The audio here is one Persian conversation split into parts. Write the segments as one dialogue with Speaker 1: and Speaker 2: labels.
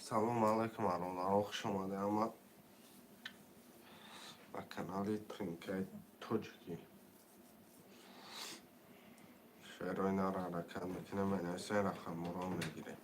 Speaker 1: سلام علیکم ارادت خوش آمده اما به کانال ترینکای توجکی شعرهای اینا را حرکت میکنه منویسه رقم رو میگیره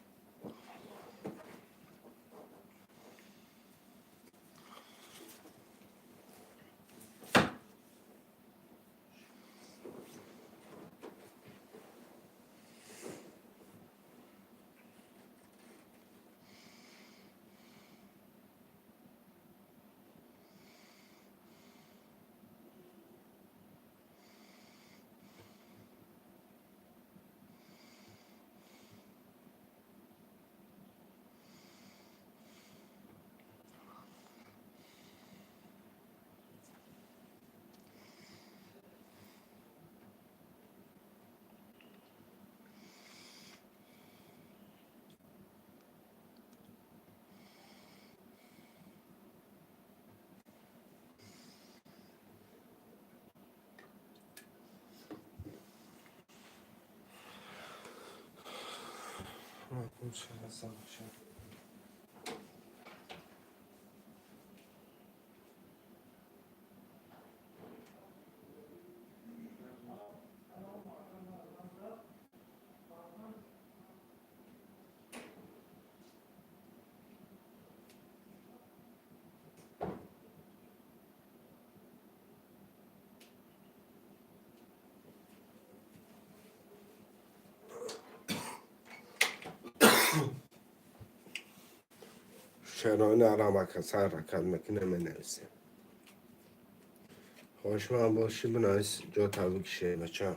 Speaker 1: شعرهای اینا را کسی حرکت میکنه منویسه خوش من باشی بنویس جا تبریک شه بچه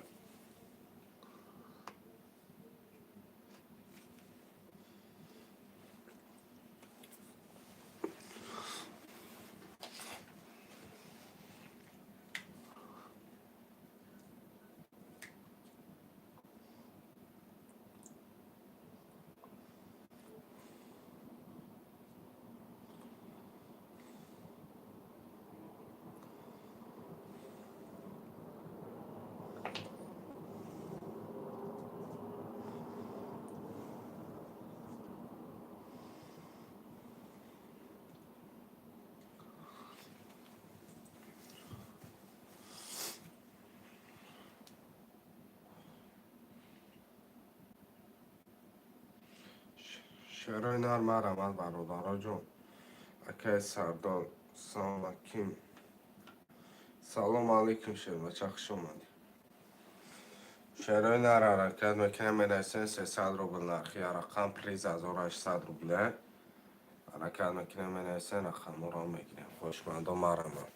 Speaker 1: شعرهای اینا را رحمت برادرها جون اکای سردار سلام علیکم سلام علیکم شه بچه خوش آمدی شعرهای اینا را حرکت میکنه منویسه 300 روبل نرخی رقم پریز 1800 روبله حرکت میکنه منویسه رقم رو میگیره خوشمند و مرمم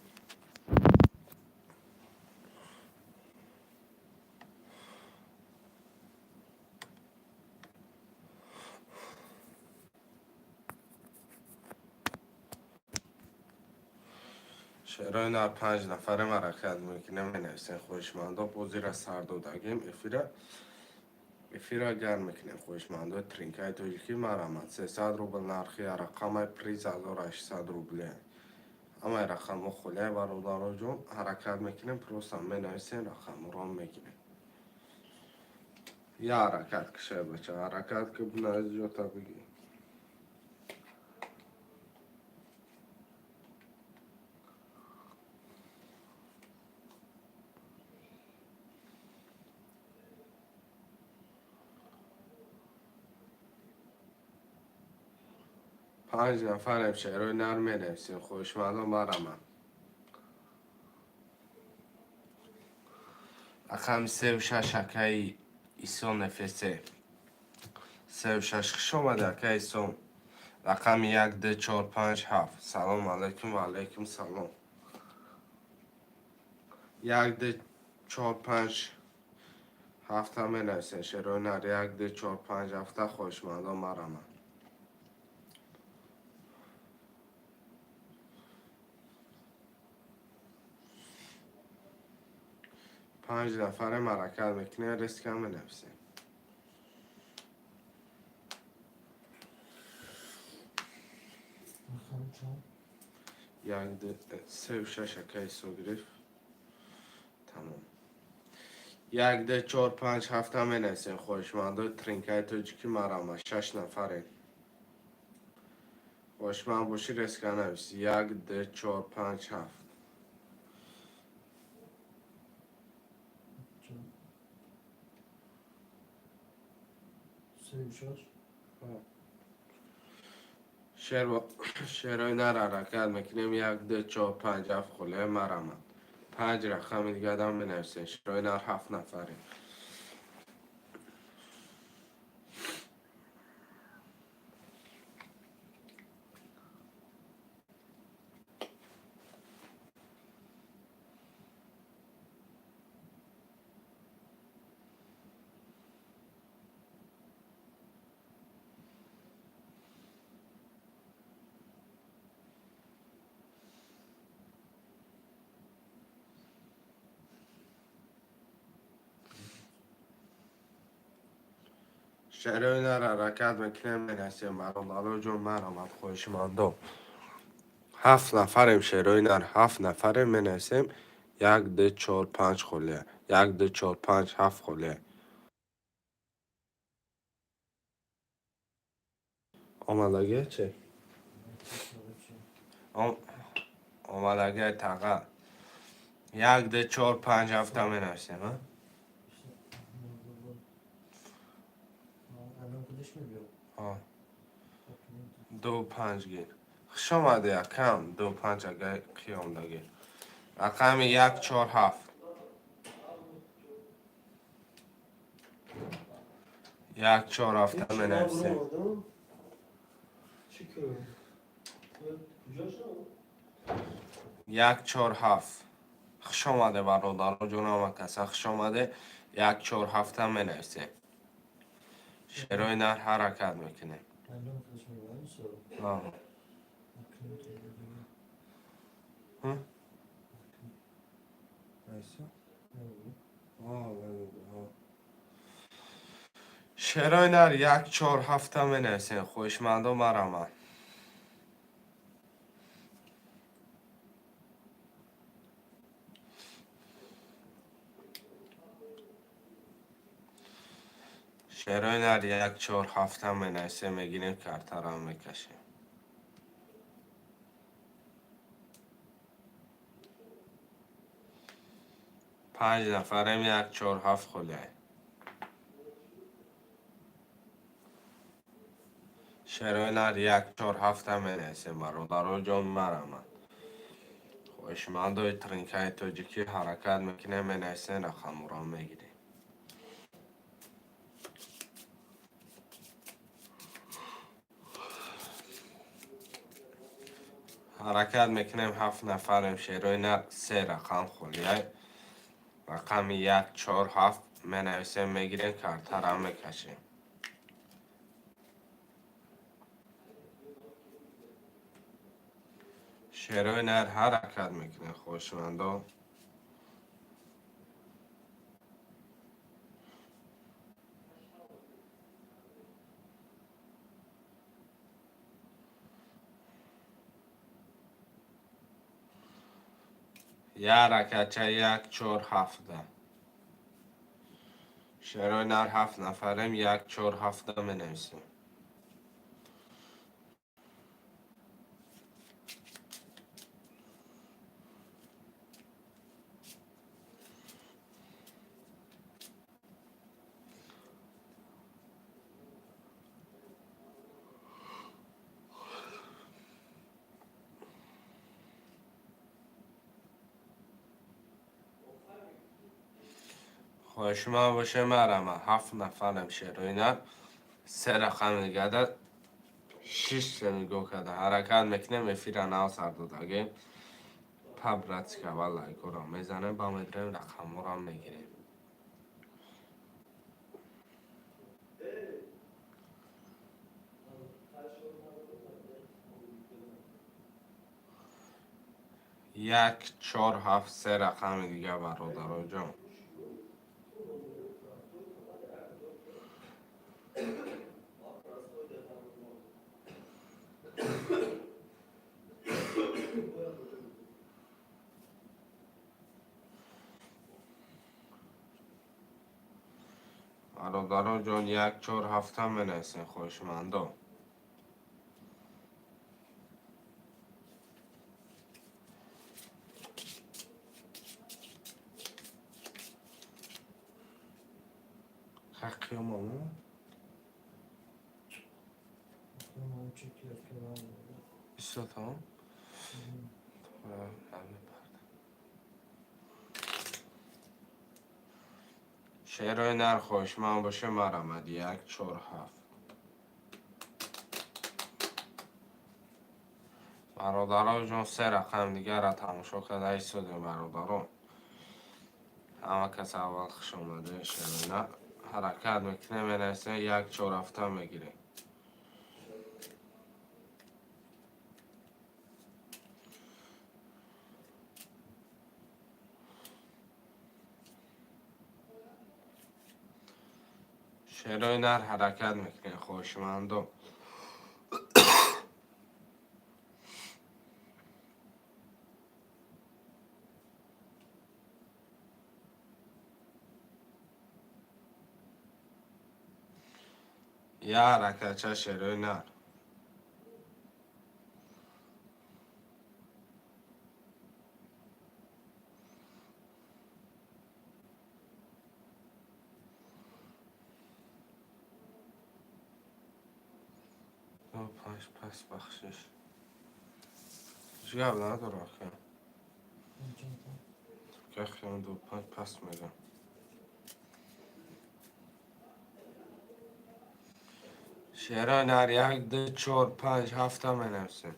Speaker 1: شعرهای اینا 5 نفره حرکت میکنه منویسه خوشمند و بوزی را سردودگیم افیرا گرم میکنه خوشمند و ترینکای توجکی مرمت 300 روبل نرخی رقم پریز 1800 روبله اما رقم خله برادرها جون حرکت میکنیم پروسا منویسه رقم رو میگیره یا حرکت کشه بچه حرکت که بنویس جو تا بگی 5 نفر شعرهای نر منویسیم خوشمند و مرمت رقم 36 اکای ایسون نفسه 36 خوش آمده اکای ایسون رقم 12457 سلام علیکم و علیکم سلام 12457 منویسین شعرهای نر 12457 خوشمند و مرمت 5 نفره حرکت میکنه ریسک هم منویسین یک دو سه و شش اکای سو گرفت تمام 12457 منویسین خوشمند و ترینکای توجکی مرمت 6 نفره خوشمند باشی رسکن نویسی 1 2 4 5 7 شعرهای نر حرکت میکنیم 1 2 4 5 7 خله مرمت 5 رقم دیگه آدم بنویسه شعرهای نر 7 نفره شعرهای نر حرکت میکنیم بنویسیم برادر جون مرمت خوشمندم 7 نفریم شعرهای نر 7 نفریم بنویسیم 1 2 4 5 خله 1 2 4 5 7 خله آمدگی چه؟ آمدگی تقل 1 2 4 5 7 هم بنویسیم ها 2 5 گیر خوش آمده کم 2 5 اگه قیام دگیر رقم 1 4 7 1 4 7 هم بنویسیم 1 4 7 خوش آمده برادر جونم کسا خوش آمده 1 4 7 هم بنویسیم شعرهای نر حرکت میکنه ها شعرهای نر 1 4 7 هم بنویسیم خوشمندم مرمت شعرهای نر 1 4 7 هم بنویسیم میگیریم کرتر هم میکشیم 5 نفریم 1 4 7 خله شعرهای نر 1 4 7 هم بنویسیم برادر جان مرمت خوشمندای ترینکای توجیکی حرکت میکنه بنویسیم رقم را میگیریم حرکت میکنیم 7 نفریم شعرهای نر 3 رقم خلیه رقم 1 4 7 بنویسیم میگیریم کرتر هم میکشیم شعرهای نر حرکت میکنه خوشمندا یه حرکت 1 4 7 شعرهای نر 7 نفریم 1 4 7 بنویسیم خوشمند باشه مرمه 7 نفریم شعرهای نر 3 رقم دیگه ده 6 نگاه کرده حرکت میکنه مفیر ناو سر دادگه پبرت که والله گرام میزنه با میدرم رقم را میگیریم 1 4 7 3 رقم دیگه برادر جان برادر جان 1 4 7 بنویسین خوشمندا خیامامو
Speaker 2: Tamam çekiyor falan.
Speaker 1: بیستا تمام همه پرده شعرهای نر خوشمند باشه مرمد 1 4 7 برادرها جان 3 رقم دیگر را تماشا کرده ایستادیم برادران همه کس اول خوش آمده شعرهای نر حرکت میکنه مینویسه 1 4 7 میگیریم شعرهای نر حرکت میکنه خوشمندو یه حرکت چه شعرهای نر دو 5 پس بخشش جواب نداره که که خیام 2 5 پس میگم شعرهای نر 1 2 4 5 7 مینویسیم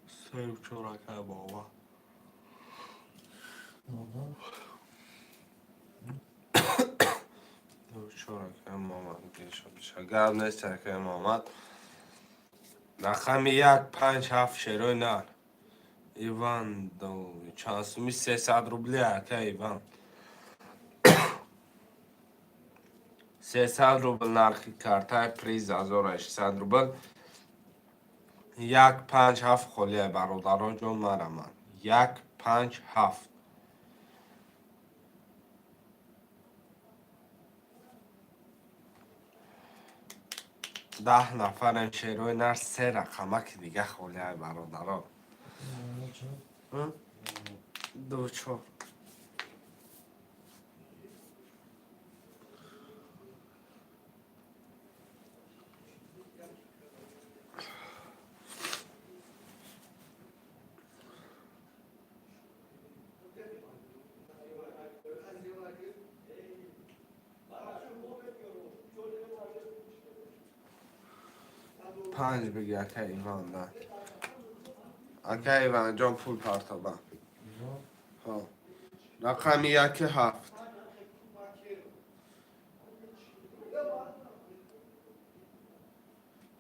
Speaker 1: سه و چورکه بابا دو چورکه مامد بیشه گرد نیست که مامد رقم 1 5 7 شعرهای نر ایوان دو چانسومی 300 روبلی که ایوان 300 روبل نرخی کارتای پریز 1800 روبل 1 5 7 خولیه برادران جان مرمد 1 5 7 10 نفرم شعرهای نر 3 رقمک دیگه خولیه برادران دو 4 5 بگی اکه ایوان ده اکه ایوان جان پول پرتابه ها رقم 1 7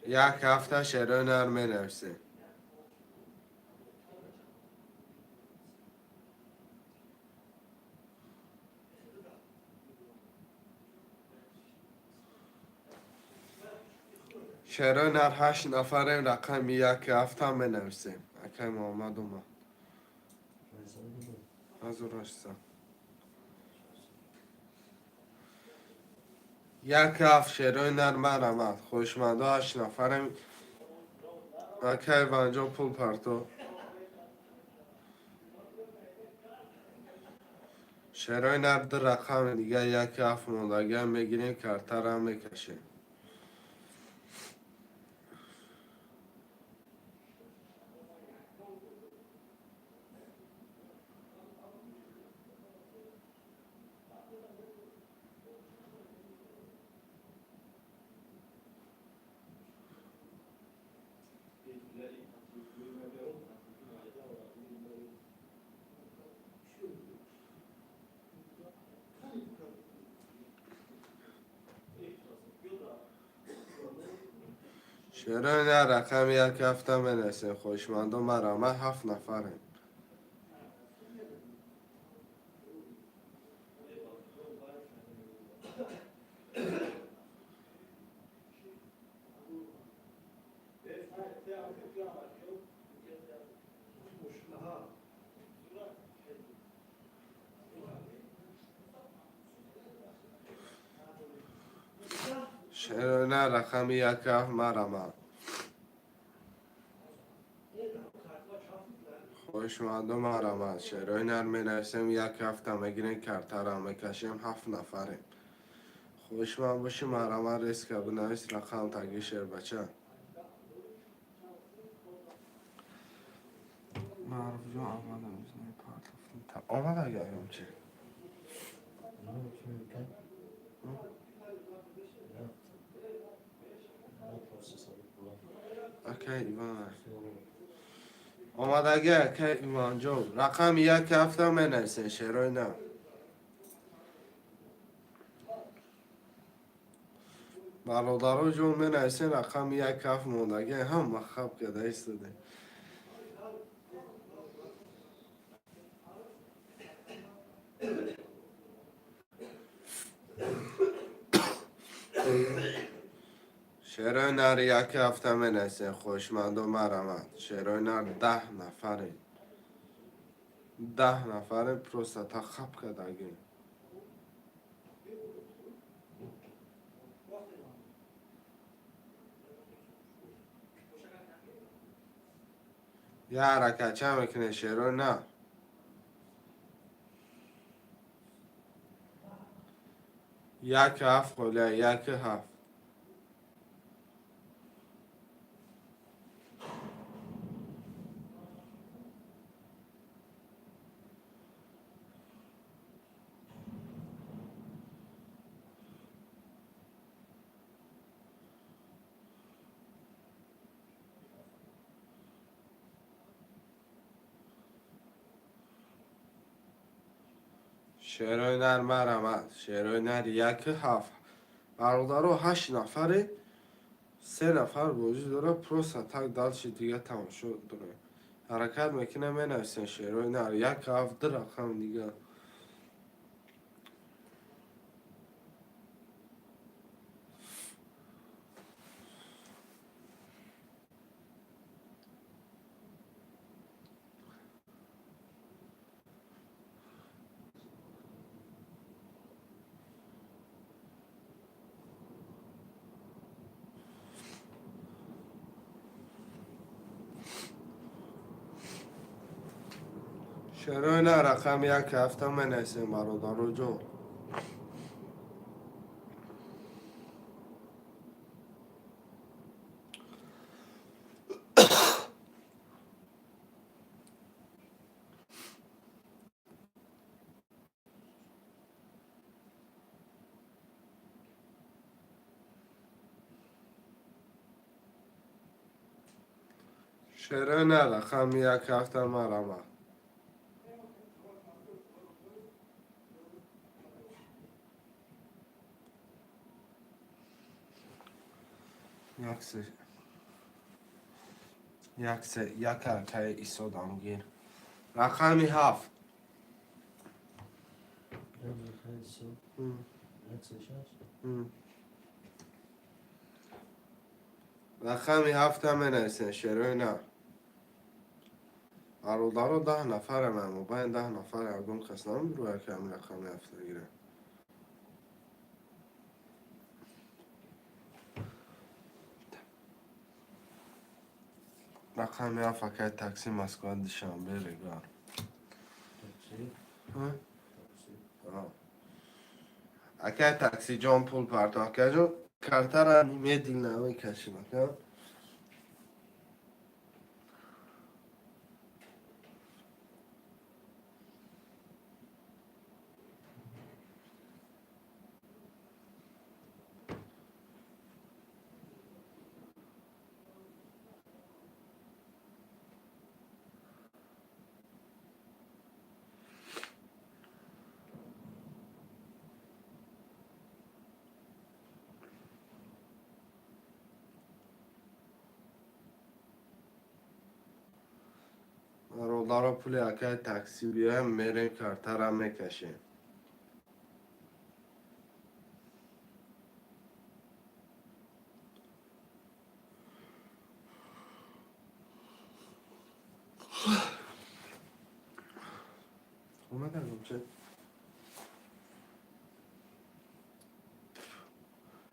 Speaker 1: 1 7 شعرهای نر مینویسیم شعرهای نر 8 نفرم رقم 1 7 هم مینویسیم اکه محمد اومد حضور هستم 1 7 شعرهای نر مرمد خوشمنده 8 نفرم اکه ایوان جان پول پرتو شعرهای نر 2 رقم دیگه 1 7 موندگی هم میگیریم کارتر هم میکشیم شعرهای نر رقم 1 7 هم مینویسیم خوشمنده مرمد 7 نفرم شعرهای نر رقم 1 7 مرمد خوشمندم آرامد شعرهای نرمی نویسم. یک هفته میگیرین کارتر میکشیم 7 نفریم. خوشمند باشیم آرامد ریسک بنویس رقم تگی شعر بچه معروف جان آمدم میزنی پارت آمد اگه چی
Speaker 2: Ne yapıyorsun? Ne prosesi bu?
Speaker 1: اوکی ایوان آمدگی اوکی ایوان جو رقم یک هفته می نویسین شعرهای نو برادرها جو می نویسین رقم یک هفت موندگی هم مخب کده ایستده شعرهای نر یک هفته می نویسین خوشمند و مرمت شعرهای نر 10 نفرین 10 نفرین پروستا خب کدگی یه حرکت چه میکنه شعرهای نه یک هفت قوله یک هفت شعرهای نر مرمت شعرهای نر یک هفت برادرها 8 نفره 3 نفر وجود داره پروستا تک دلش دیگه تمام شد داره حرکت میکنه می نویسین شعرهای نر یک هفت در رقم دیگه شعرهای نر رقم یک هفته می نویسین برادرها جو شعرهای نر رقم یک هفته مرمت یک هرکه ایسا دامگیر رقمی هفت
Speaker 2: Ne yapıyorsun? Ne seçersin?
Speaker 1: رقمی هفت هم بنویسین شعرهای نر برادرها 10 نفره من مبین 10 نفر یکم کس نمیروه که همین رقمی هفته گیره رقمی هفت که تاکسی مسکوت دشنبه رگار
Speaker 2: Taksi.
Speaker 1: ها؟
Speaker 2: Taksi.
Speaker 1: آه. اگه تاکسی جان پول پرداخت که جو کارتر نیمه دیل نوی کشی مکن برادرها پولی اگه تاکسی بیایم میرین کارتر هم میکشیم اومدم چه؟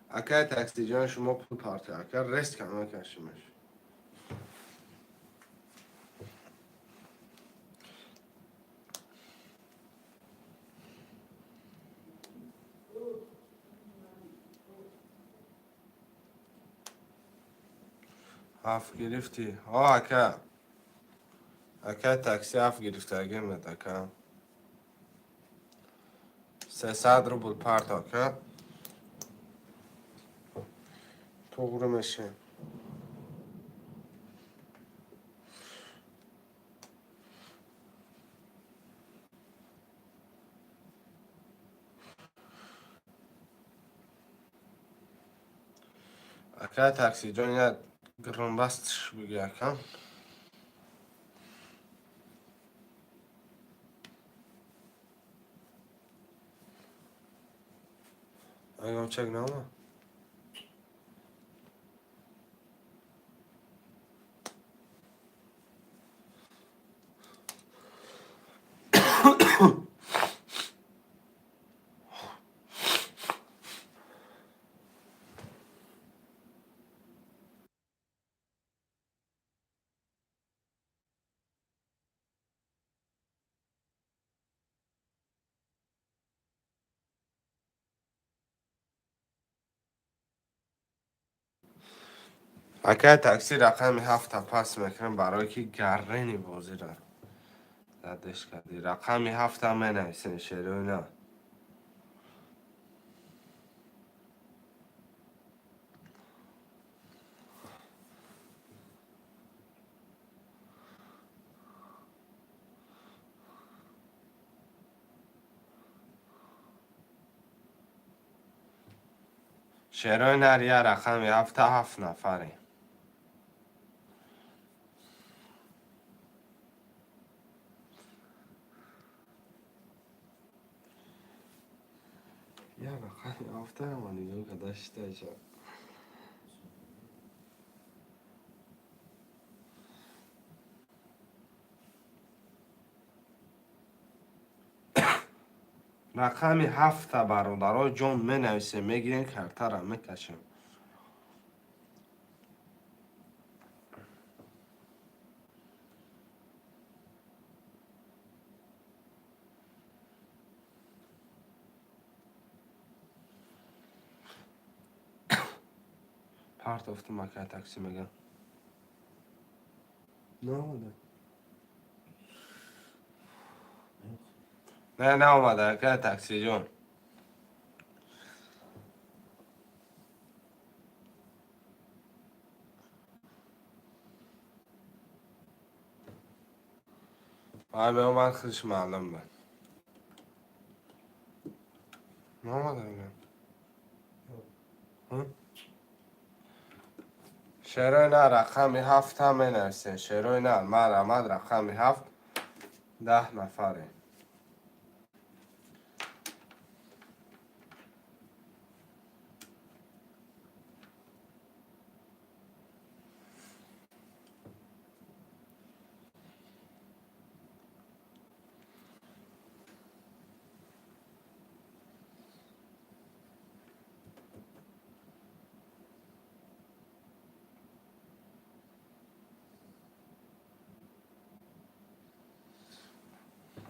Speaker 1: اگه تاکسی جان شما پول پارتر کرد رست کم میکشیمش هفت گرفتی؟ ها اکا اکا تاکسی هفت گرفته اگه مد اکا 300 روبل پارت اکا توغرı میشه اکا تاکسی جان یا گرنبستش بگی اکا اگه چک نامه اکا تاکسی رقم هفت پاس میکنم برای که گرنی بازی را دادش کردی رقم هفت هم می نویسین شروع نه شروع نر یا رقم هفت نفری یا رقم هفت هم دیگه که داشته شد رقم هفت برادرها جون می نویسه میگیرین کرته را میکشیم پارت افتم اکا تاکسی میگم نه اومده نه اومده اکا تاکسی جون به اومد خودش معلوم بود نه اومده میگم شروع نه رقم هفت هم می نویسین شروع نه من رقم هفت 10 نفره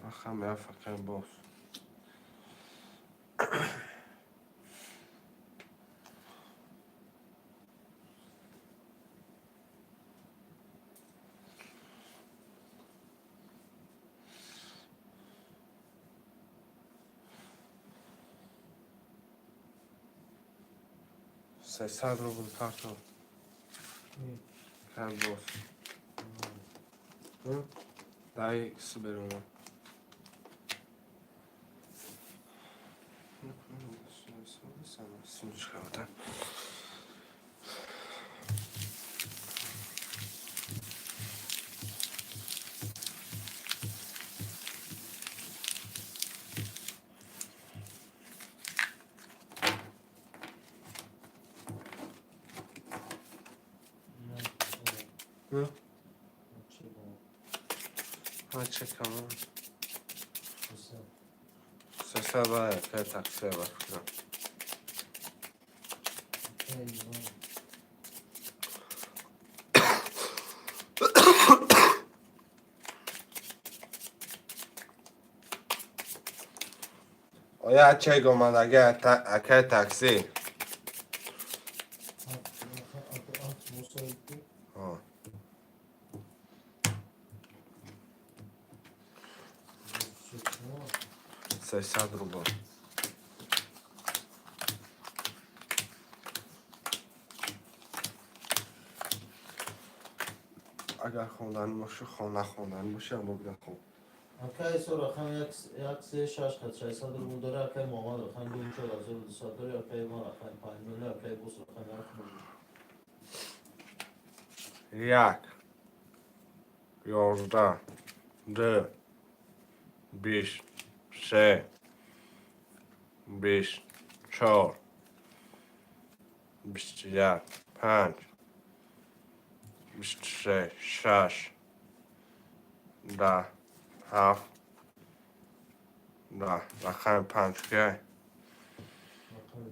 Speaker 1: رقم هفت فکر باز 300 روبل کارتون کم باز دایی کسی برونه سیمش کردم ها چه کمان 300 باید که تاکسی برکنم آیا چه گمان اگه تاکسی 600 روبل. اگر خوندن باشه خونه خوندن باشه اما بگم خوب.
Speaker 2: اکای سو رقم یک سه شش خط 600 روبل داره. اکای مامان رقم 24,200 داره. اکای ما رقم 5 میلیون. اکای بوس رقم 1 میلیون.
Speaker 1: 1 11 2 20 3 20 4 21 5 23 6 10 7 10 رقم 5 که
Speaker 2: رقم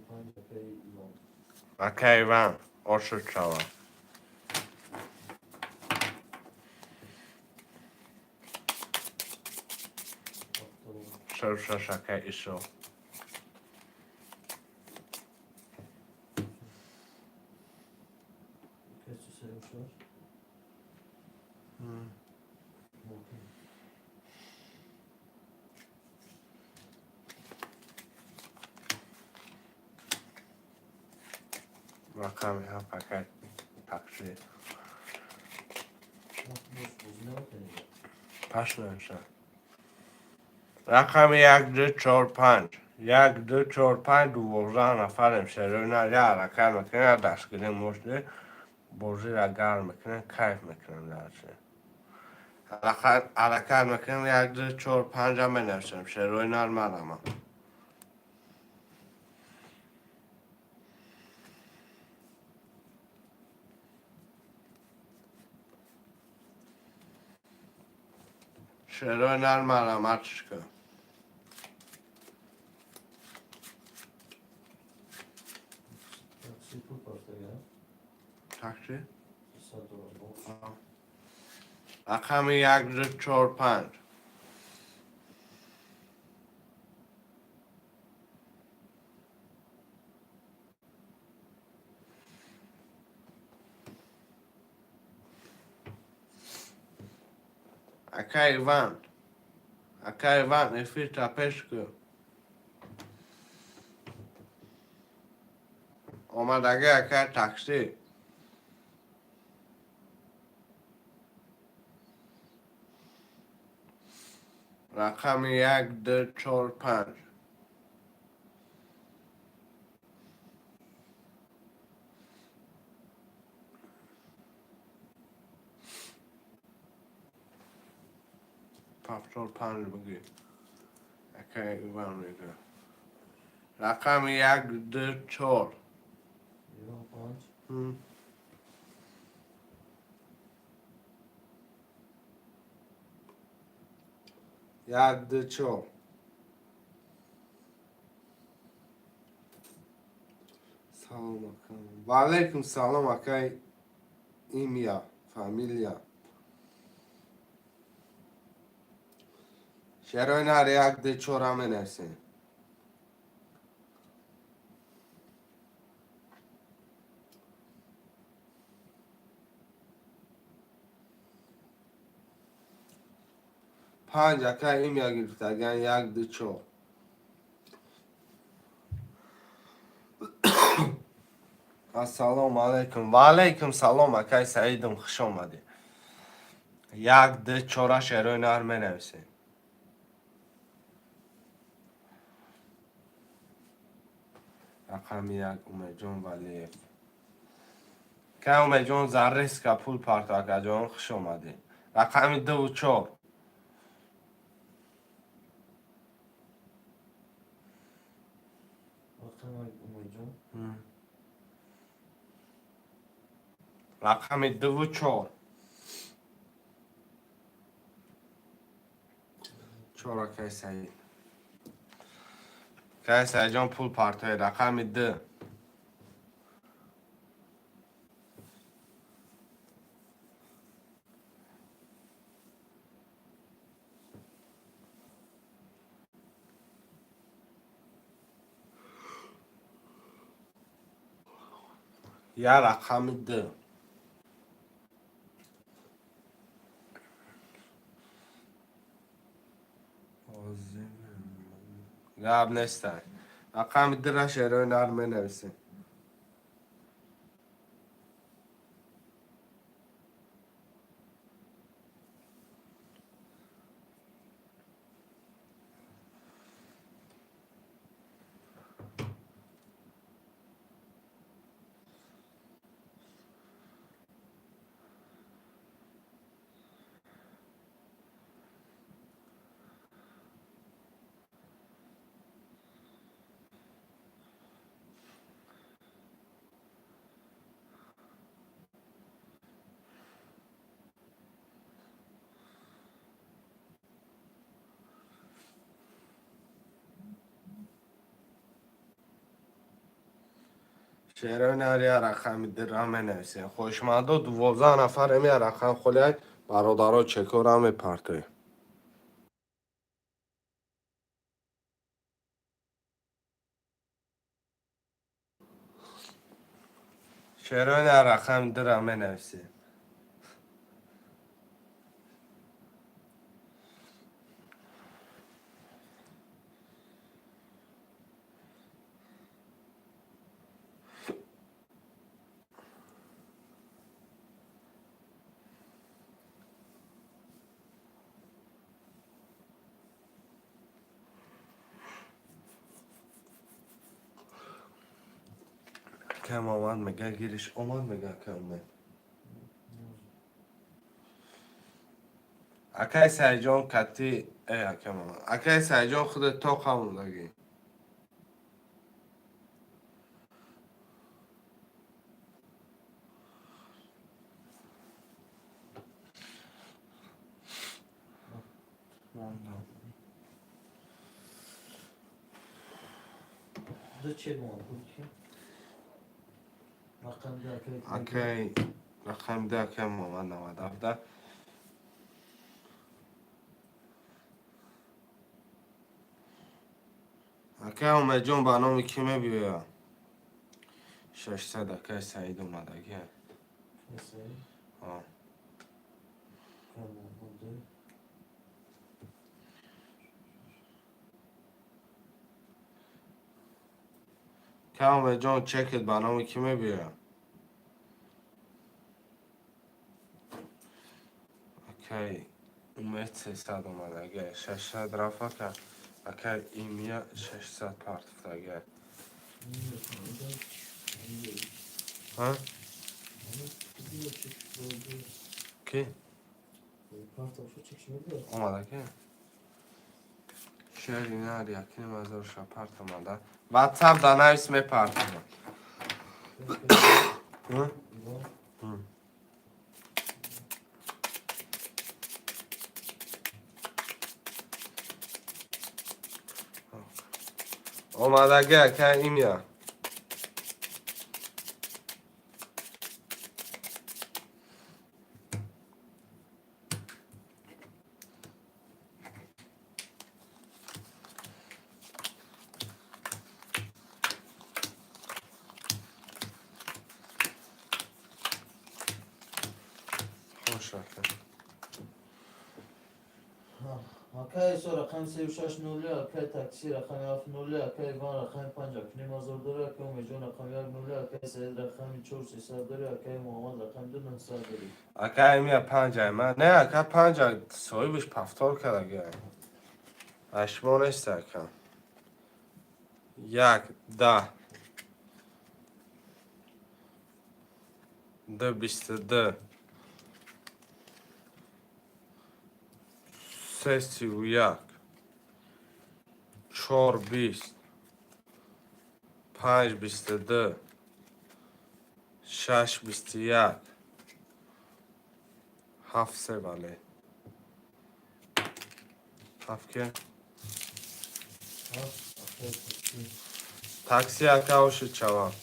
Speaker 2: 5 اکای ایوان.
Speaker 1: اکای ایوان آشو چاوا سرشش اکای ایسو
Speaker 2: اکای چو سرم شد. ممکن.
Speaker 1: رقم هم پکت تقصیر
Speaker 2: بوز نمیکنی.
Speaker 1: پس نمیشه رقم 1 2 4 5 1 2 4 5 12 نفر امشهرونه یه حرکت میکنه دستگیری مشته بازی را گرم میکنه کیف میکنه درسته حرکت میکنه 1 2 4 5 هم بنویسم شروع نرمال اما شروع نرمال اما چشکه
Speaker 2: تاکسی پول پارتا گرم.
Speaker 1: تاکسی
Speaker 2: 300 دلار باش.
Speaker 1: رقم 1 2 4 5 اکای ایوان افیر تپشکو آمدگه اکای تاکسی رقم 1 2 4 5 پاپتور 5 بگی اکای ایوان میگه رقم 1 2 4
Speaker 2: ایوان 5.
Speaker 1: یک دو چهار سلام علیکم و علیکم سلام اکای ایمیا فامیلیا شروع نر 1 2 4 همه نرسین 5 اکای ایمیا گرفتگن 1 2 4 السلام علیکم و علیکم سلام اکای سعیدم خوش آمدی 1 2 4 شروع نر می نویسین رقم 1 اومه جون ولی که اومه جون زرس که پول پارتاکه جون خوش آمدی رقم 2 و 4
Speaker 2: رقم اومی جون.
Speaker 1: رقم 2 و 4 4 اکای سعید که سعید جان پول پارتای رقم 2 یا رقم 2 گاب نیستن. رقم در شعر نرمه نویسیم. شعر نری رقم در می نویسیم. خوشمنده 12 نفر امی رقم خلیه برادرها چکور هم پارتی. شعر نری رقم در می نویسیم. کم آمد میگه گیرش آمد میگه کم نه. اکای سایجان کتی کم آمد. اکای سایجان خود تو خمون لگی.
Speaker 2: دو چه بود که؟ رقم ده که
Speaker 1: اکای رقم ده کم آمد 97. اکای اومد جون برنامه کیمه بیایا 600 اکای سعید اومده گه
Speaker 2: کسی
Speaker 1: آه.
Speaker 2: کم بوده
Speaker 1: که اومد جون چکت برنامه کیمه بیایا اکای اومد 300 اومده گه 600 رفت که اکای ایمیا 600 پارت افته گه ها؟ کی؟ اومده که؟ شهری نهر یکی مزار شپارت اومده واتساپ دانه اسم پارت اومده اومده گه که ایمیا خوش رفت
Speaker 2: اکای سو رقم 36 نولی اکای تاکسی رقم 7 نولی اکای وان رقم 5 اکنی مازور داره اکای امیجون رقم 1 نولی اکای سعید رقم 4 300 داره اکای محمد رقم 2 900 داره
Speaker 1: اکا ایمیا 5 من نه اکا 5 صاحبش پفتار کرده گه اشما نیست اکا 1 10 2 22 3 31 4 20 5 22 6 21 7 3 بله 7 که
Speaker 2: اکای تاکسی
Speaker 1: تاکسی اکا وشو چوا
Speaker 2: از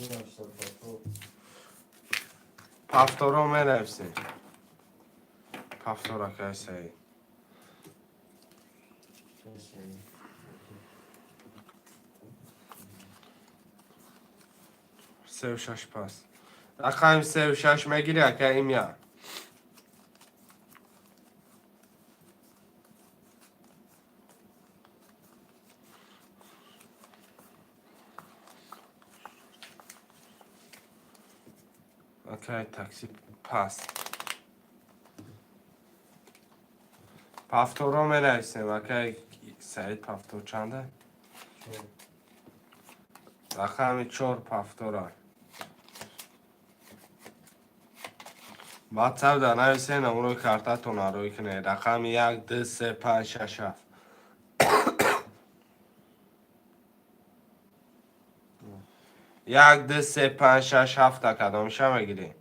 Speaker 2: 800 بطور
Speaker 1: پفتار رو می نفسی پفتار اکا سعید
Speaker 2: کسی
Speaker 1: 36 پس رقم 36 میگیری اکا ایمیا اوکی تاکسی پس پافتور رو می نویسیم. اوکی سعید پافتور چنده؟ رقم 4 پافتور بعد سب در نویسین نمونه کارتتون رو روی کنه. رقم 1 2 3 5 6 7 1 2 3 5 6 7 تا کدامشه میگیری؟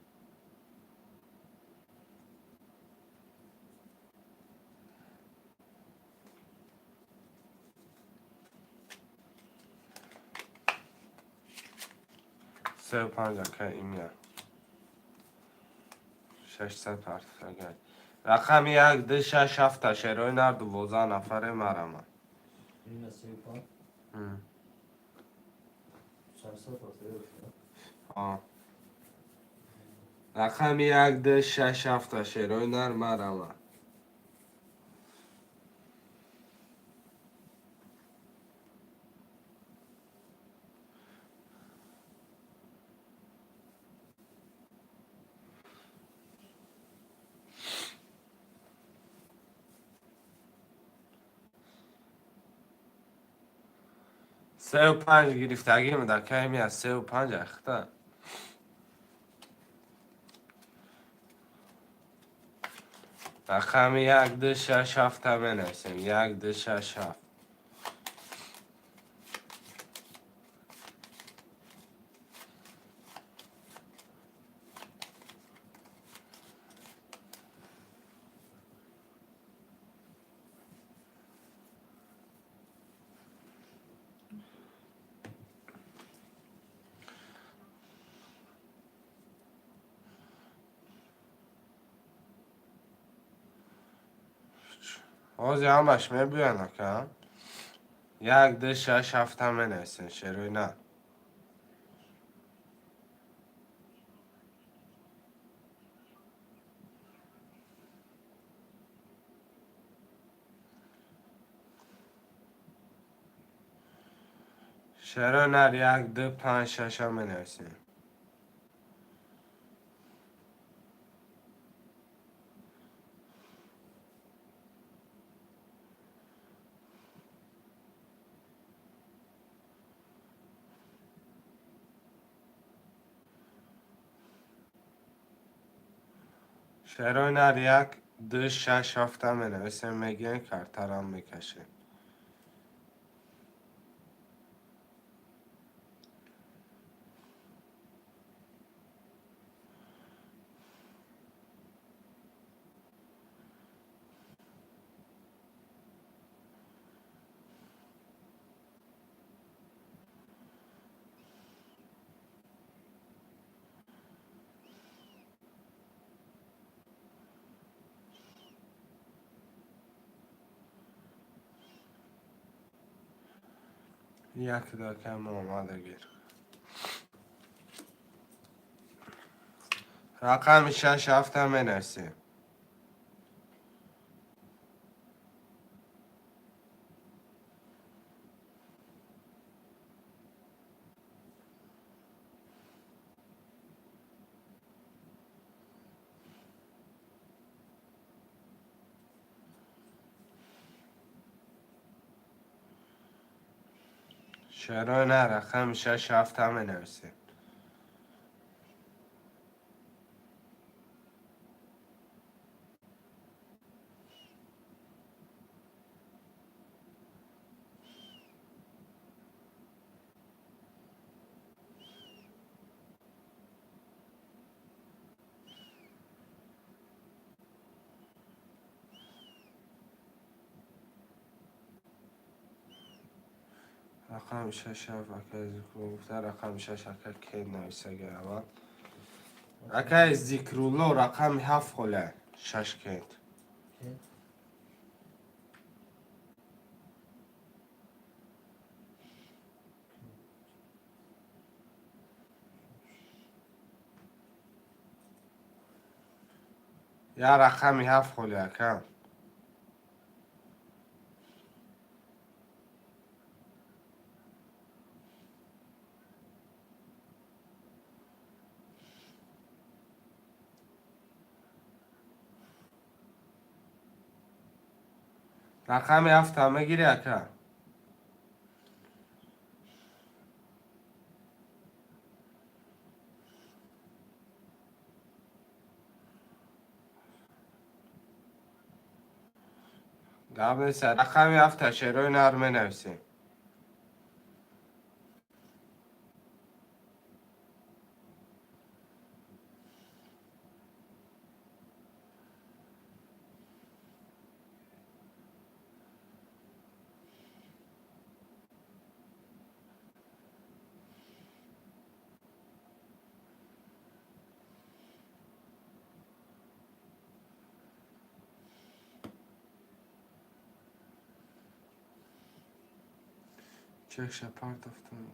Speaker 1: سه و پنج اوکی این میاد 600 پرتفگه. رقم 1 2 6 7 تا شیروی نر 12 نفره مرمه.
Speaker 2: این 35 600
Speaker 1: آه رقم 1 2 6 7 تا شیروی نر مرمه. سه و پنج گرفتگی میده که میاد سه و پنج اخته. رقم 1 2 6 7 تا بنویسیم. 1 2 6 7 آزی همش میبینه که 1 2 6 7 تا بنویسیم. شیروی نر شیروی نر 1 2 5 6 هم بنویسیم. شیروی نر 1 2 6 7 تا بنویسیم. میگین کارتر هم میکشیم. یک دکم آماده گیر. رقم 6 7 هم بنویسیم. شیروی نر رقم 6 7 هم بنویسیم. رقم 6 اکا گفته رقم 6 اکا کی نویسه گرم اکا ذکرولو رقم 7 خوله 6 کند یا رقم 7 خوله اکا رقم 7 همه گیری اکا. قبل سر رقم 7 شروع نرم نویسیم. چک شپارت افتون.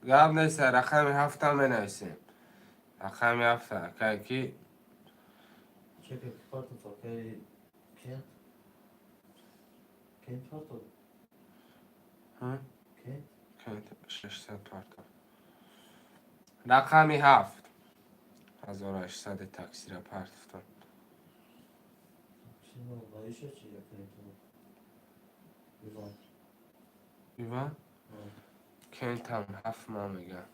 Speaker 1: قبل سر رقم 7 همه نویسیم. رقم 7 اکا کی؟
Speaker 2: Čekaj, kvartov, kaj Kent? Kent kvartov?
Speaker 1: ها؟
Speaker 2: Kent?
Speaker 1: کنت 600 پارتا. رقم 7 1800 تکثیر پرت افتون.
Speaker 2: Şimdi bayışa çiğ Kent o. Ivan.
Speaker 1: ایوان؟
Speaker 2: Ha.
Speaker 1: کنت هم 7 ما میگم.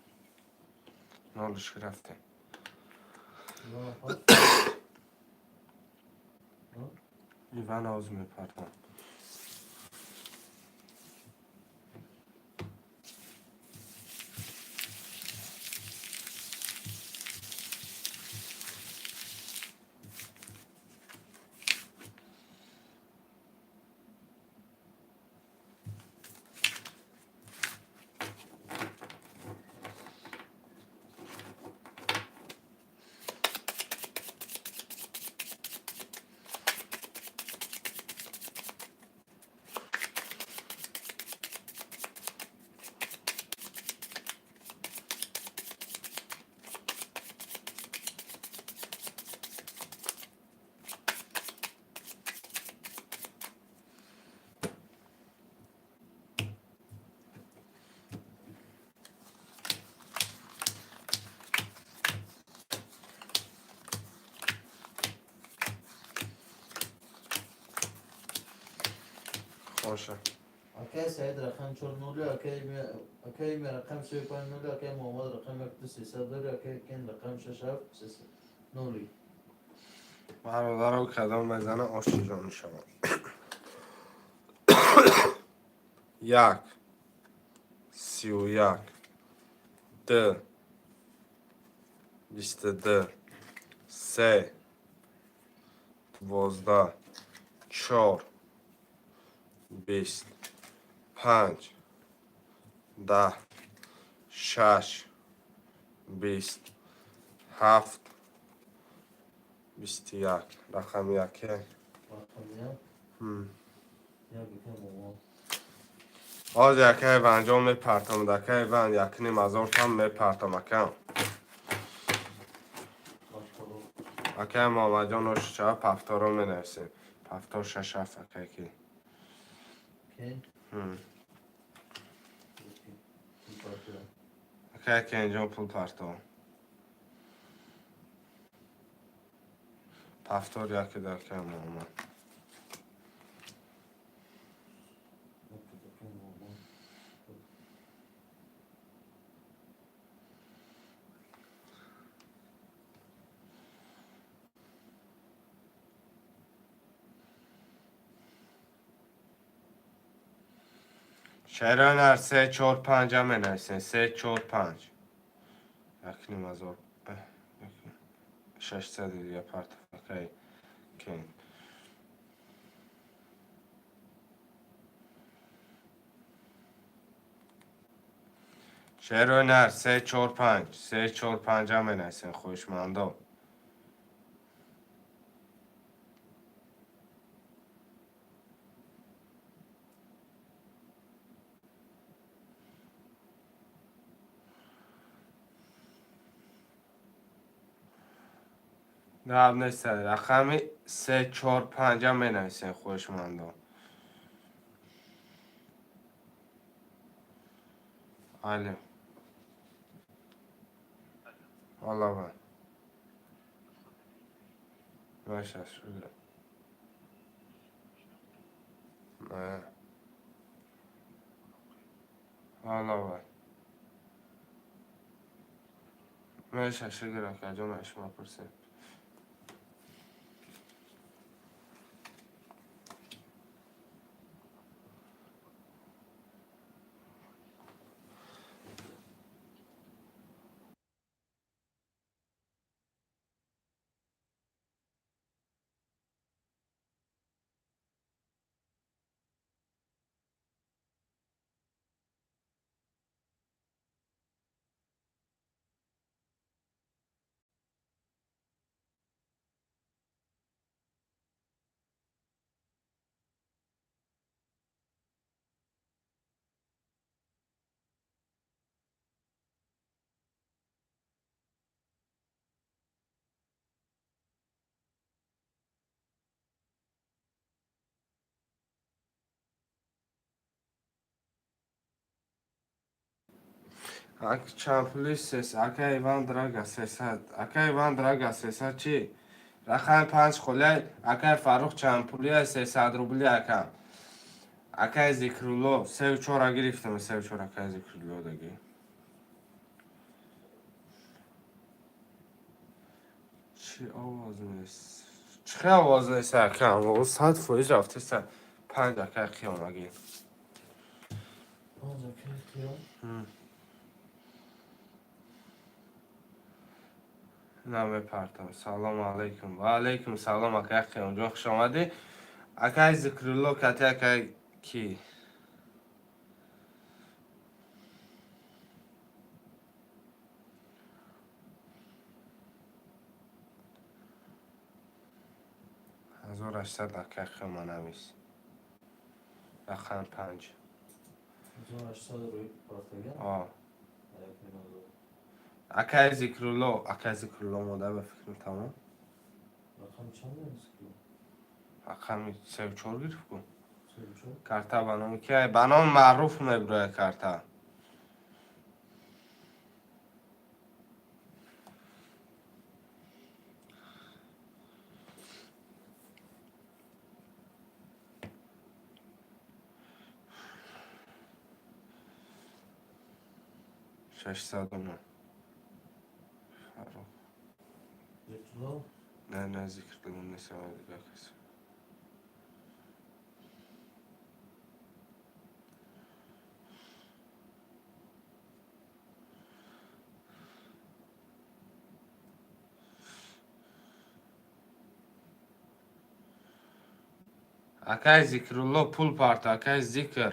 Speaker 1: نالش رفته.
Speaker 2: Ivan apar. Ha?
Speaker 1: ایوان آز میپرتم. خوشه.
Speaker 2: Akay Said rakam 4 nolu, Akay mi rakam 5 nolu, Akay Muhammed rakam 1300 dاره, Akay Kent rakam 67 nolu.
Speaker 1: برادر رو کدام بزنه آشتیجان میشم. 1 31 2 22 3 12 4 20 5 10 6 20 7 21 رقم یکه.
Speaker 2: Rakam ya, ya Akay Muhammed.
Speaker 1: آز یکه و انجام میپرتم دکه و یکنی مزار هم میپرتم اکم.
Speaker 2: Başkalı.
Speaker 1: اکه محمد جان و شچه پفتار رو می نویسیم. پفتار 6 7 اکه کی.
Speaker 2: Kent.
Speaker 1: هم.
Speaker 2: Bu parça.
Speaker 1: اکه کی انجام پول پرتم. پفتار یکی دکه محمد.
Speaker 2: Akay Muhammed.
Speaker 1: شهران هر 3 4 5 هم می نویسیم. 3 4 5 یکنی مزار 600 دیگه پرتم اکه کی. شهران هر 3 4 5 3 4 5 هم می نویسیم. خوشمندم. نه نیست رقم 3 4 5 هم می نویسیم. خوشمندم. الو والله با باشه شده حالا باید میشه شگر که جان شما پرسید چمپلی 300 اکا ایوان درگا 300 اکا ایوان درگا 300 چی؟ رقم 5 خله اکا فاروق چمپلی 300 روبلی اکا اکا ذکرالله 34 گرفتم 34 اکا ذکرالله دیگه چی آواز نیست چه آواز نیست اکا آواز 100% رفته 5 اکا خیام اگه
Speaker 2: آنجا که خیال
Speaker 1: نام بپرتم سلام علیکم و علیکم سلام اکا خیام جان خوش آمدی اکا ذکرالله کتی اکا کی هزار 800 اکا خیام نویس رقم 5
Speaker 2: 1800 روی پرتگاه
Speaker 1: آه
Speaker 2: یک نمازو
Speaker 1: اکا ذکرالله ماده به فکرم تمام
Speaker 2: رقم چند نیست که
Speaker 1: رقم 34 گرفت کن
Speaker 2: 34
Speaker 1: карта ба номи ки ба номи маъруф мебирояд карта 609 фаруқ
Speaker 2: ذکرالله
Speaker 1: не зикрдило нест дига кас акай зикрулло пул парта акай зикр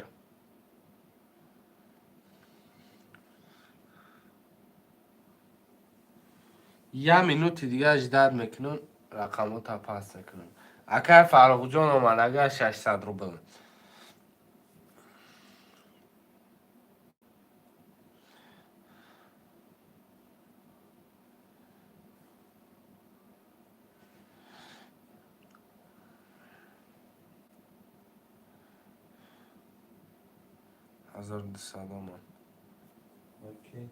Speaker 1: я минути дига ждат мекунем рақамота паст мекунем акай фаруқҷон омад агар 600 рубл 1200 омад
Speaker 2: اوکی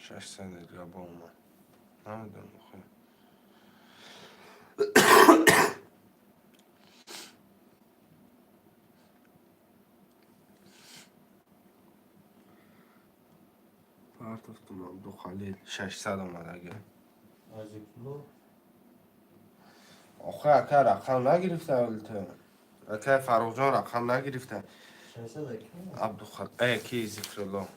Speaker 1: 600 дига бо омад намедонам хӯ партофтум ду халил 600 омад агар
Speaker 2: از ذکرالله
Speaker 1: آخه اکا رقم نگرفته اولتو اکا فاروق جان رقم نگرفته
Speaker 2: 600 کی
Speaker 1: عبدالخال ای کی ذکر الله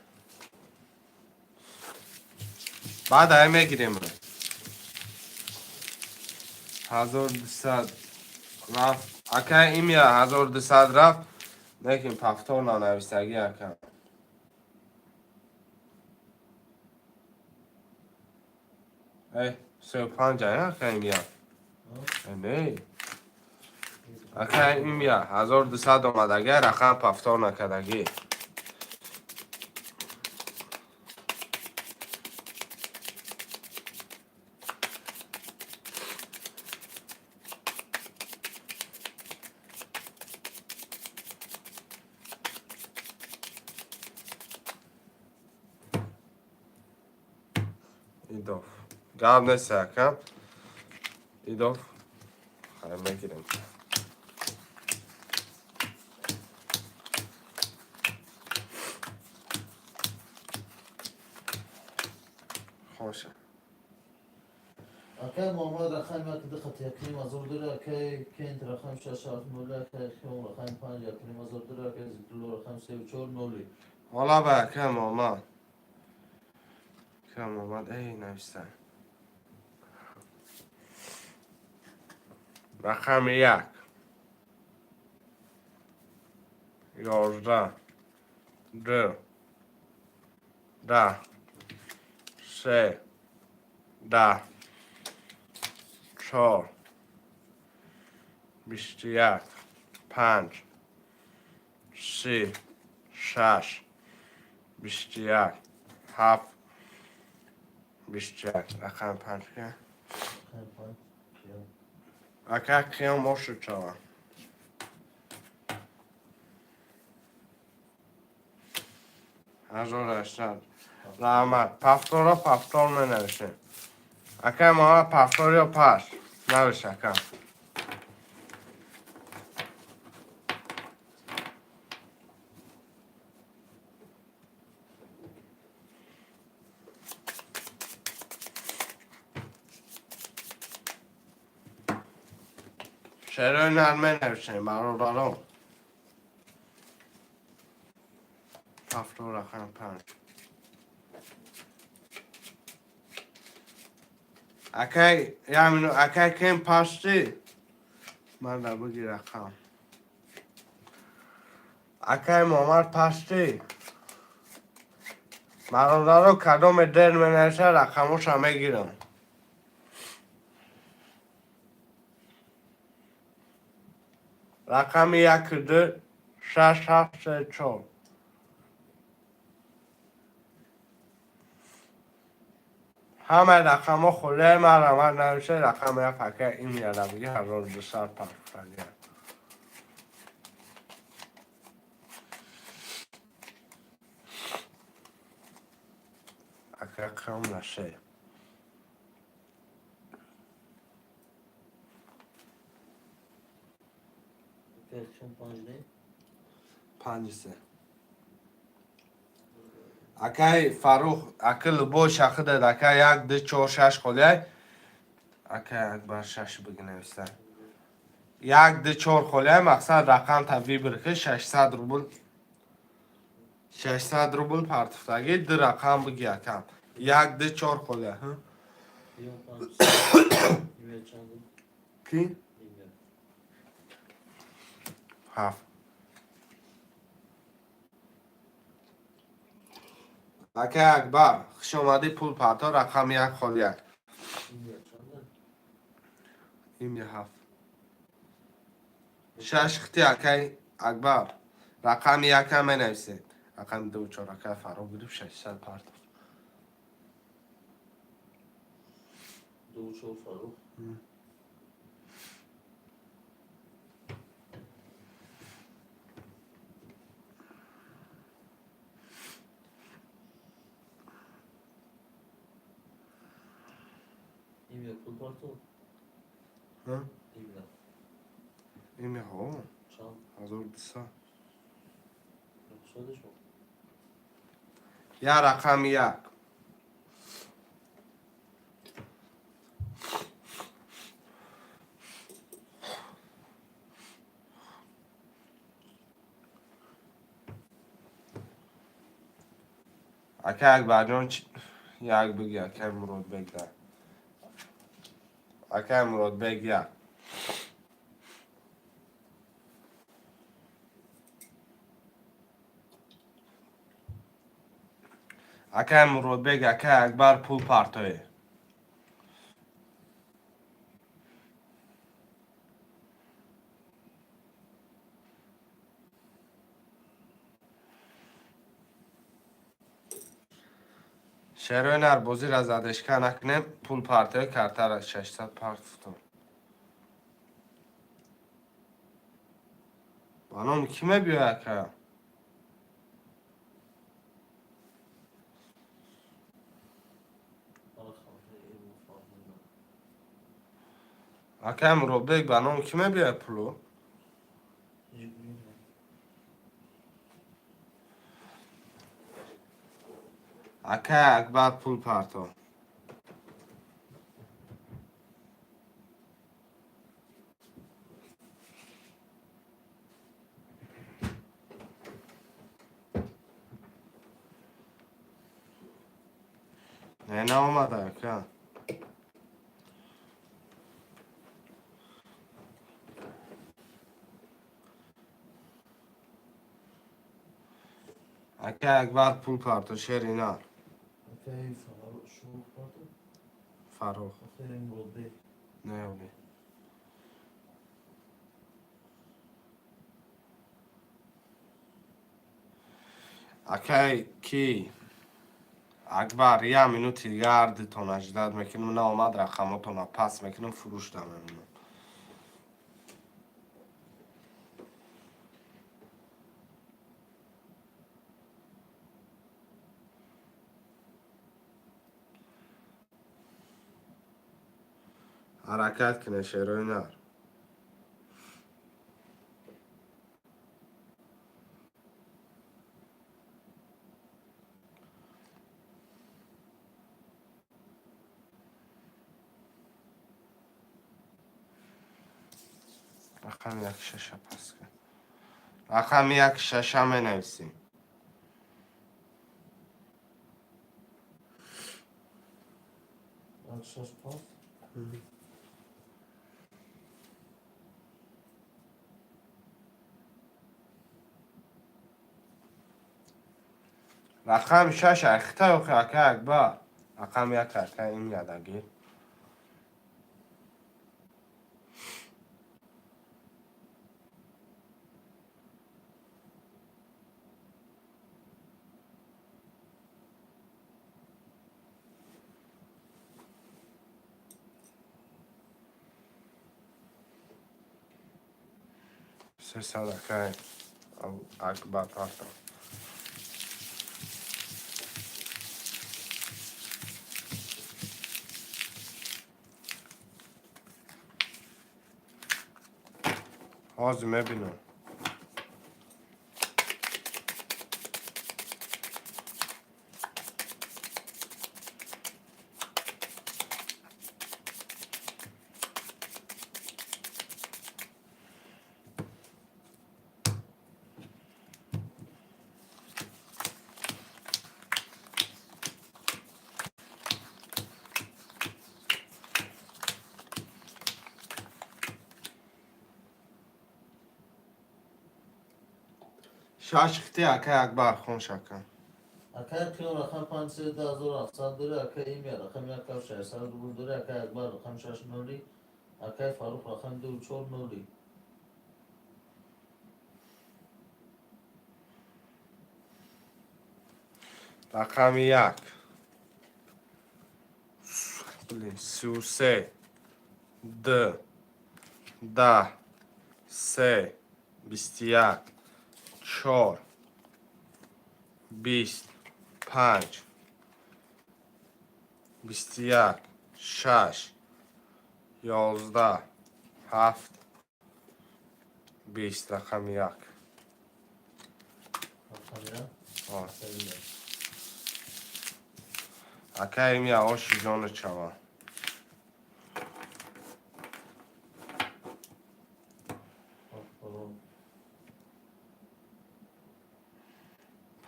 Speaker 1: بعد های میگیریم 1200 رفت اکا ایمیا 1200 رفت لیکن پفتور نانویستگی اکا ای 35 اکا ایمیا نه اکا ایمیا 1200 آمدگی رقم پفتور نکدگی ایداف گاب نیست اکا ایداف خیلی میگیریم خوشه
Speaker 2: اکی محمد رقم یک دقت یکنیم ازور داره اکی کینت رقم 670 اکی خیام رقم 5 یکنیم ازور داره اکی زیدلو رقم 34 نولی
Speaker 1: حالا به اکرم آمد اکرم آمد ای نوشته رقم 1 11 2 10 3 10 4 21 5 3 6 21 7 21 رقم 5 که
Speaker 2: رقم 5 کیام
Speaker 1: اکر کیام باشه چاوا هزار اشتاد رحمت پفتار پفتار می نوشتیم اکر ما پفتار یا پس نوشت اکر چرا نرمه نوشتیم برادران پفتار رقم 5 اکی یعنی اکی کم پستی من در بگی رقم اکی محمد پستی برادران کدام در می نوشته رقمش همه گیرم رقم 1 2 6 7 3 4 همه رقم ها خوله من رمز نوشته رقم یک اکه این یاده بگی 1200 پفتاگی اکه کم نشه
Speaker 2: اکی خیام 5 دی
Speaker 1: 5 3 اکه فاروق اکه لبو شخص داد اکه 1 2 4 6 خوله اکه یک بار 6 بگی نوشته 1 2 4 خوله مقصد رقم تبدیل برکه 600 روبل 600 روبل پرتفتگی دو رقم بگی اکم 1 2 4 خوله ها
Speaker 2: کیام 5 ایمیل چند بود
Speaker 1: کی؟
Speaker 2: ایمیل
Speaker 1: 7 اکه اکبر خوش اومدی پول پرتا رقم 1 خوله
Speaker 2: ایمیل چند بود
Speaker 1: این یه 7 6 خطی اکه اکبر رقم 1 هم نویسید رقم 2 4 اکه فرا بودیم 600 پرتا
Speaker 2: 2 4 فاروق ایمیل پول پارتو
Speaker 1: ها
Speaker 2: ایمیل
Speaker 1: این یه ها
Speaker 2: چند
Speaker 1: 1200
Speaker 2: اقصادش بود
Speaker 1: یا رقم 1 اکه اکبر جان یک بگی اکه مراد بگی اکه مراد بگی اکه مراد بگی اکه اکبر پول پرتوی شروع نر بازی را زدشکه نکنیم پول پرتوی کرده را 600 پرتفتون بانام کیمه بیا اکه اکه مراد بگی بانام کیمه بیا پولو اکه اکبر پول پرتو نه اومده که اکه اکبر پول پارتو شرینا
Speaker 2: اوکی شو پاتو
Speaker 1: فاروق
Speaker 2: آخرین بوده
Speaker 1: نه اولی اکه کی اکبر یه مینوتی دیگه عرضتون اجداد میکنم نه اومد رقماتون پس میکنم فروش دارم حرکت کنه شیروی نار رقم یک ششه پس کن رقم یک ششه می نویسیم
Speaker 2: شش پاس
Speaker 1: رقم شش اخته و که اکبر رقم یک اکه این یادگیر سه صدقه اکبر پارتو حاضر میبینم شش اخته اکه اکبر خون شکن
Speaker 2: اکه کیون رقم 5,700 داره اکه ایمیا رقم 1,600 روبل داره اکه اکبر رقم 6 نولی اکه فاروق رقم 2,4 نولی
Speaker 1: رقم یک سی و سه ده سه بیست یک چهار بیست پنج بیست یک شش یازده هفت بیست رقم یک
Speaker 2: رقم یک
Speaker 1: آه.
Speaker 2: سریع
Speaker 1: اکه ایمی آشی جان چوا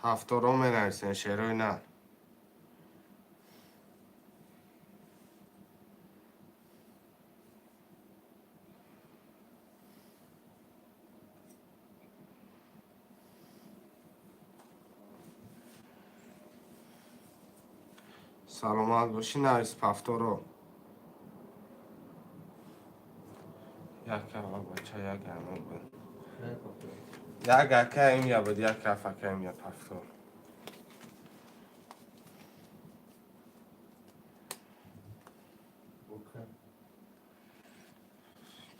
Speaker 1: هفتارو می نویسین شیروی نه سلامت باشی نویس پفتارو یک اول بچه یک اول بود یک اکه ایمی بود یک اکه ایمی پفتار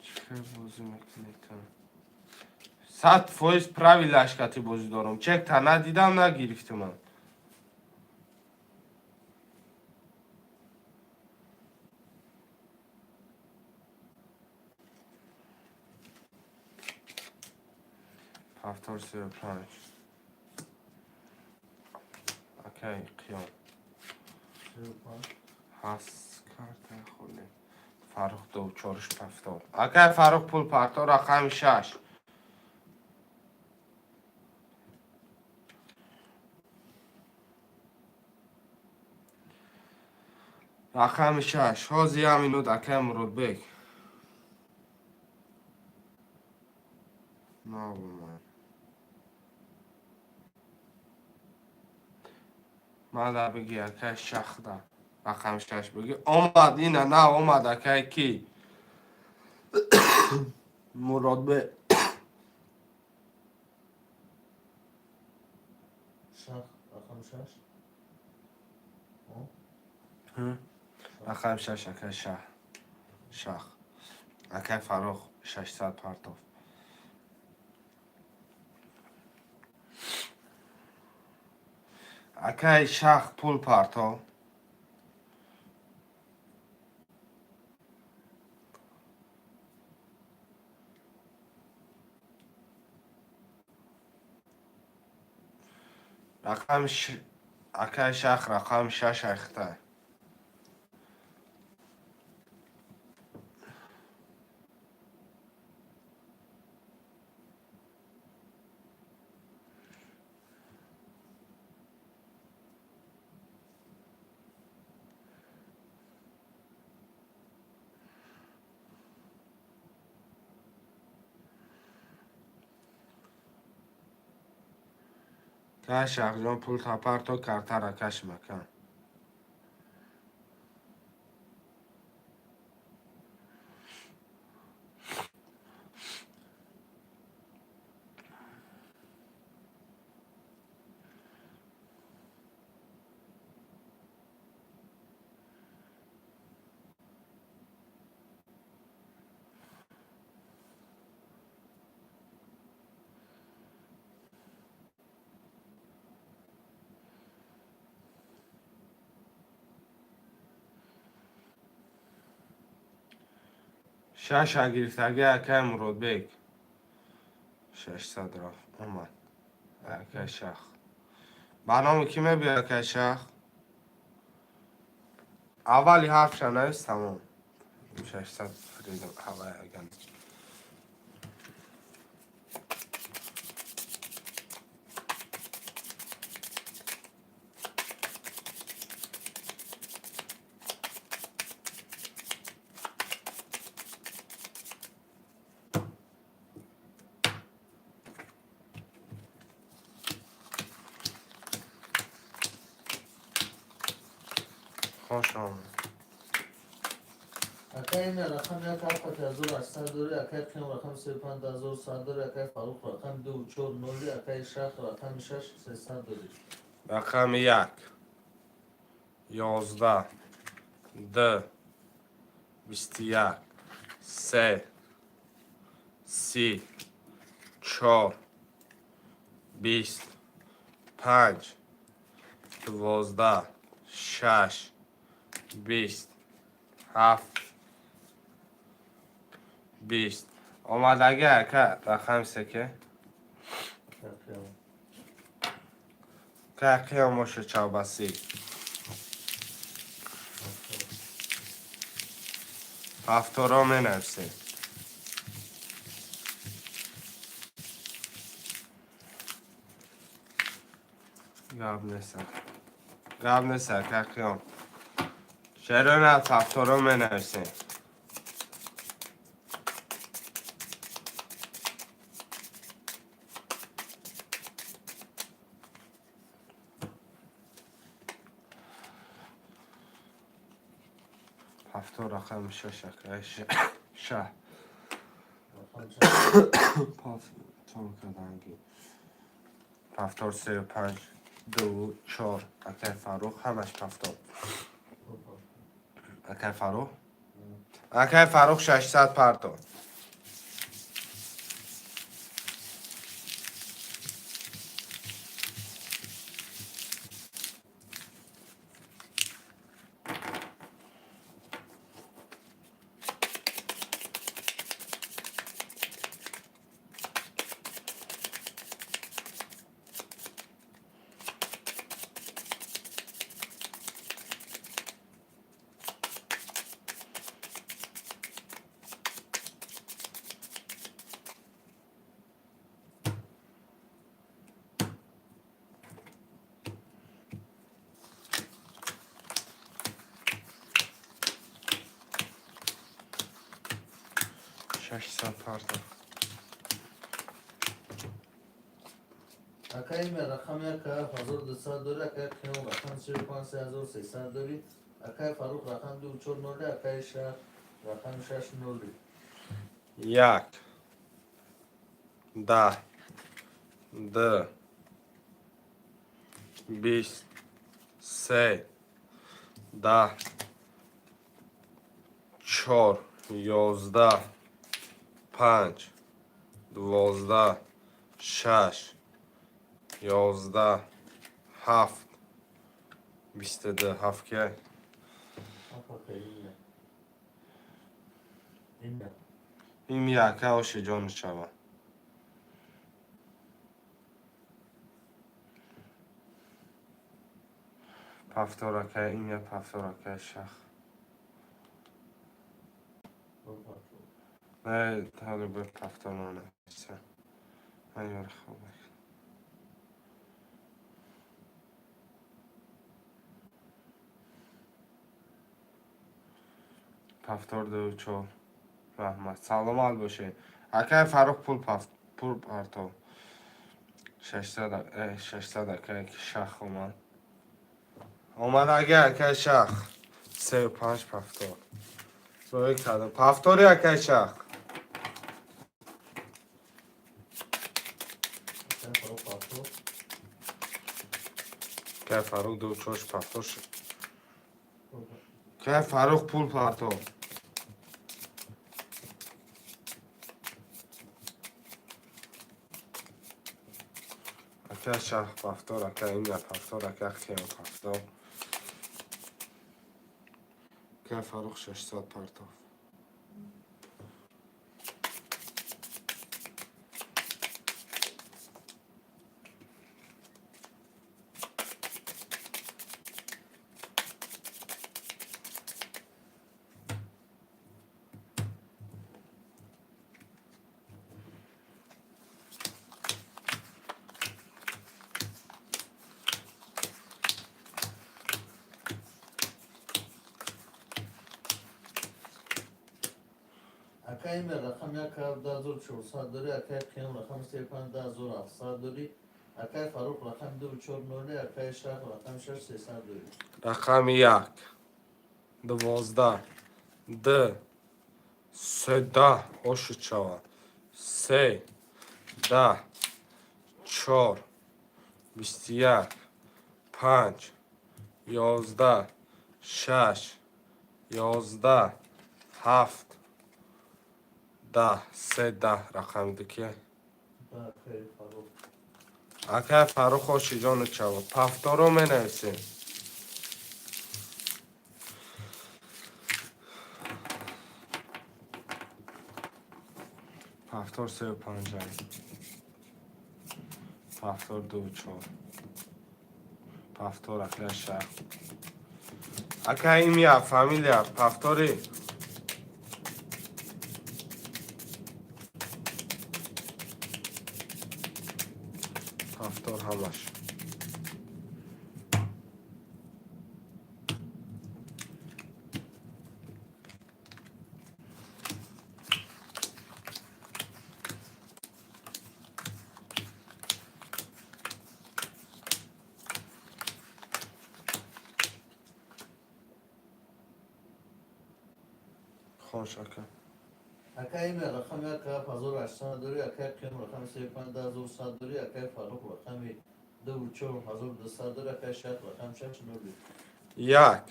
Speaker 1: چه بازی میکنی تو 100% پراوی لشکتی بازی دارم چک تا ندیدم نگرفتم من هفتار سی و پنج اوکی قیام هست کرده خونه فاروق دو چارش پفتار اوکی فاروق پول پارتو رقم شش رقم 6 حاضی همینو دکه مرود بک نه بومن من در بگی اکه شخ ده رقم 6 بگی اومد اینه نه اومد اکه کی مرود بک
Speaker 2: شخ رقم 6
Speaker 1: رقم 6 اکه شخ اکه فروخ 600 پرتاف اکه شخ پول پرتاف اکه شخ رقم 6 اخته که شخ جان پول تا پرتاف کرده را کش مکن شش گرفتگی اکه مرود بک 600 رفت اومد اکه شخ برنامه کی میبید اکه شخ اولی حرف شنویست تمام 600 فریدم هوای اگن خوش آمد
Speaker 2: اکه این رقم یک 7800 داره اکه کم رقم 35100 داره اکه فروخ رقم 2490 اکه شخ رقم 6 300 داره
Speaker 1: رقم 1 11 2 21 3 30 4 20 5 12 6 20 7 20 آمدگی اکه رقم سکه که قیام باشه چوبسی هفتارا می نفسی گاب نیسه که قیام چرا نه هفتارا می نفسی هفتار رقم ششه شه پاف چون کدنگی هفتار 35 2 4 اکه فروخ همش هفتار اکه فروخ اکه فروخ 600 پرتو 600 پرتاب.
Speaker 2: اکای می رقم یک 1200 داری، اکای قیام رقم 35,300 داری، اکای فاروق رقم 240 اکای شهر رقم 690.
Speaker 1: 1 10 2 20 3 10 4 11 5 12 6 11 7 22 7 که
Speaker 2: افا خیلی این نه
Speaker 1: این یکه و شجان شما پفتورکه این یک پفتورکه شخ نه حالا به پفتورانه من یار خوبه پفتور دو چو رحمت سلام حال باشه اکه فروخ پول پرتو 600 اکه شخ اومد اکه شخ 35 پفتور روی کردم پفتوری اکه شخ
Speaker 2: اکای فاروق پاسور
Speaker 1: که فروخ دو چوش پفتور شد که فروخ پول پرتو اکه شخ پفتور اکه این یک پفتور اکه خیام پفتور که فروخ 600 پرتو
Speaker 2: اکای می رقم یک 10400 داری، اکای قیام رقم 15700 داری، اکای فاروق رقم 240 اکای شهر رقم 6300 داری.
Speaker 1: رقم 1 12 2 13 خوش شد 3 10 4 21 5 11 6 11 7 10 13 رقم دیگه
Speaker 2: اکای فاروق
Speaker 1: اکه فروخ خوشی جان چوا پفتارو می نویسیم پفتار 35 پفتار 24 پفتار اکه شهر اکه این یا فامیلیا پفتاری پفتار همش خوش اکه
Speaker 2: اکای می رقم یک 1800 داری، اکای قیام رقم 35100 داری، اکای فاروق رقم 24200 داری، اکای شهر رقم 690.
Speaker 1: 1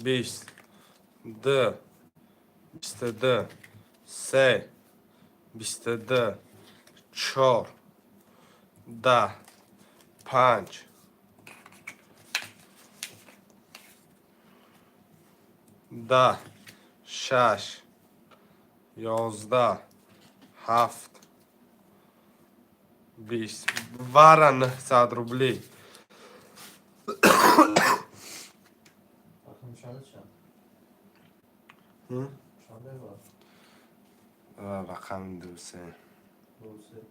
Speaker 1: 20 2 22 3 22 4 10 5 10 6 11 7 20 وارا 900 روبلی
Speaker 2: رقم شده چند؟
Speaker 1: هم؟
Speaker 2: شده با
Speaker 1: رقم 2 3
Speaker 2: روسه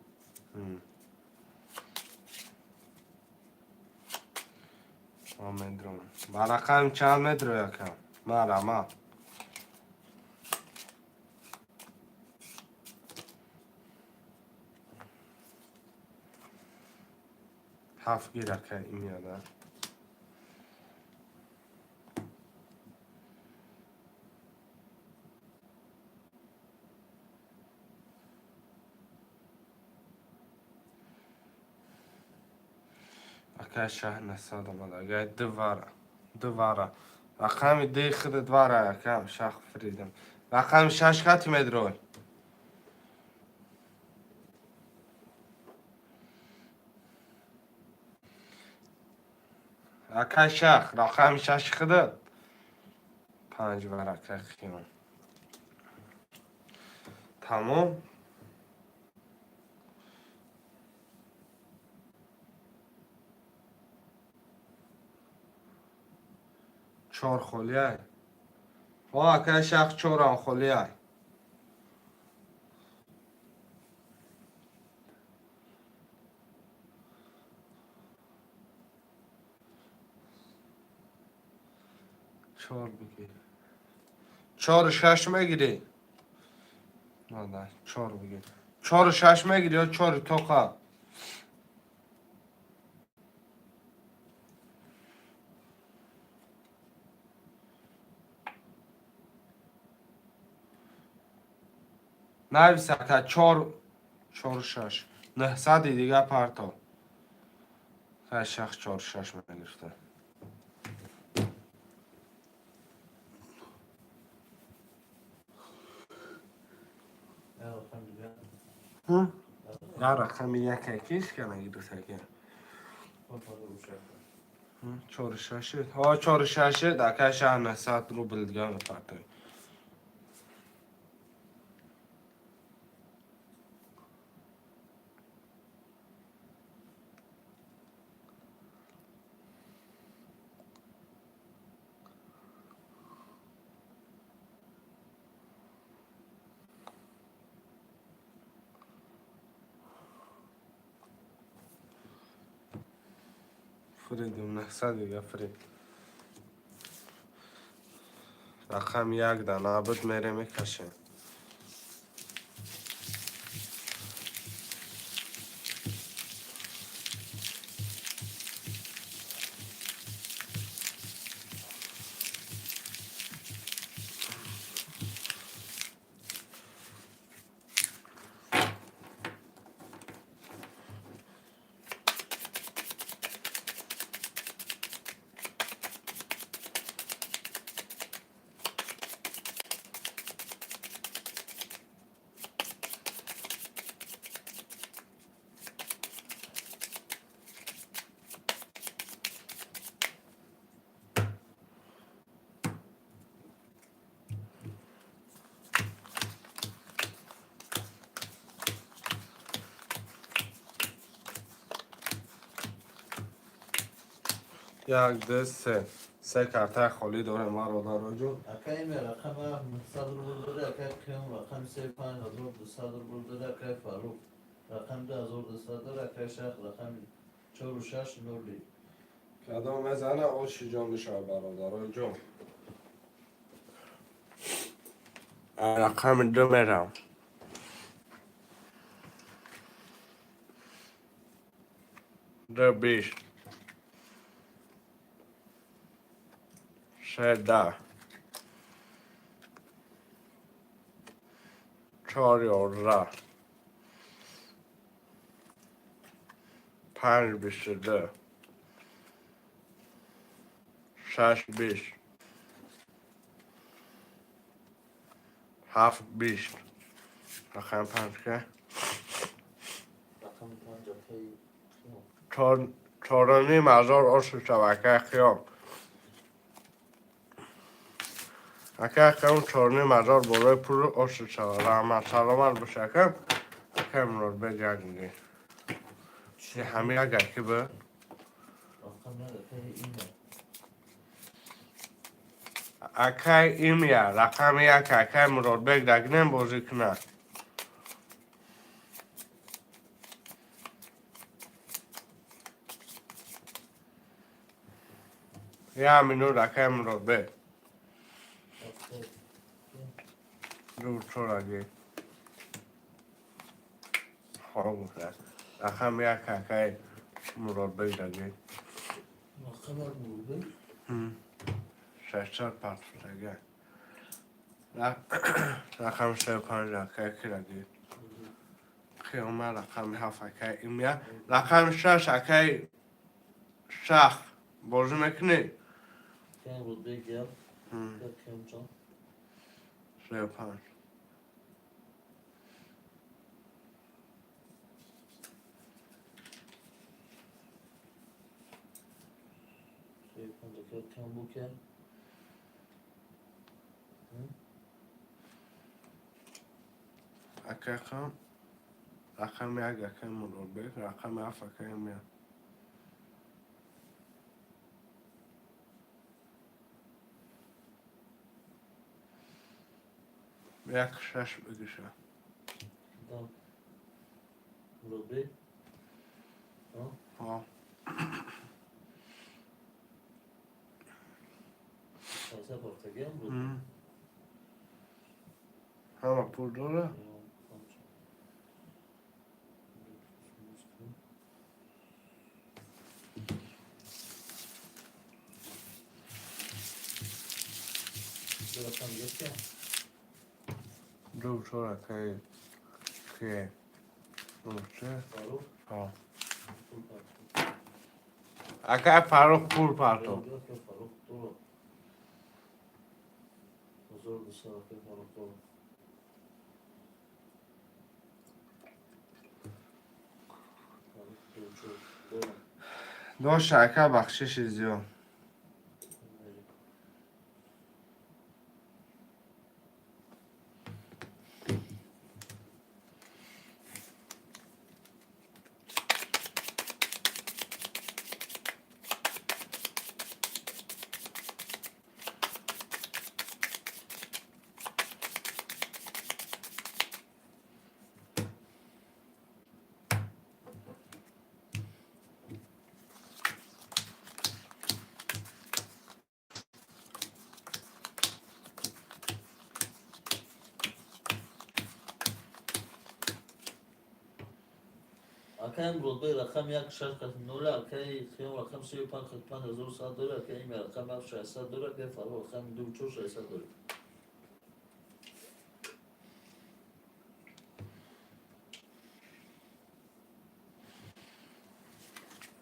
Speaker 1: آمدرون با رقم چند متر یکم ما 7 گیر که این میاده. اکه شهر نساد آمده اگه دواره رقم دی خود دواره اکه شخ فریدم رقم 6 خط میدروی اکه شخ رقم 6 خود 5 ورقه خیام تمام. چهار خولیه اکه شخ 4 خولیه چهار بگیر 4 و 6 میگیری نه 4 بگیر 4 و 6 میگیری یا 4 توقع نویسه که 4 و 6 900 دیگه پرتاب که شخص 4 و 6 میگرفته
Speaker 2: یا رقم دیگه
Speaker 1: یا رقم یک اکیش که نگیرده که
Speaker 2: خود روشه
Speaker 1: 4 و 6 ها 4 و 6 دکه شهر 900 رو بلدگاه میپرتاب فریدیم 900 دیگه فرید رقم 1 در نابد میره میکشه یک دو سه کارت خالی داره ما رو داره جون
Speaker 2: اکه این رقم 900 رو بلده اکه قیم رقم 5200 رو بلده اکه فاروق رقم 2200 داره اکه شخ رقم 4 و 6 نولی
Speaker 1: کدام میزنه آشی جان میشه برادر جون رقم 2 میرم دو 20 سه 10 4 11 5 22 6 20 7 20 رقم 5 که
Speaker 2: رقم 5 اکه
Speaker 1: چارانی مزار آسو شبکه خیام اکه اون چارانی مزار برای پول آسو شبکه رحمت سلامت باشه کم اکه امرار بگردی چه همه اگر که به
Speaker 2: رقم نه اکه اینه
Speaker 1: اکه ایمیه رقم یک اکه امرار بگردیم بازی کنه یه همینو اکه امرار بگ دو چورگی خواه بوده رقم یک اکه مربی دگی
Speaker 2: رقم یک مربی
Speaker 1: ششتر پس دگی رقم 35 اکی دگی خیامه رقم 7 اکی ایمیا رقم 6 اکی شخ بازی میکنی؟
Speaker 2: که مربی گل یک کم چند
Speaker 1: 35
Speaker 2: 35 یک کم بو که
Speaker 1: اکی خم رقم 1 اکی مربی رقم 7 اکی ایمیا یک 6 بگیشه
Speaker 2: دام مربی
Speaker 1: ها
Speaker 2: شایسته پرتگی مربی
Speaker 1: همه پول داره؟
Speaker 2: رقم یک کم
Speaker 1: دو چور اکی که نوچه
Speaker 2: فاروق
Speaker 1: ها
Speaker 2: پول پرتو
Speaker 1: اکی فاروق پول پارتو
Speaker 2: بیا که فاروق تو رو بزرگ بسیار که فاروق تو رو فاروق دو چور دو
Speaker 1: داشت اکی بخشش زیاد
Speaker 2: اکایم رتبه رقم یک شش خط نول اکای خیام رقم 35 خط 5100 داره اکای این رقم 600 داره اکای فاروق رقم 2600 داره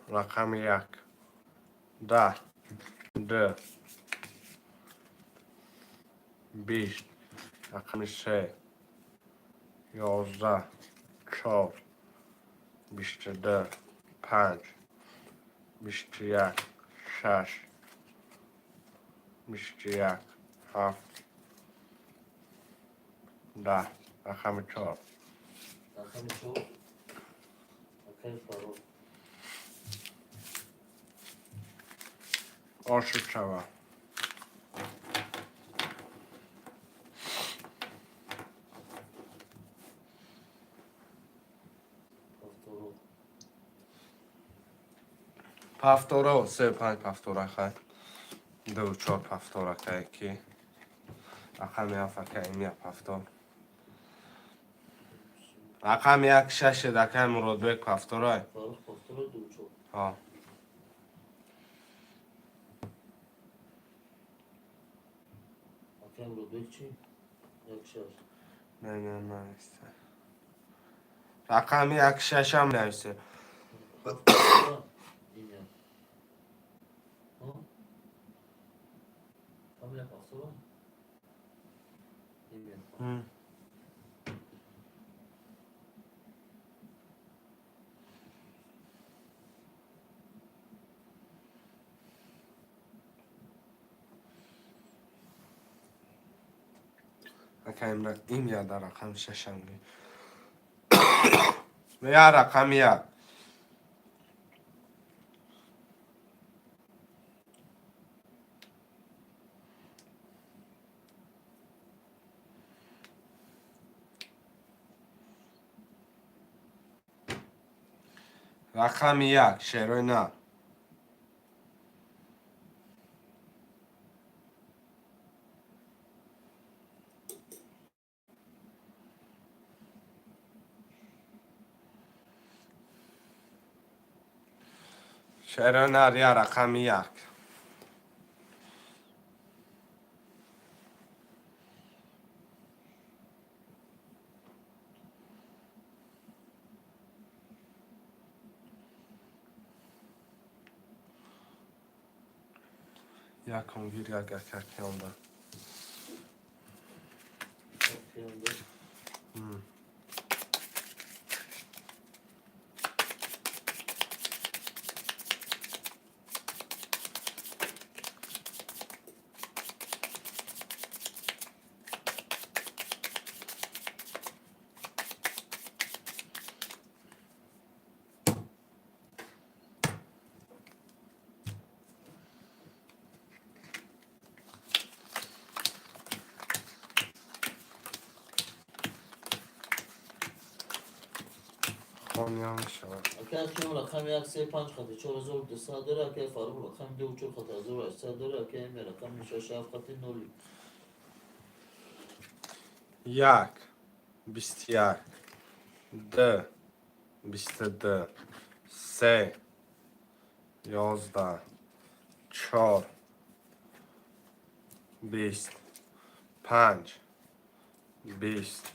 Speaker 1: رقم 1 10 2 20 رقم 3 11 4 22 5 21 6 21 7 10 رقم 4
Speaker 2: رقم 4 اکای فاروق
Speaker 1: آشو شوه
Speaker 2: پفتورو
Speaker 1: پفتورا 35 پفتورا خواهی 2 4 پفتورا که یکی رقم 7 که ایمی پفتور رقم 1 6 دکه مراد به پفتورای
Speaker 2: فاروق پفتورو دو چور
Speaker 1: ها
Speaker 2: اکایم رتبه چی؟ یک شش
Speaker 1: نه نیسته رقم 1 6 هم نیسته
Speaker 2: پفتورو این یا کاملا پفتورو این یا
Speaker 1: اکه این یاد رقم 6 هم نی و یا رقم 1 رقم 1 شروع نه شعر هنری رقم 1. یکم گیر یک یونده.
Speaker 2: Yonda.
Speaker 1: خونیان شود.
Speaker 2: اگر کیون رقم 1 3 5 خط 4200 داره اگر فاروق رقم 2 4 خط 1800 داره اگر این رقم 6 7 خط 0.
Speaker 1: 1 21 2 22 3 11 4 20 5 20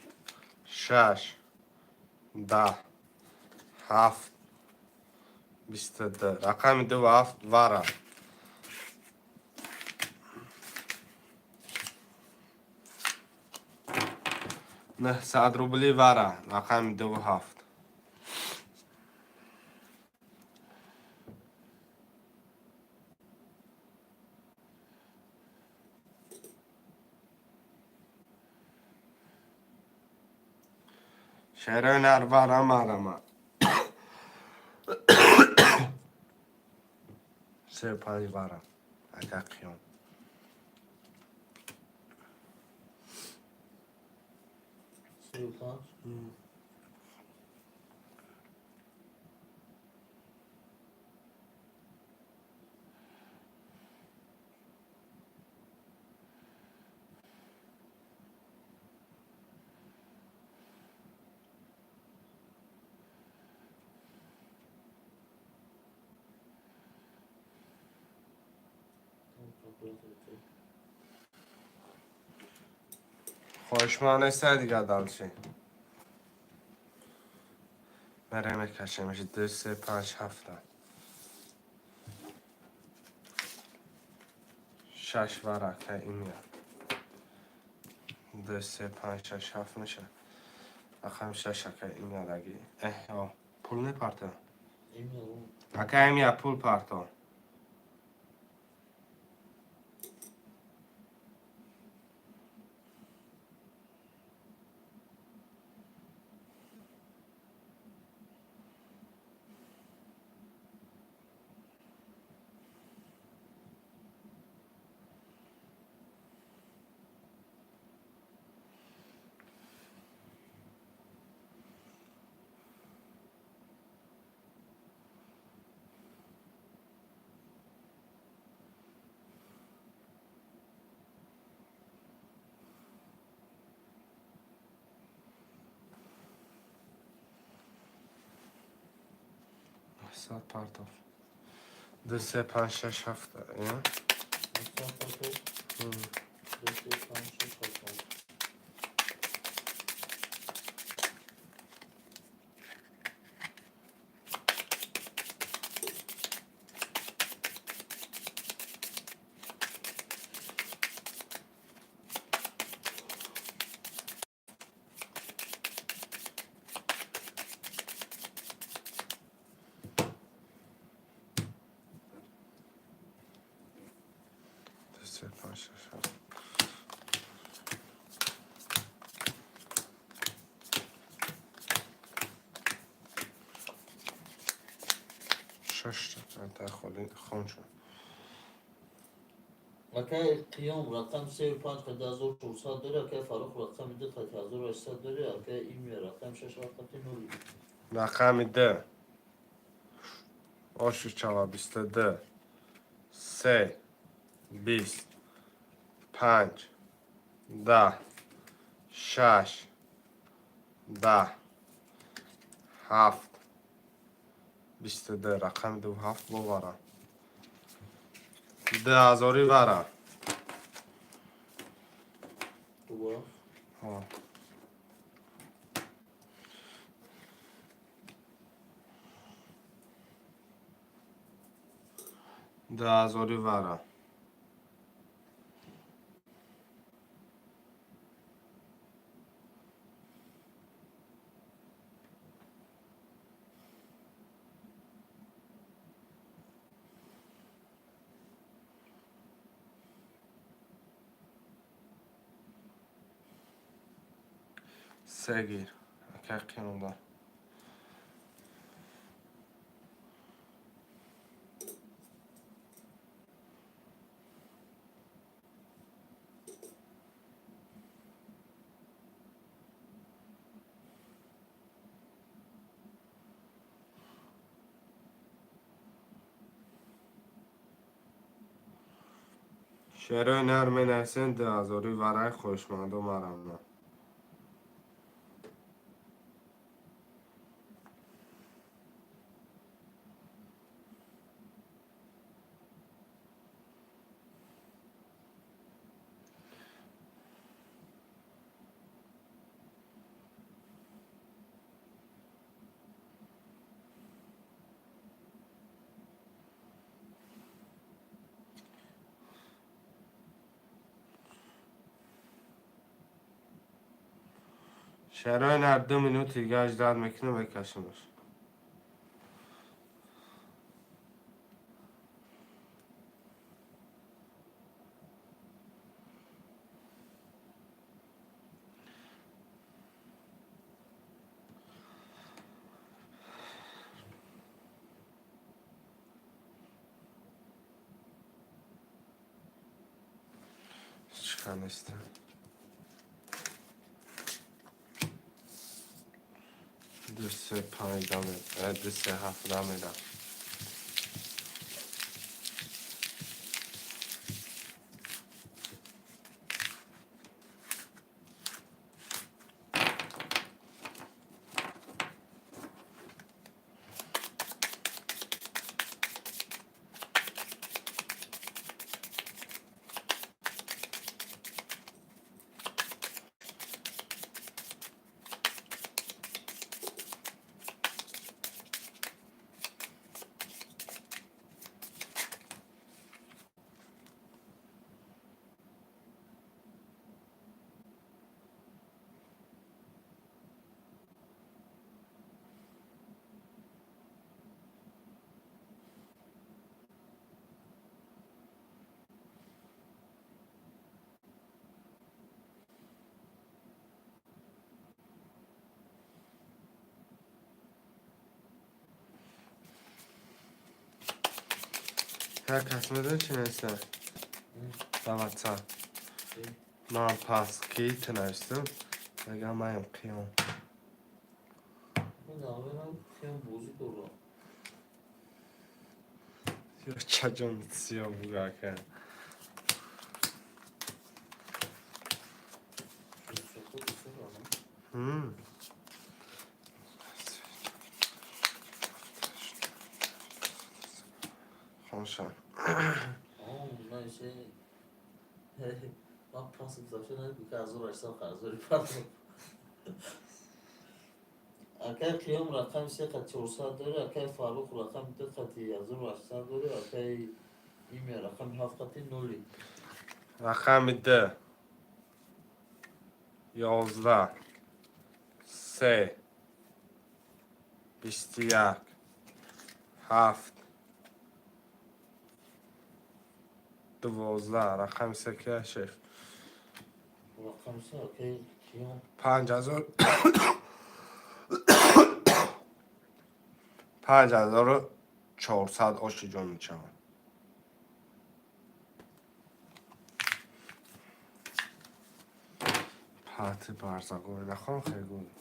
Speaker 1: 6 10 7 22 رقم 2 7 وره. 900 روبلی وره. رقم 2 7. شعر هنر وره. 3 5 وره. اگر قیام
Speaker 2: 35
Speaker 1: خوشمانه سه دیگه دالشی بره میکشه میشه 2 3 5 7 6 وره که این میاد 2 3 5 6 7 میشه رقم 6 که این میاد اگه پول نپارتن
Speaker 2: این اون
Speaker 1: اگه این میاد پول پارتن ساعت پارتن 2 3 5 6 7 این
Speaker 2: مسافت 2 3 5 6 خط شش تا خون شد اگر قیام رقم 3 5 خط 1400 داره اگر فاروق رقم 2 خط 1800 داره اگر این رقم 6 7 خط 0.
Speaker 1: رقم 2 8 4 22 3 20 5 10 6 10 7 22 رقم 27 ببرم 10,000 برم
Speaker 2: خوبه؟
Speaker 1: ها 10,000 برم سه گیر که قیمه دار شعرهای نرم نرسن 10,000 برای خوشمند و مرمم شعرهای نرم 2 minut دیگه 18 میکنه بکشمش چیکار نیستم 2-3-5 دامه 2-3-7 دامه دام هر کس میدون چی نیستم دواتسا من پس کی تنشتم بگم من قیام
Speaker 2: این نامه خیلی بوزی دارم
Speaker 1: یا چجان سیاه بگاه که خوشم
Speaker 2: نایشه من پاس گذاشته نید که از اون رشتم خرزاری پردم اکر قیام رقم 3,400 داره اکر فاروق رقم 2,000 از اون رشتم داره اکر ایمی رقم 7 نولی
Speaker 1: رقم 10 11 3 21 7 12 رقم 3 که شف
Speaker 2: رقم 3 اکر قیام
Speaker 1: 5,000 5,400 آشی جان میچوان پاتی برزاگوی نخوام خیلی گود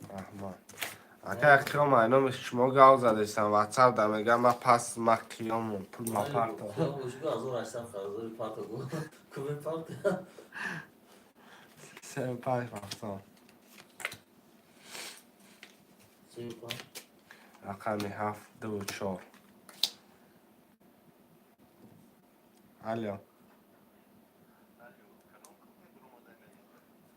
Speaker 1: رحمان اگه قیام اینا شما گاو زدشتن واتساپ در میگم من پس ما قیامون پول ما پرتا
Speaker 2: قیام بوشگو از اون رشتم خرزاری پردم کمی پرد
Speaker 1: 3-5 وقتا
Speaker 2: 35
Speaker 1: رقم 724. الو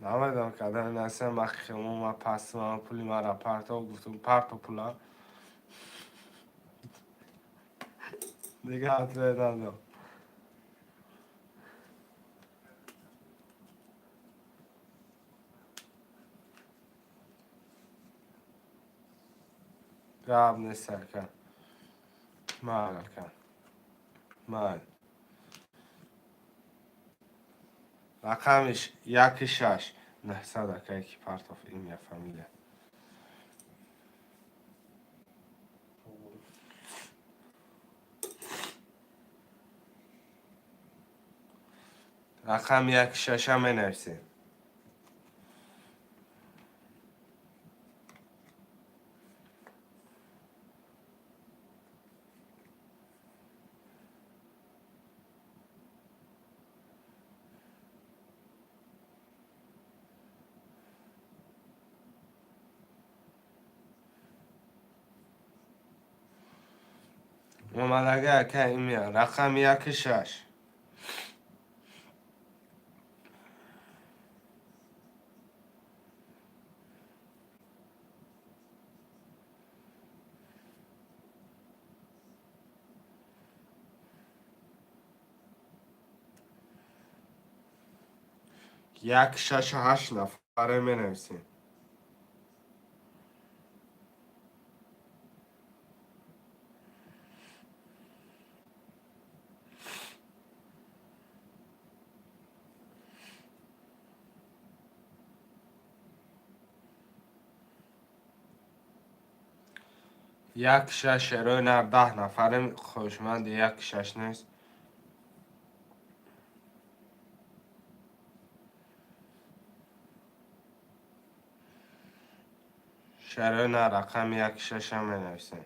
Speaker 1: نمیدونم که در نسیم مخیمون ما پس من پولی مرا پرتا و گفتم پرتا پولا دیگه حد ندارم. قبل نیست کن مال کن مال رقمش 16 900 که یکی پرتاف این یه فامیله. رقم 16 هم بنویسیم. اومدگه که این میاد رقم 16 168 نفره بنویسیم. یک شش روی 10 نفره خوشمند 16 نیست. شروع نه رقم 16 هم بنویسیم.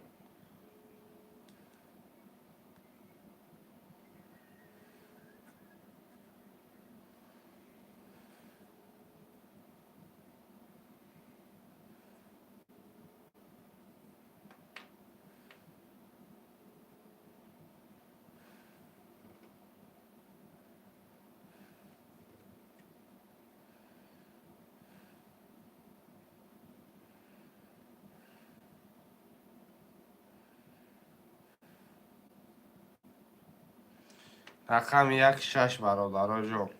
Speaker 1: رقم 16 برادرها جون.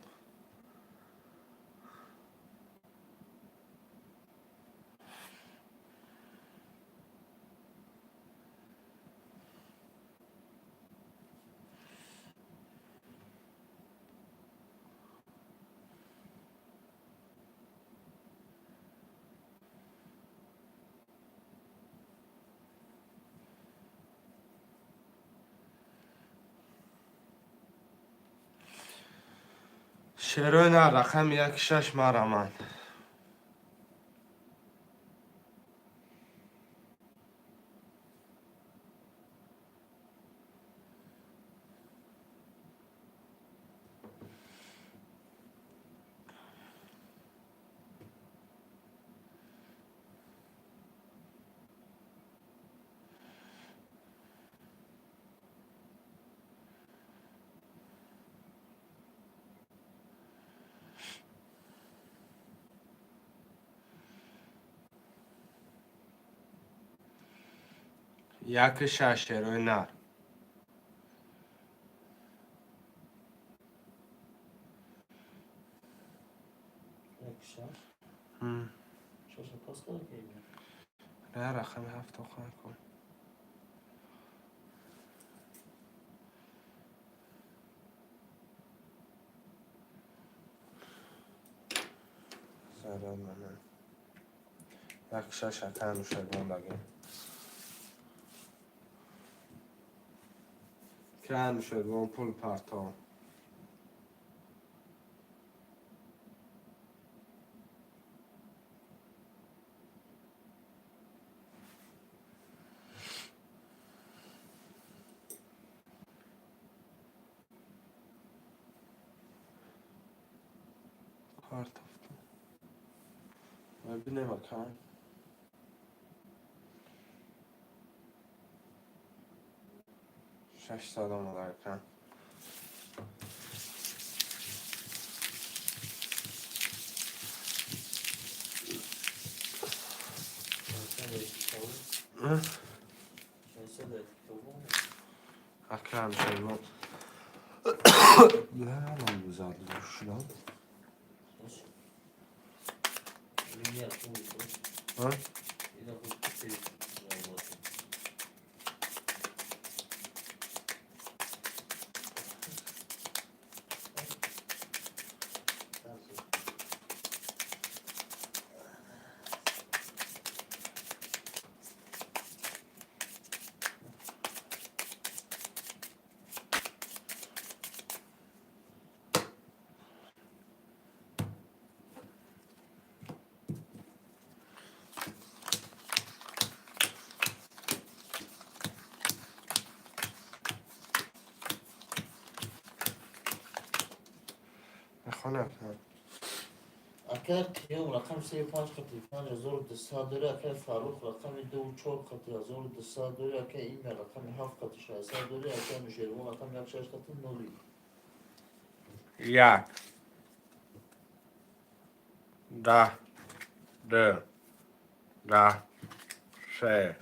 Speaker 1: شروع نه رقم 16 مرمان. یک شش روی نر.
Speaker 2: یک شش
Speaker 1: هم.
Speaker 2: شش پاس کنه که این
Speaker 1: نه رقم 7 خواهد کن. سلام من. یک شش اکن شدون بگیم. کن شد و پول پرتا. کارت افتاد. ببینیم اکن. 600 olarken. Hı? Akşam şey bu. Ne lan güzeldi şu lan? Hı? خونه کنم.
Speaker 2: اگر قیام رقم 35 خطی 5200 داره، اگر فاروق رقم 24 خطی 1200 داره، اگر این رقم 7 خطی 600 داره، اگر نوشیروان رقم 16 خطی نولی.
Speaker 1: یک ده دو ده سه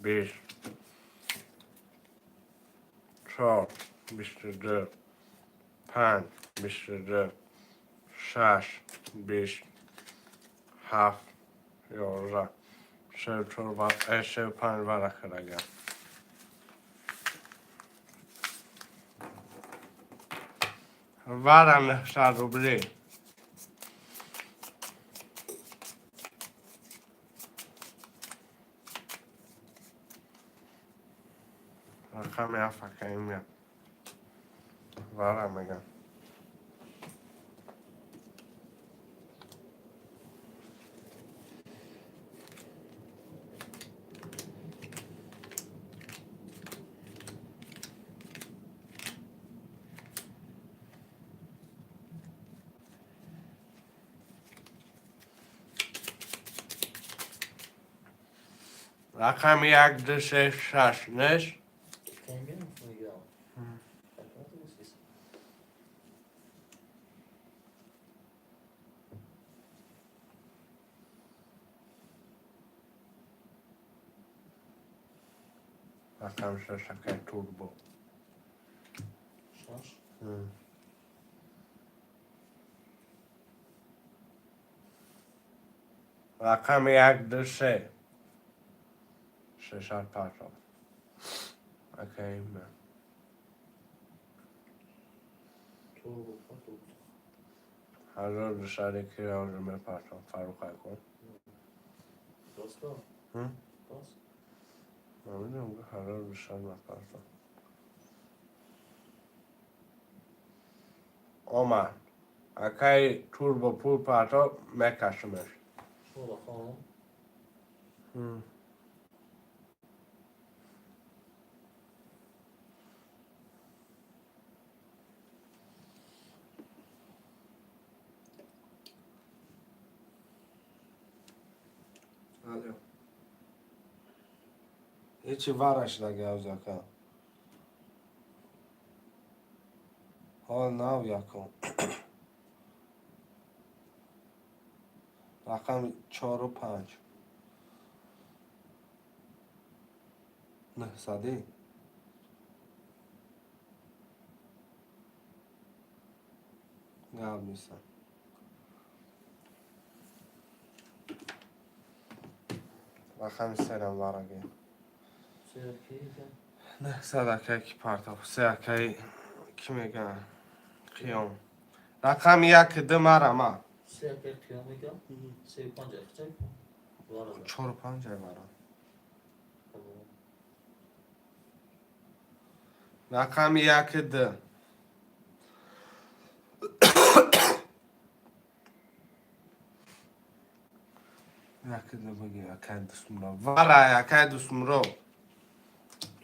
Speaker 1: بیست چهار 22 5 22 6 20 7 11 34 35 ورقه دیگه ورم 100 روبلی رقم افکه میاد ورم میگم رقم 1 2 3 6 نش
Speaker 2: Kendim mi ya? Bakmadı mı siz?
Speaker 1: رقم 3 شکر توربو
Speaker 2: Şaş.
Speaker 1: رقم 1 2 3 6 5 اوکی من
Speaker 2: Turbo patuk.
Speaker 1: هزار دو سال کی راجمه پاشم فاروق کن
Speaker 2: Dosta.
Speaker 1: هم
Speaker 2: Dost.
Speaker 1: نمیدونم هزار دو سال نپاشم اومد اکی توربو پول پاشم مکشمش
Speaker 2: Şola hanım.
Speaker 1: الو هیچی وارش نگه که حال ناو یکم رقم 4 و 5 نه صدی قبل نیستم رقم سرم وارگی
Speaker 2: Serkeyken.
Speaker 1: نه صدکه کی پرتاب سه کی میگن قیام رقم 1 2 مرمه
Speaker 2: Serkey kıyamıyken. Sev panca yakacak. Var adam.
Speaker 1: 4 و 5 مرم
Speaker 2: Tamam.
Speaker 1: رقم 1 2 یکی دو بگی یکی دوستم رو وارا یکی دوستم رو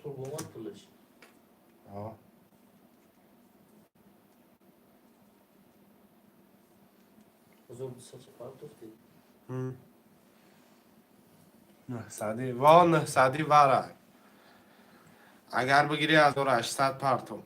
Speaker 2: Turbo var kılıç.
Speaker 1: آه
Speaker 2: Zor bir saçı partuk değil.
Speaker 1: نه صدی وا نه صدی وارا اگر بگیری 1800 پارتو.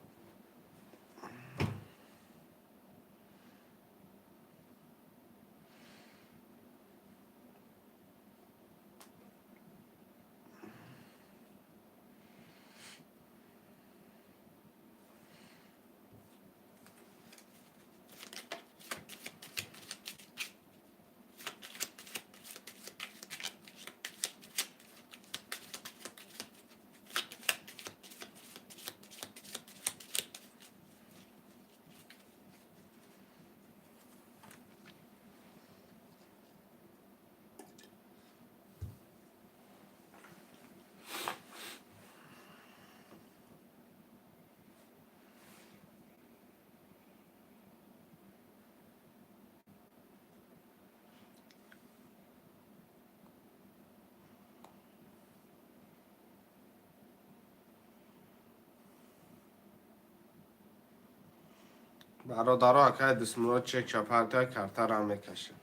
Speaker 1: برادرها که دستمون چک چپرده کرده را میکشه.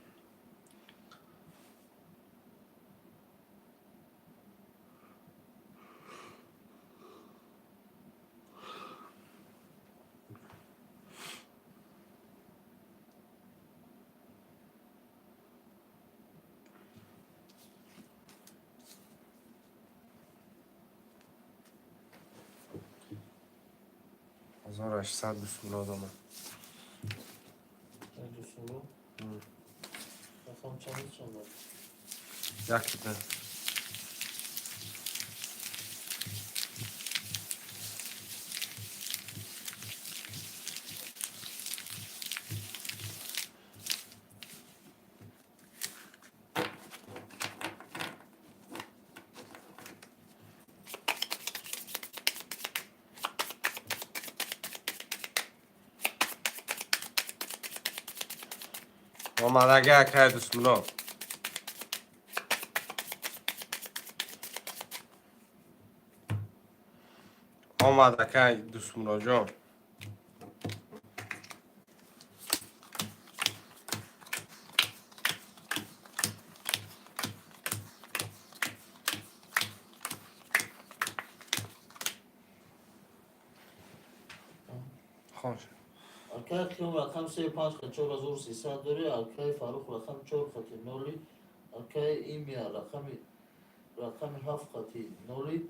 Speaker 1: هزار 800 بسم الله دامن.
Speaker 2: رقم چند شد؟
Speaker 1: یکی ده. آمدگه که بسم الله. آمده که بسم الله جان. خوش.
Speaker 2: اکای کیوم رقم 35 خط 4300 داره. اکای فاروق رقم 4 خط نولی. اکای ایمیا رقم 7 خط نولی.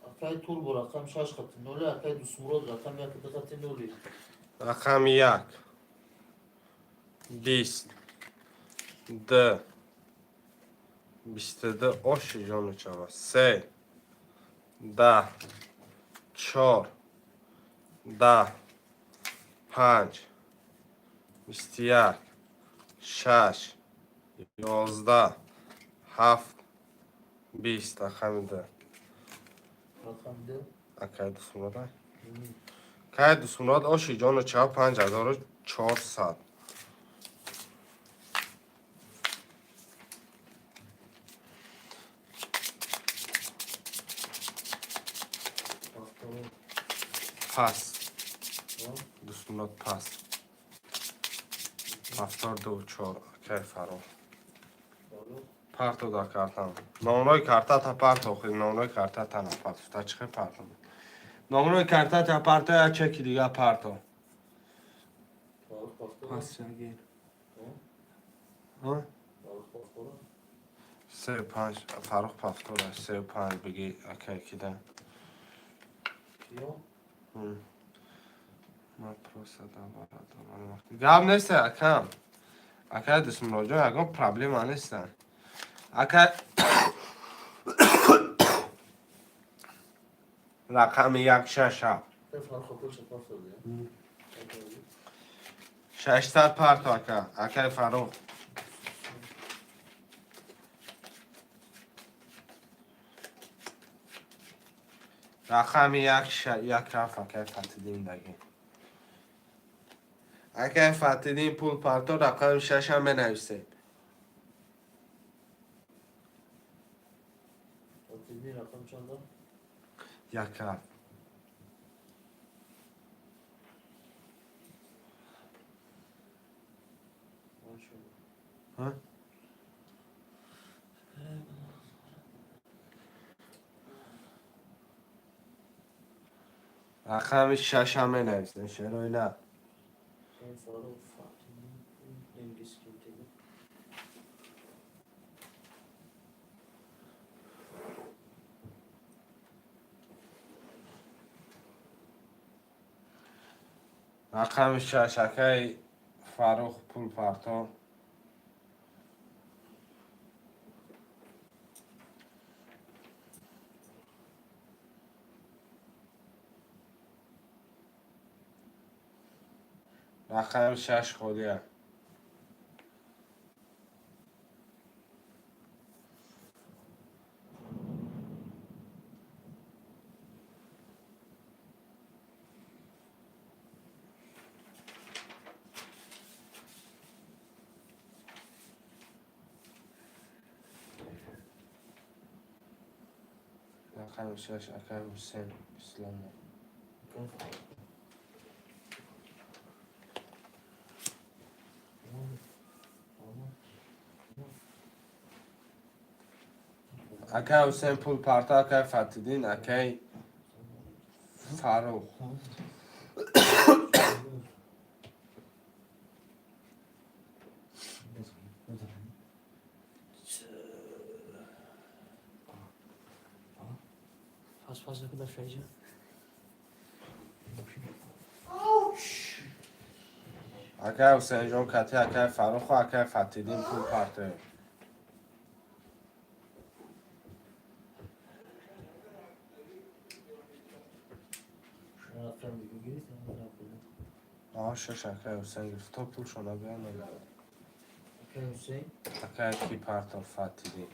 Speaker 2: اکای توربو رقم 6 خط نولی. اکای دوسمرود رقم 1 خط نولی.
Speaker 1: رقم 1 20 2 22 oş canı çava 3 10 4 10 5 21 6 11 7 20 رقم 2
Speaker 2: رقم 2
Speaker 1: اکای دوسمرود که دوسمرود oş canı çava 5400 پس دوستونات پس 72 که فرو پارتو دا کارتان نامروی کارتا تا پارتو خیلی نامروی کارتا تا نه پارتو تا چه پارتو نامروی کارتا تا پارتو یا چکی دیگه پارتو پس چگیر ها 35 فاروق پافتوره 35 بگی اکی کده ما پروسه گام نیست اکام اکا دستم راجع اگه پرابلم نیستن اکا رقم 1 600 پارت اکا فاروق رقم 1 رفت اکا فتیدین دگی اکا فتیدین پول پارتو رقم 6 هم بنویسید
Speaker 2: رقم چنده؟
Speaker 1: 1 رفت ها؟ رقم 6 هم بنویسین چرا نه؟
Speaker 2: آقای فاروق فاطمی نمی‌گیس که دیگه.
Speaker 1: رقم 6 اکای فاروق پول پارتو. رقم 6 خودیه. رقم 6 اکای حسین اسلام. اکای حسین پول پارتو اکای فتیدین اکای فاروق.
Speaker 2: Faz aqui da frente.
Speaker 1: اکای حسین جون کتی اکای فاروق و اکای فتیدین پول پارتو.
Speaker 2: Şuna atıyorum bir gün gelirse.
Speaker 1: آه 6 اکای حسین گرفت تو پول شما بیان نگه.
Speaker 2: Okey Hüseyin.
Speaker 1: اکای کی پارتو فتیدین.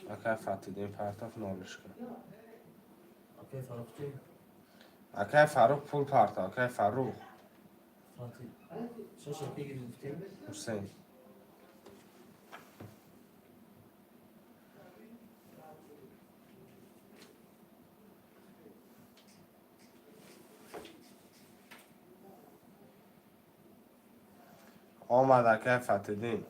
Speaker 1: اکای فتیدین پارتو نولش کن.
Speaker 2: Okey Faruk değil.
Speaker 1: اکای فاروق پول پارتو اکای فاروق.
Speaker 2: Fatih. Şaş okey girdim.
Speaker 1: حسین. آمد اکای فتیدین.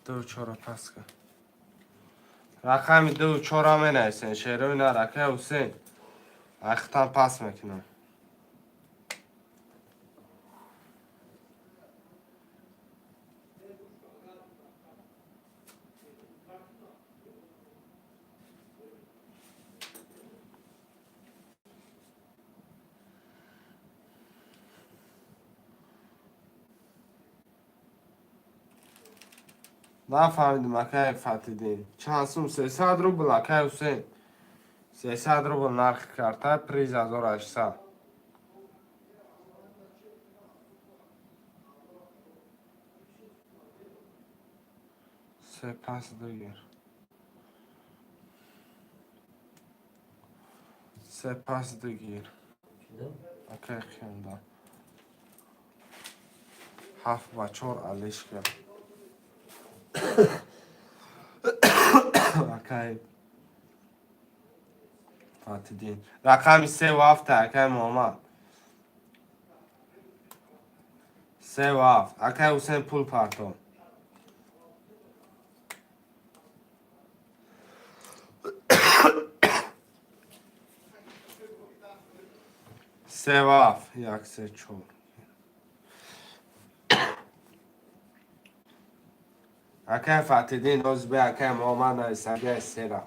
Speaker 1: دو چهار پس کن. رقم 2 و 4 هم نویسین شعر اینا اکای حسین. اختم پس میکنم. نفهمیدم اکای فتیدین. چند سوم 300 روبل اکای حسین. 300 روبل نرخ کرده پریز 1800. سپاس دیگر. سپاس دیگر. اکای خیانده. 7 و 4 علیش کرد. اکای فتیدین. رقم 3 و 7 اکای محمد. 3 و 7 اکای حسین پول پارتو. 3 و 7 یک 3 4. اکای فتیدین عضو اکای محمد نویسنگه سیره.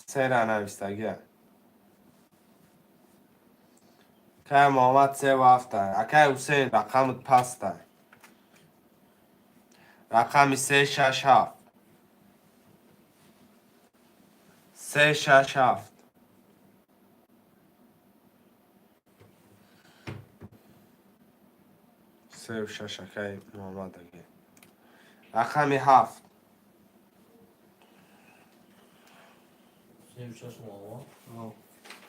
Speaker 1: سیره نویسنگه. اکای محمد 3 و 7 اکای حسین رقم پسته. رقم 3 6 7. 3 6 7. 3 سه و شش اکای محمد اگه رقم 7
Speaker 2: 36 محمد.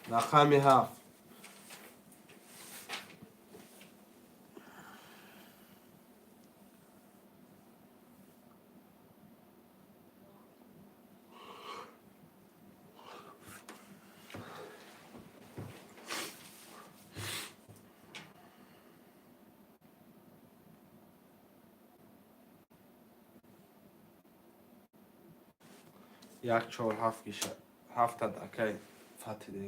Speaker 1: رقم 7 یک 4 7 میشه 7 اکای فتح دیگه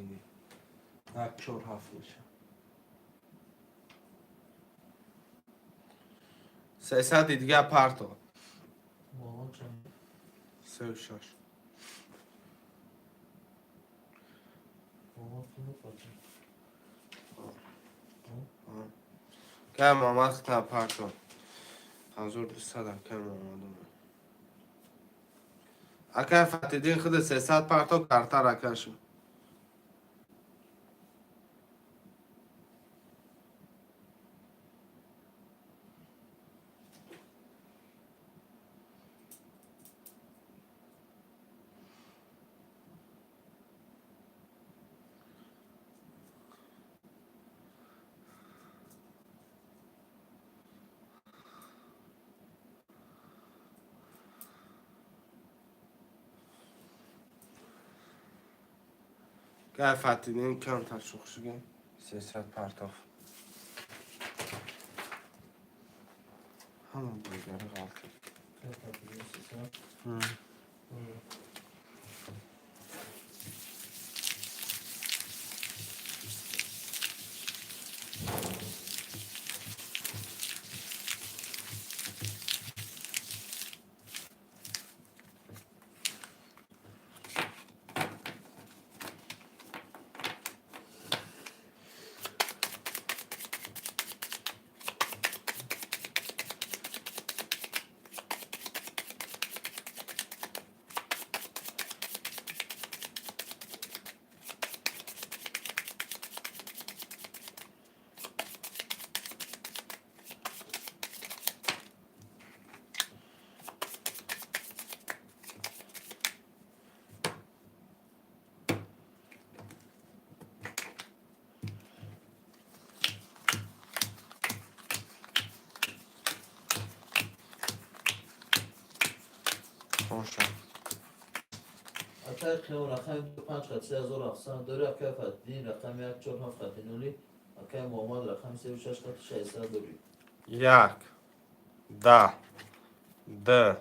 Speaker 1: یک 4 7 میشه 300 دیگه پارتو
Speaker 2: محمد چند؟
Speaker 1: 3 و 6
Speaker 2: محمد تو نفتی.
Speaker 1: که محمد ختم پارتو حضور 200 اکای محمد اکای فتح دیگه خود 300 پارتو کارتر اکاشو که فتح دیگه کم تشوخ شده 300 پارتو همون دیگه غلطه
Speaker 2: که فتیدین 300.
Speaker 1: خوشم
Speaker 2: اکای خیلی رقم 5 خط 3700 داری. اکای فتیدین رقم 1 4 7 خط نولی. اکای محمد رقم 36 خط 600 داری.
Speaker 1: 1 10 10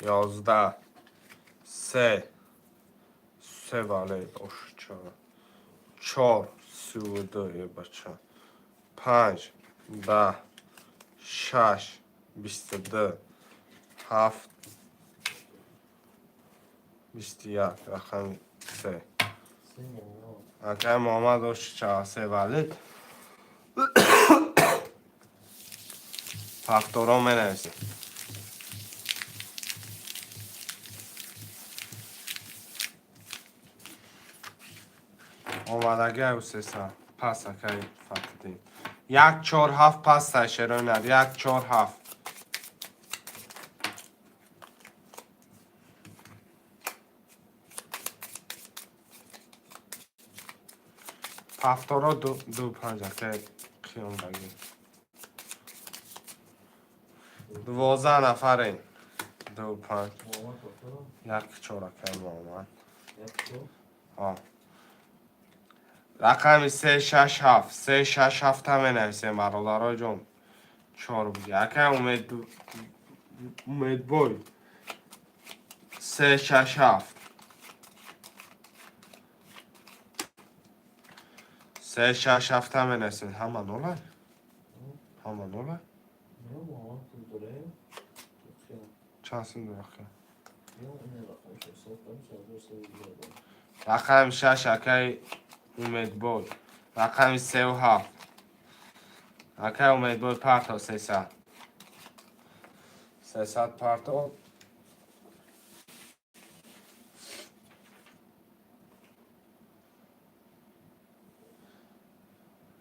Speaker 1: 11 3 3 vale boş 4 32 یه بچه 5 10 6 22 7 21 رقم 3
Speaker 2: 3 محمد.
Speaker 1: اکای محمد باش 3 vale فاکتورا می نویسیم آمدگی او 300 پس اکای فتیدیم 1 4 7 پس تشیرون ند 1 4 7 فاکتورا دو 5 اکای خیام بگیم 12 نفرین 2 5
Speaker 2: محمد فاکتور.
Speaker 1: 1 4 اکای محمد
Speaker 2: 1 2
Speaker 1: ها رقم 3 6 7 3 6 7 هم نویسیم برادرای جون 4 بگی اکای امید بوی 3 6 7 3 6 7 هم نویسیم همه نوله همه نوله
Speaker 2: نه محمد تو داره. خیلی.
Speaker 1: چند سن دو رقم
Speaker 2: یا این رقم 600 هم 100 دیگه داره.
Speaker 1: رقم 6 اکای امید بوی رقم 3 و 7 اکای امید بوی پارتو 300 300 پارتو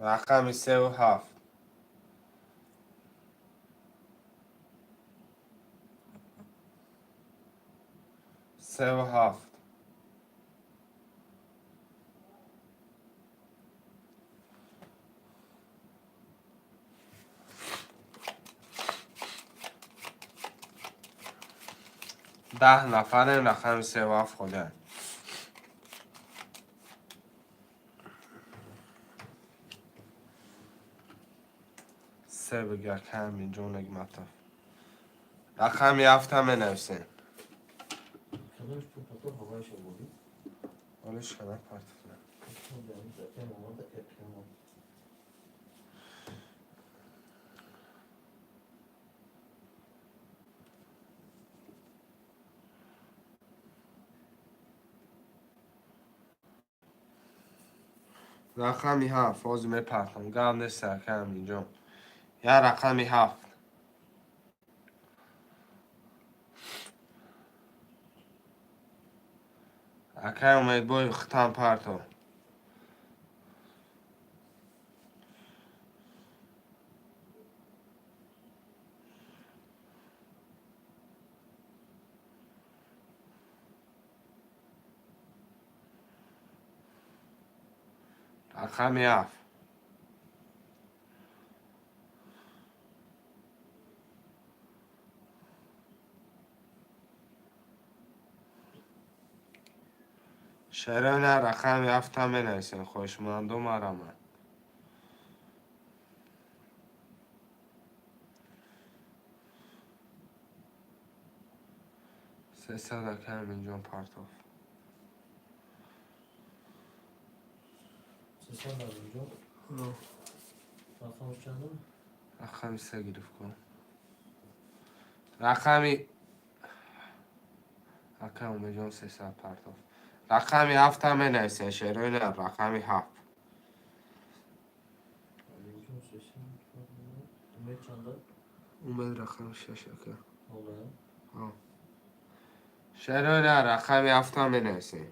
Speaker 1: رقم 3 و 7 سه و هفت. ده نفر رقم سه و هفت خوده. سه بگر کم اینجا نگمتا. رقم هفت هم بنویسین.
Speaker 2: خداش تو پتو هوایش بودی.
Speaker 1: حالش کنه پارت کنه. رقمی هفت آزمه پرتم گم نسته کم اینجا یا رقمی هفت اکه اومد بای ختم پرتم رقمی هفت شرونه رقمی هفت هم بنویسین خوشمندم آرامه سه صد کم اینجا پرتم
Speaker 2: سیستان در اینجا رقمش چنده؟
Speaker 1: رقمی سه گرفت کن رقمی اکه اومد جان سه صد پرتم رقمی هفت هم بنویسین شرونه رقمی هفت
Speaker 2: اینجا سیستان امید چنده؟
Speaker 1: اومد رقم شش اکه
Speaker 2: حالا
Speaker 1: شرونه رقمی هفت هم بنویسین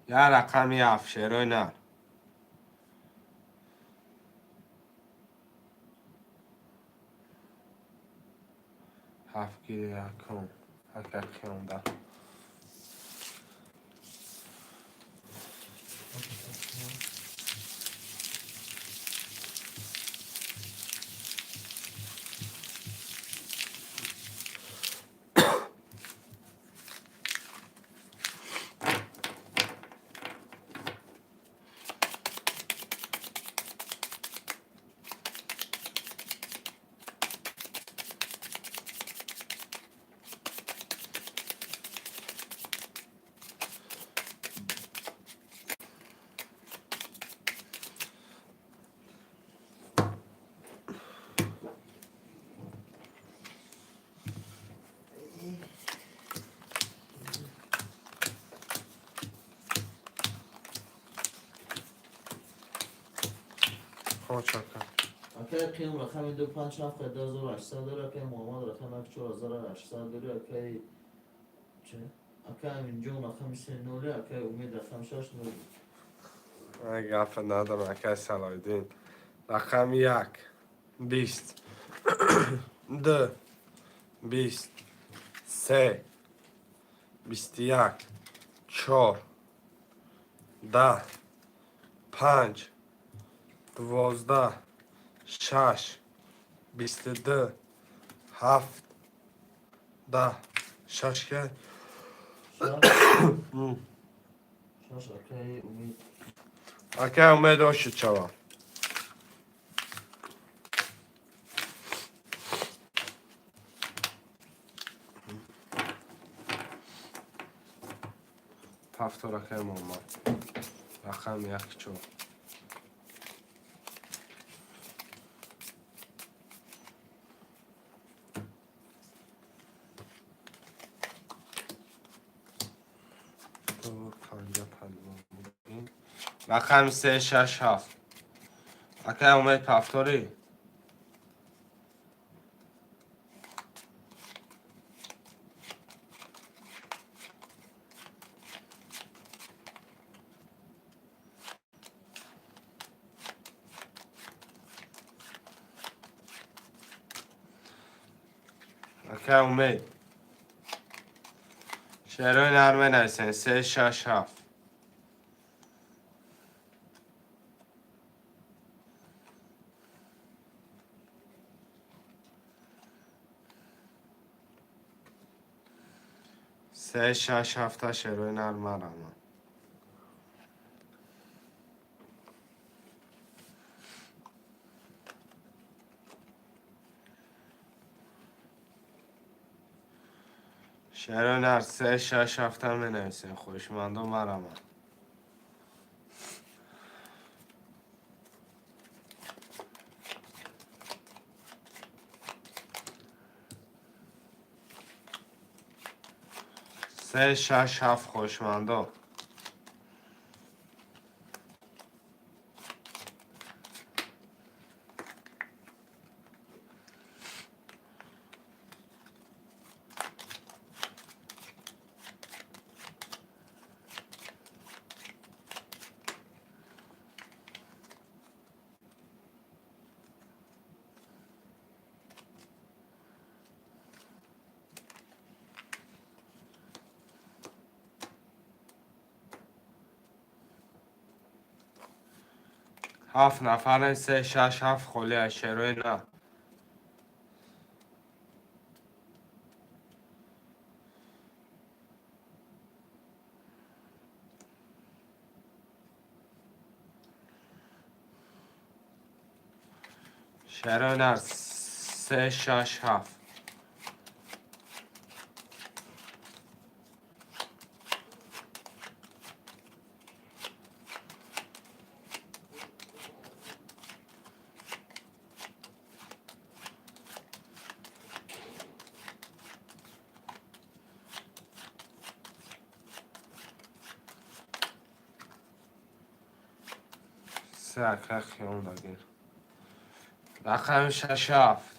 Speaker 1: یا رقمی هفت شرونه هفت گیری یکم اکم ده چکر
Speaker 2: اکه قیم رقم 257800 داره اکه محمد رقم 4800 داره اکه چه؟ اکه اینجا رقم 30 اکه امید رقم 6
Speaker 1: من گفت ندارم اکه سلایدین رقم یک بیست دو بیست سه بیست یک چهار ده پنج دوازده شش بیست دو هفت ده شش که
Speaker 2: شش اکه امید
Speaker 1: اکه اومد آشد شوم هفت رقم اومد رقم یک چهار رقم 367 اکه امید پفتاری اکه امید شعرهای نرمه نویسین 367 367 تا شعرهای نرمه رمان شعرهای نر 367 تا می نویسین خوشمندم رمان سه شش هفت خوشمندم هفت نفر 367 خلی از شعرهای نه شعرهای نر 367 سه اکه خیام داگیر رقم 67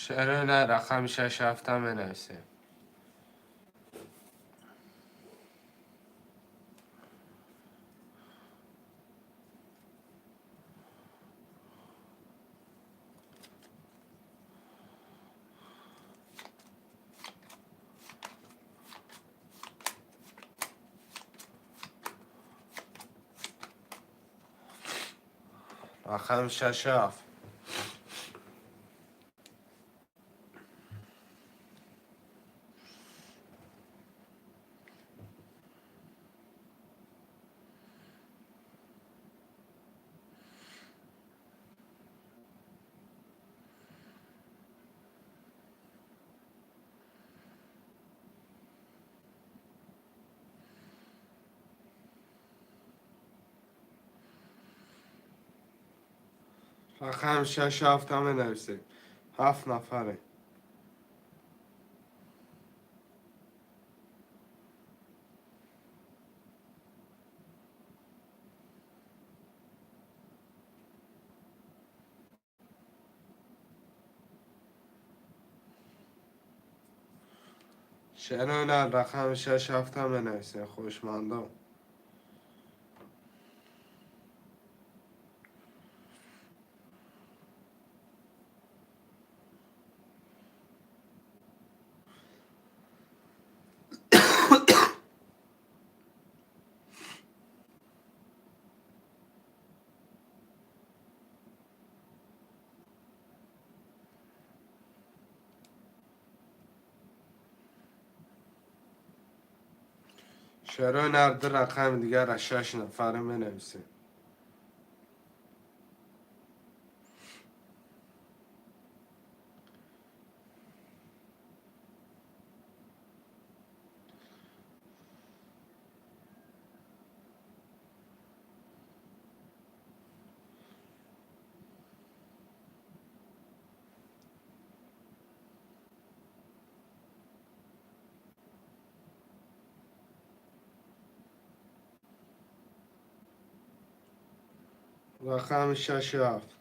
Speaker 1: شعرهای نه رقم 67 می نویسین رقم 67 رقم 67 می نویسین 7 نفره شعرهای نه رقم 67 می نویسین خوشمندم شعرهای نرد رقم دیگر از 6 نفره می نویسین رقم 67.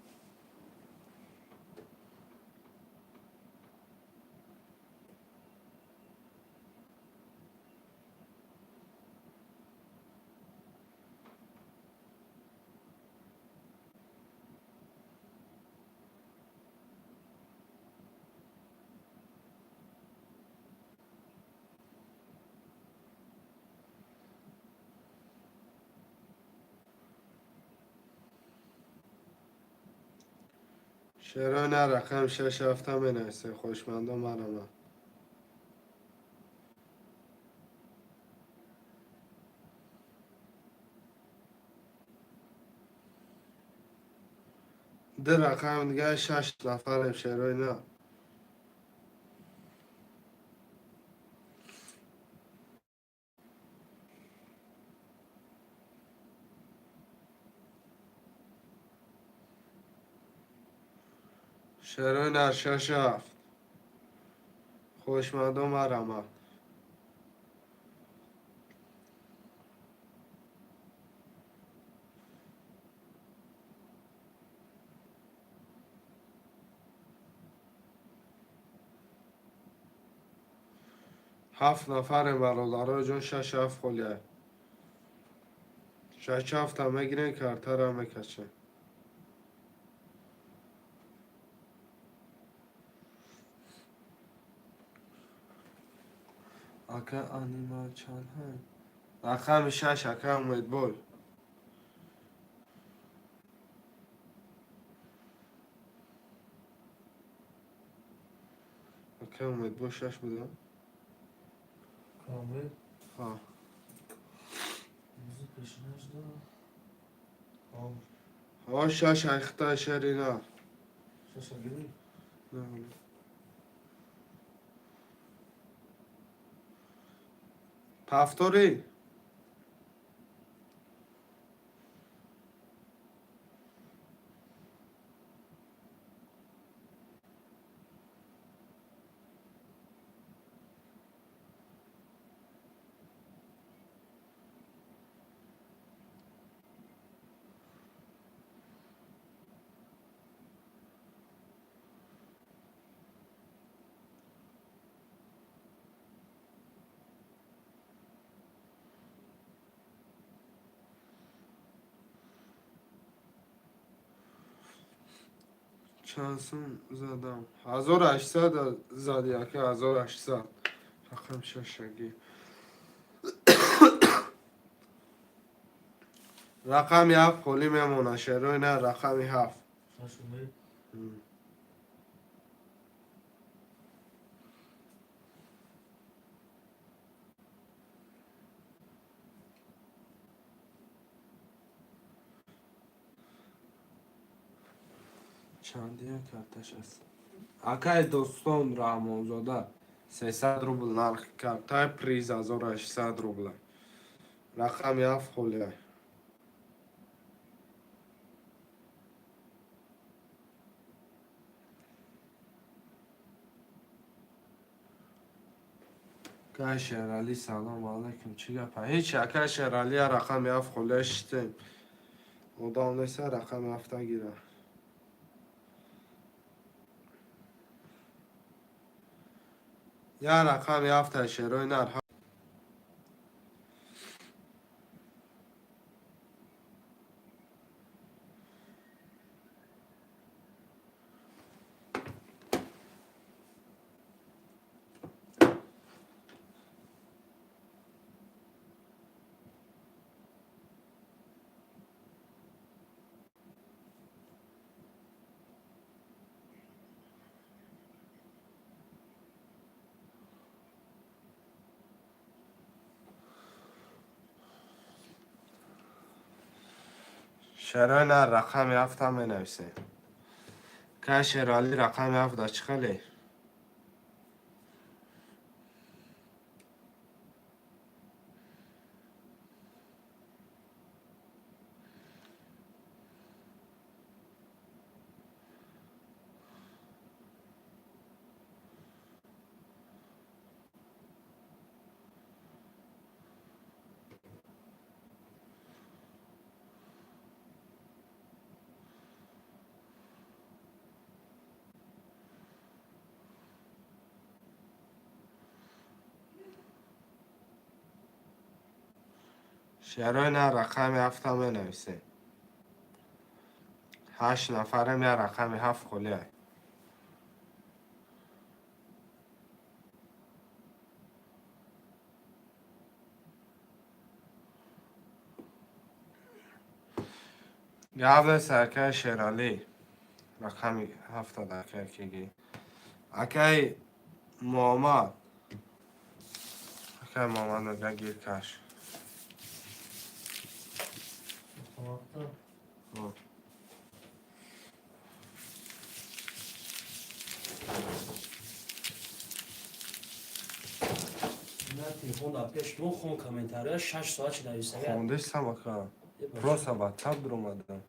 Speaker 1: شرای نه رقم 67 هم بنویسه. خوشمندم مرا. ده رقم دیگه 6 نفرم شرای نه. شرای نه 67. خوشمندم مرا. 7 نفرم برادرای جون 67 خلیه. 67 هم میگیرین کارتر هم میکشن. اکه انیمال چند هم رقم 6 اکه امیدبول. اکه امیدبول 6 بودم.
Speaker 2: کامل
Speaker 1: ها
Speaker 2: موزی پیشنش دارم. کامل
Speaker 1: ها 6 اختا شری نه.
Speaker 2: شش گیری.
Speaker 1: نه. پفتوری چانسون زدم 1800 زدی اکه 1800 رقم 6 اگه رقم 7 خلی میمونه شروع نه رقم 7
Speaker 2: شش امید.
Speaker 1: چندی کارتش است اکه دوستان رحمان زاده 300 روبل نرخ کارتای پریز 1800 روبل رقم 7 خلیه که شیرالی سلام علیکم چی گپه هیچ اکه شیرالی رقم 7 خلیه شتیم مدام نیسته رقم 7 گیره یا رقم 7 شروع نر شروع نر رقم 7 هم بنویسه که شیرالی رقم 7 چی خلی شعرهای نه رقم 7 هم بنویسین. 8 نفرم یه رقم 7 خلیه. گفت سرکه شیرالی رقم 7 دکه کیگی اکی محمد میگه گیر کش.
Speaker 2: Tamamdır.
Speaker 3: نه تلفن در پیش دو خون کامنتاره 6 ساعت چی نویسه
Speaker 1: خوندش سمکا پروسا با تب در اومدم.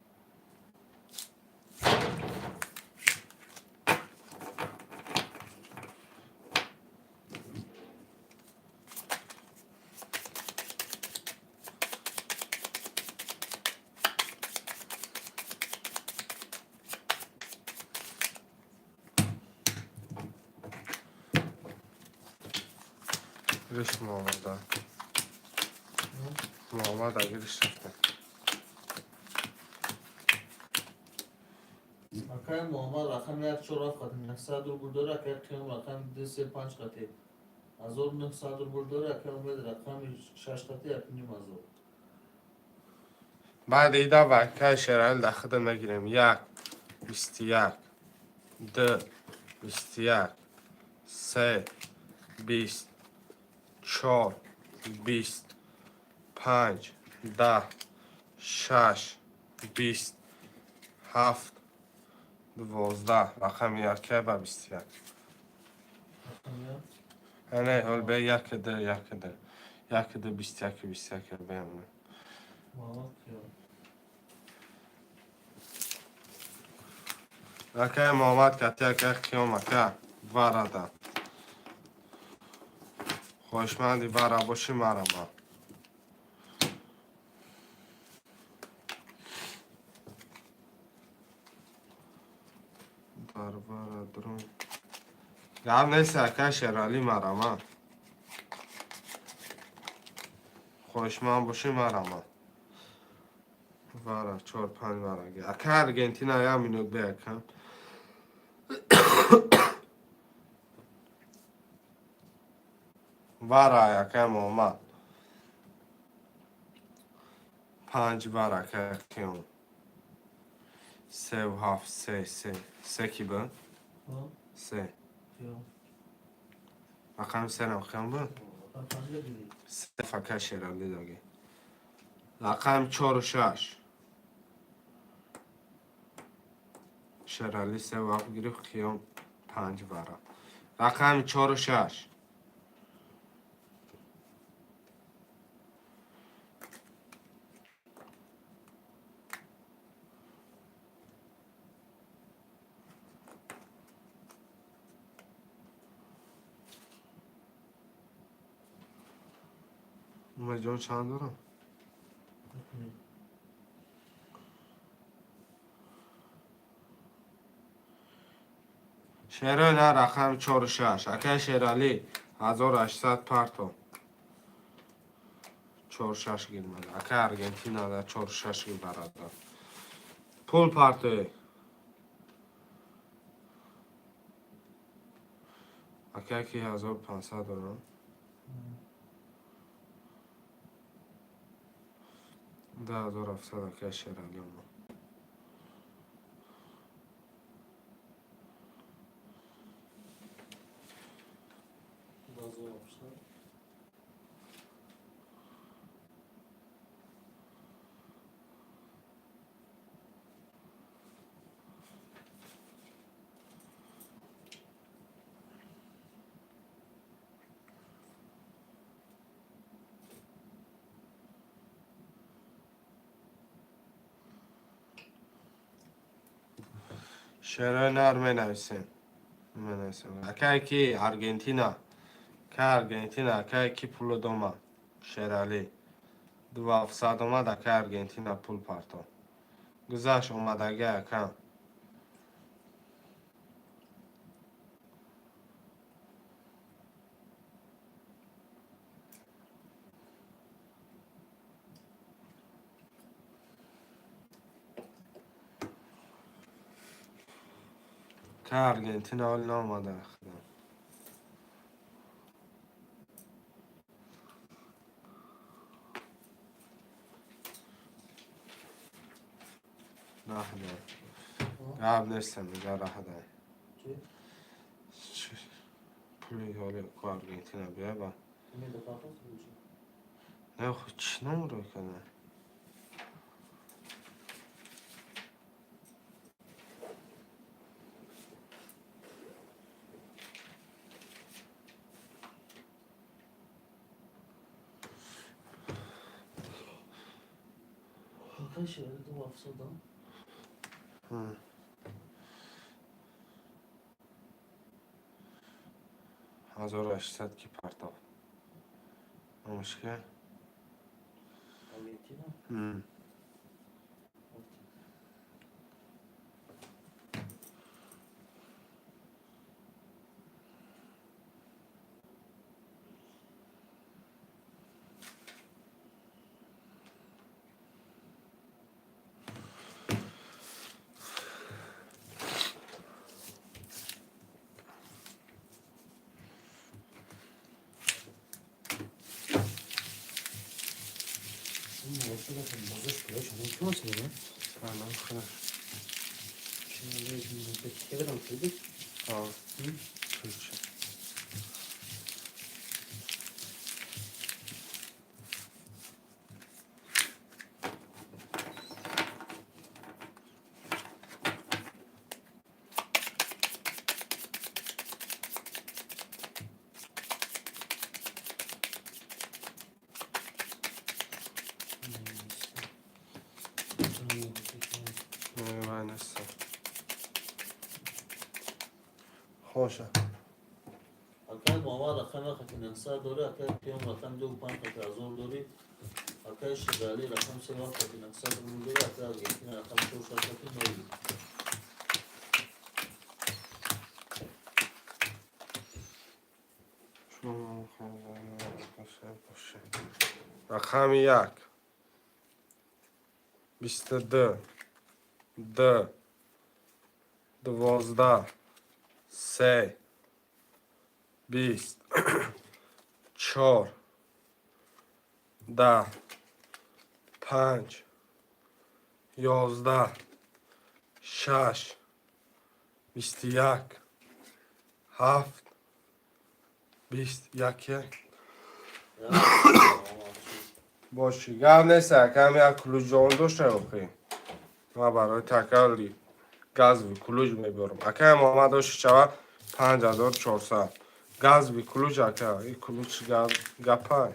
Speaker 1: گرش محمد گرش رفته.
Speaker 2: Akay Muhammed rakam yak çoraf katı. Neksadur buldura akay kıyım rakam 2-5 katı. Azor neksadur buldura akay umed rakam 6 katı yakınım azor.
Speaker 1: بعد ایده و که شیرالی در خود نگیریم. 1 21 2 21 3 20 4 20 5 10 6 20 7 12 رقم 1 و 21.
Speaker 2: Rakam yak.
Speaker 1: نه اول به 1 ده 1 ده 1 ده 21 21 بیامونه.
Speaker 2: Muhammed kıyım.
Speaker 1: اکه محمد کتی که خیام اکه وارده خوشمندی واره باشی مرا ما در واره درون گم نیست اکه شیرالی مرا ما خوشمند باشی مرا ما واره 4 5 واره گی اکه ارگنتینا یا مینوت بیکم واره اکه محمد 5 واره که خیام 3 و 7 3 کی بند
Speaker 2: Ha?
Speaker 1: 3
Speaker 2: Kıyım.
Speaker 1: رقم 3 نم خیام بند
Speaker 2: Rakam ne bileyim.
Speaker 1: 3 فکر شیرالی داگی رقم 4 و 6 شیرالی 3 وقت گرفت خیام 5 واره رقم 4 و 6 مجموع چند دارم؟ شیرالی نه رقم 4 و 6 اکه شیرالی 1800 پارتو 4 6 گیرمده اکه ارگنتینا در 4 6 گیر برادر پول پارتوی اکه کی 1500 دارم 10700 اکه شیرالی ما
Speaker 3: Bazı olmuşlar.
Speaker 1: شیرالی نه می نویسین اکه کی ارگنتینا که ارگنتینا اکه کی پول دوما شیرالی 2700 اومد اکه ارگنتینا پول پارتو گذشت اومدگه اکه که ارگنتین حال نامده خدا. نه نه قبل نیستم میگه راه ده
Speaker 2: چی؟
Speaker 1: پولی حالی که ارگنتین بیا با
Speaker 2: این دفعه خواست بوجه.
Speaker 1: نه خود چی نمورو کنه
Speaker 2: آخه شده دو افسردم.
Speaker 1: 1800 کی پرتاب مشکل
Speaker 2: آرژانتین این موضوع رو کنم بازش کلاش همون که هست میره
Speaker 1: الان خدا
Speaker 2: چه بدم خیلی؟
Speaker 1: آه هیچ من نیستم خوشه
Speaker 2: اکل محمد رقم خطیننسا داره اکل پیام رقم 25 خطازور داری اکل شغالی رقم 3 خطیننسا داری اکل آرژانتین رقم 4 خطیننوری
Speaker 1: رقم 1 22 2 12 3 20 4 10 5 11 6 21 7 21 باشی گم نیست کم یک کلوچ جوان داشته بخیم ما برای تکراری گاز و کلوچ میبرم اکه محمد داشت شوه 5400 گاز و کلوچ اکه این کلوچ گپای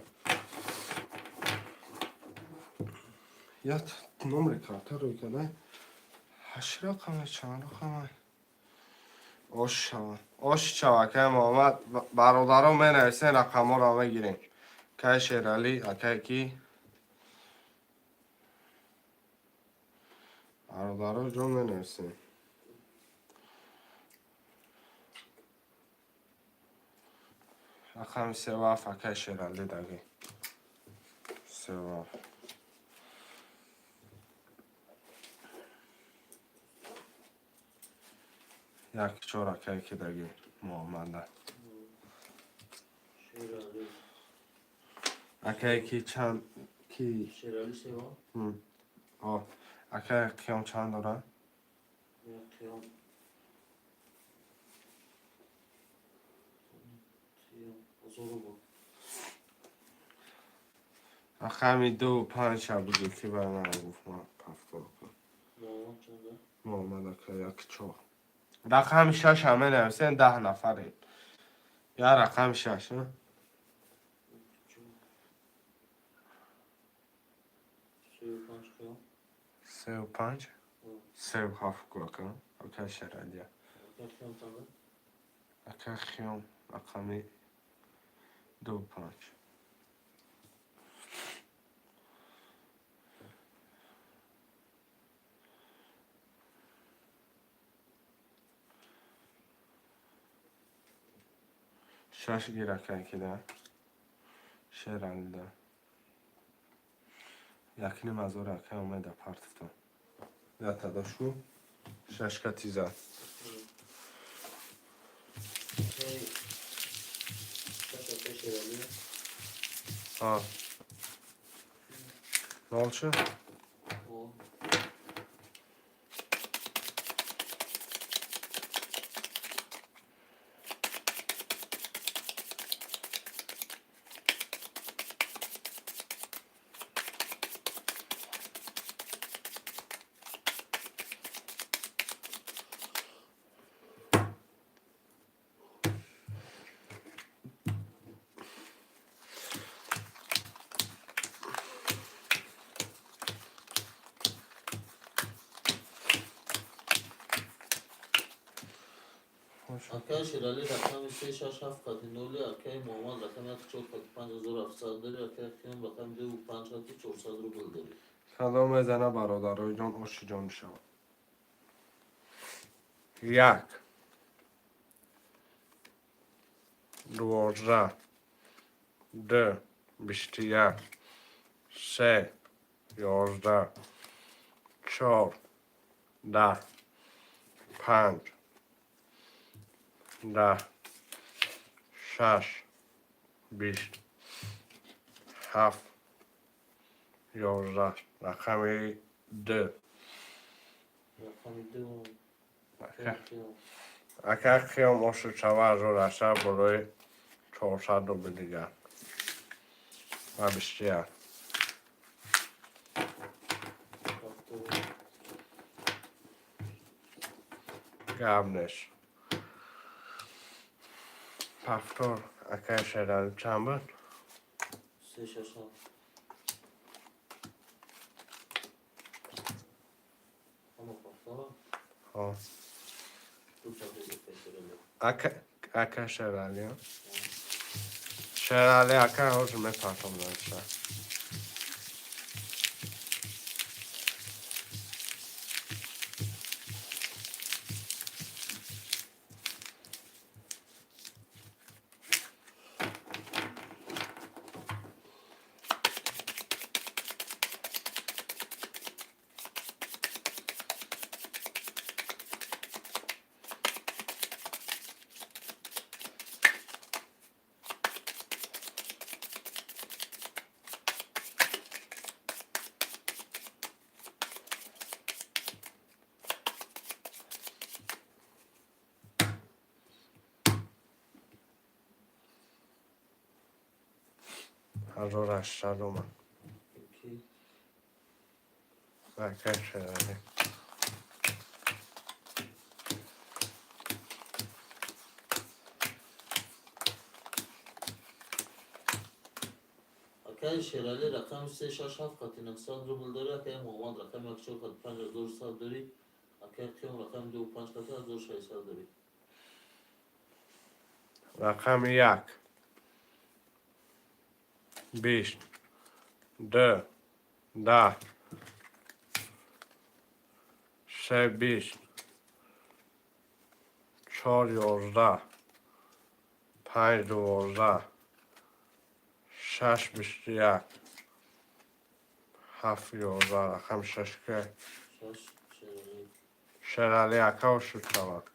Speaker 1: یا نمره کارتا روی کنه 8 رقمه چند رقمه آش شوه آش شوه که محمد برادران می نویسین رقم ها را میگیریم که شیرالی اکه کی برادران جون می نویسین رقم 3 و اکه شیرالی دگی 3 و یک چهار اکه کی دگی محمد
Speaker 2: شیرالی
Speaker 1: اکه کی چند کی
Speaker 2: شیرالی سیوان
Speaker 1: آه اکه کیام چند داره
Speaker 2: یا قیام ازورو بود
Speaker 1: رقمی 2 5 شب بودی که بر من گفت ما پفتار کن
Speaker 2: محمد چنده
Speaker 1: محمد اکه یک چهار رقم 6 همه نویسین 10 نفرین یا رقم 6 نه
Speaker 2: 35 قیام
Speaker 1: 3 و 5 3 و 7 کن اکه شیرالی
Speaker 2: اکل قیام چنده
Speaker 1: اکه خیام رقمی 2 5 6 گیر اکه کی ده شیرالی ده یکی نیم از اکه اومده پرتفتون یا تداشو 6 کتی زد
Speaker 2: اوکی شش شیرالی
Speaker 1: ها نالچه
Speaker 2: او اوکی شیرالی رقم 367 خط نولی اوکی محمد رقم 14 خط 5700 داری اوکی خیام رقم 25 خط 400 روبل داری
Speaker 1: سلام زنه برادرای جان آشی جان شما یک دوازده دو بیست یک سه یازده چهار ده پنج ده شش بیست هفت یازده رقم دو
Speaker 2: رقم 2 خیام
Speaker 1: اگر خیام آشو چوه رو رسه برای 400 رو دیگر و بیشتر گبنش پفتور اگر شدن چند بود
Speaker 2: 367 اما پاکتا
Speaker 1: ها
Speaker 2: دو چند دیگه
Speaker 1: اگر شدن شدن اگر هاش میپرتم داشته هزار هشتصد اومد
Speaker 2: اوکی
Speaker 1: اگر شدن
Speaker 2: اوکی شیرالی رقم 367 خط 900 روبل داری اوکی محمد رقم 14 خط 5200 داری اوکی خیام رقم 25 خط 1600 داری
Speaker 1: رقم یک بیست دو ده سه بیست چهار یازده پنج دوازده شش بیست یک هفت یازده رقم شش که
Speaker 2: 6 شیرالی
Speaker 1: شرالی اکا شد شود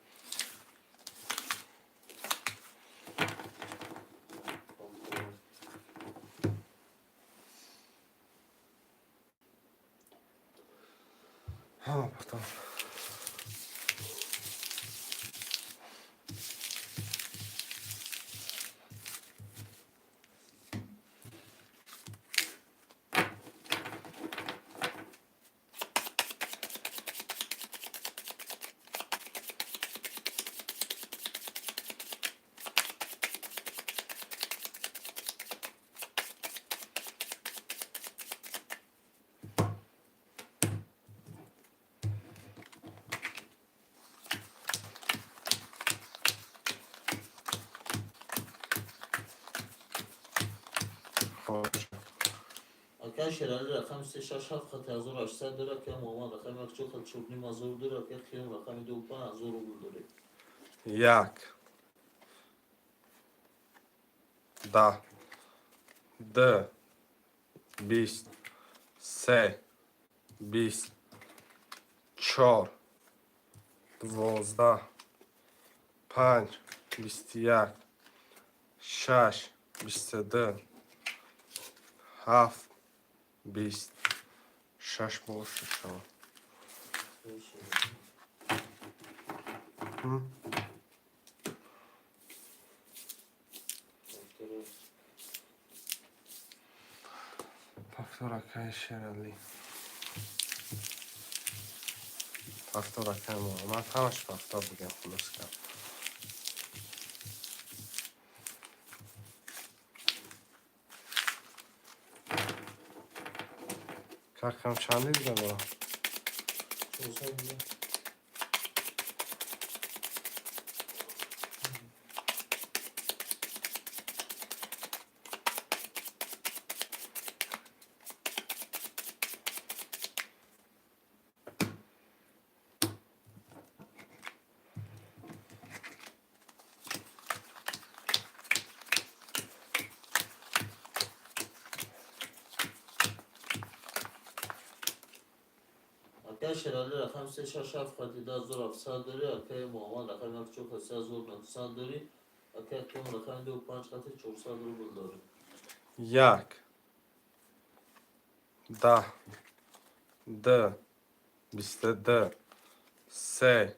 Speaker 2: پاکتا
Speaker 1: ها پتا خوش
Speaker 2: اوکی شیرالی رقم 367 خط 1800 داره اوکی محمد رقم 14 خط 4900 داره اوکی خیام رقم 25 روبل داری
Speaker 1: یک ده دو بیست سه بیست چهار دوازده پنج 21 6 22 7 20 6 boş tamam. Hı? Повтора кайшерали. Повтора каймо. Ман тамаш повтор бигам хулоска. Какам чанди дида бора?
Speaker 2: Arkadaşlar Ali rakam 3 خاطیدا زور افساد داری اکای محمد رقم 1 4 زور نقصان داری اکای کم رقم 2 5 خاطر 400 روبل داری
Speaker 1: Як. Да. Д. 22 3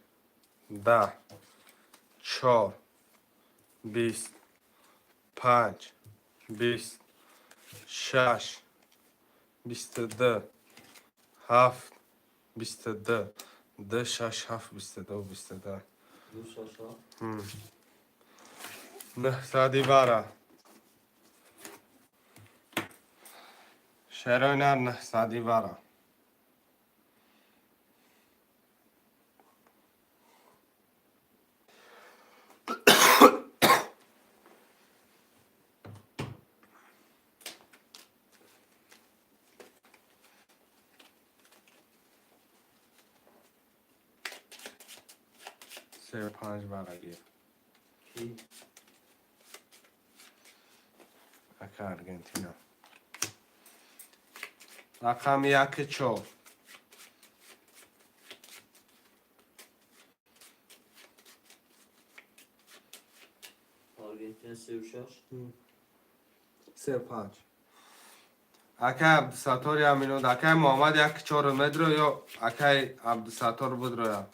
Speaker 1: 10 4 20 5 20 6 22 7 22 د 6 7 22 22
Speaker 2: 2 شاشا
Speaker 1: نه سادی بارا شهرونر نه سادی بارا سه 5 بارا گیر
Speaker 2: کی
Speaker 1: اکا ارگنتینا رقم 1 4
Speaker 2: آرژانتین 36
Speaker 1: سه 5 اکا عبدالستار امینود اکا محمد 1 4 مدرو یا اکا عبدالستار بود رو یا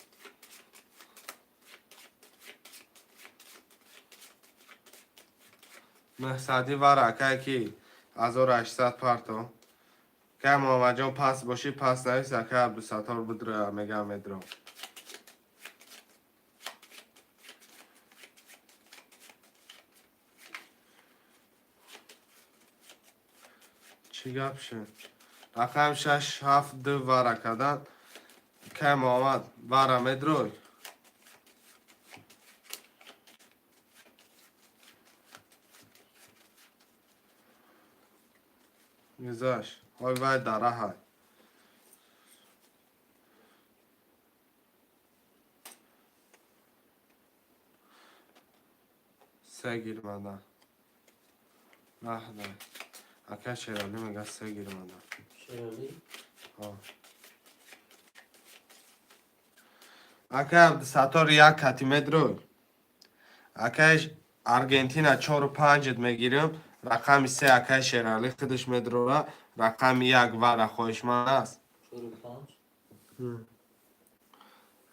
Speaker 1: مهسادی وار اکا کی 1800 پارتو که محمد جان پاس باشی پاس نویس اکا عبدالستار بود رو یا مگا مدرو چی گپ شد رقم 6 7 2 وار کدن که محمد وار مدروی گذاشت های باید داره های سه گیر مدن نه نه اکا شیرالی میگه سه گیر مدن
Speaker 2: شرالی
Speaker 1: اکا عبدالستار یک کتی مدروی اکایش ارگنتینا 4 و 5 میگیریم رقم 3 اکای شیرالی خودش مدروه رقم 1 وره خوش من است
Speaker 2: 4 5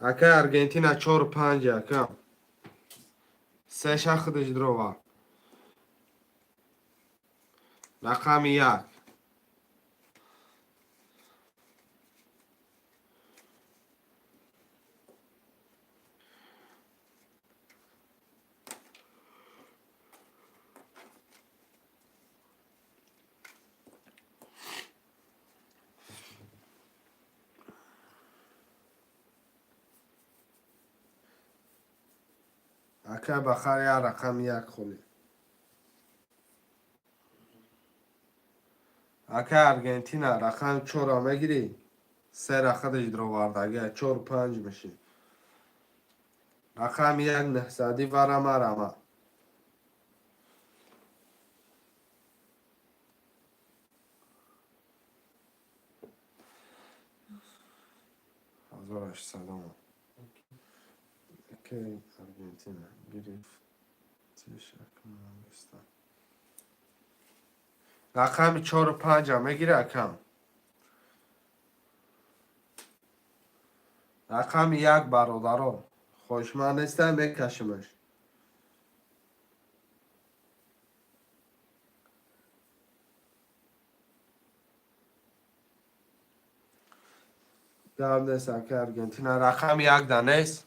Speaker 1: اکای ارگنتینا 4 و 5 اکا 3 ش خودش دروه رقم 1 اکا بخار یا رقم 1 خولی اکا ارگنتینا رقم 4 میگیری 3 را خودش درو واردگه 4 و 5 میشه رقم 1 نهزادی ورم رمه 1800 اوکی ارگنتینا گرفت رقم 4 و 5 هم بگیره اکم. رقم 1 برادرها خوشمند نیستم بکشمش. گرم نیستم که ارگنتینا رقم 1 دانست.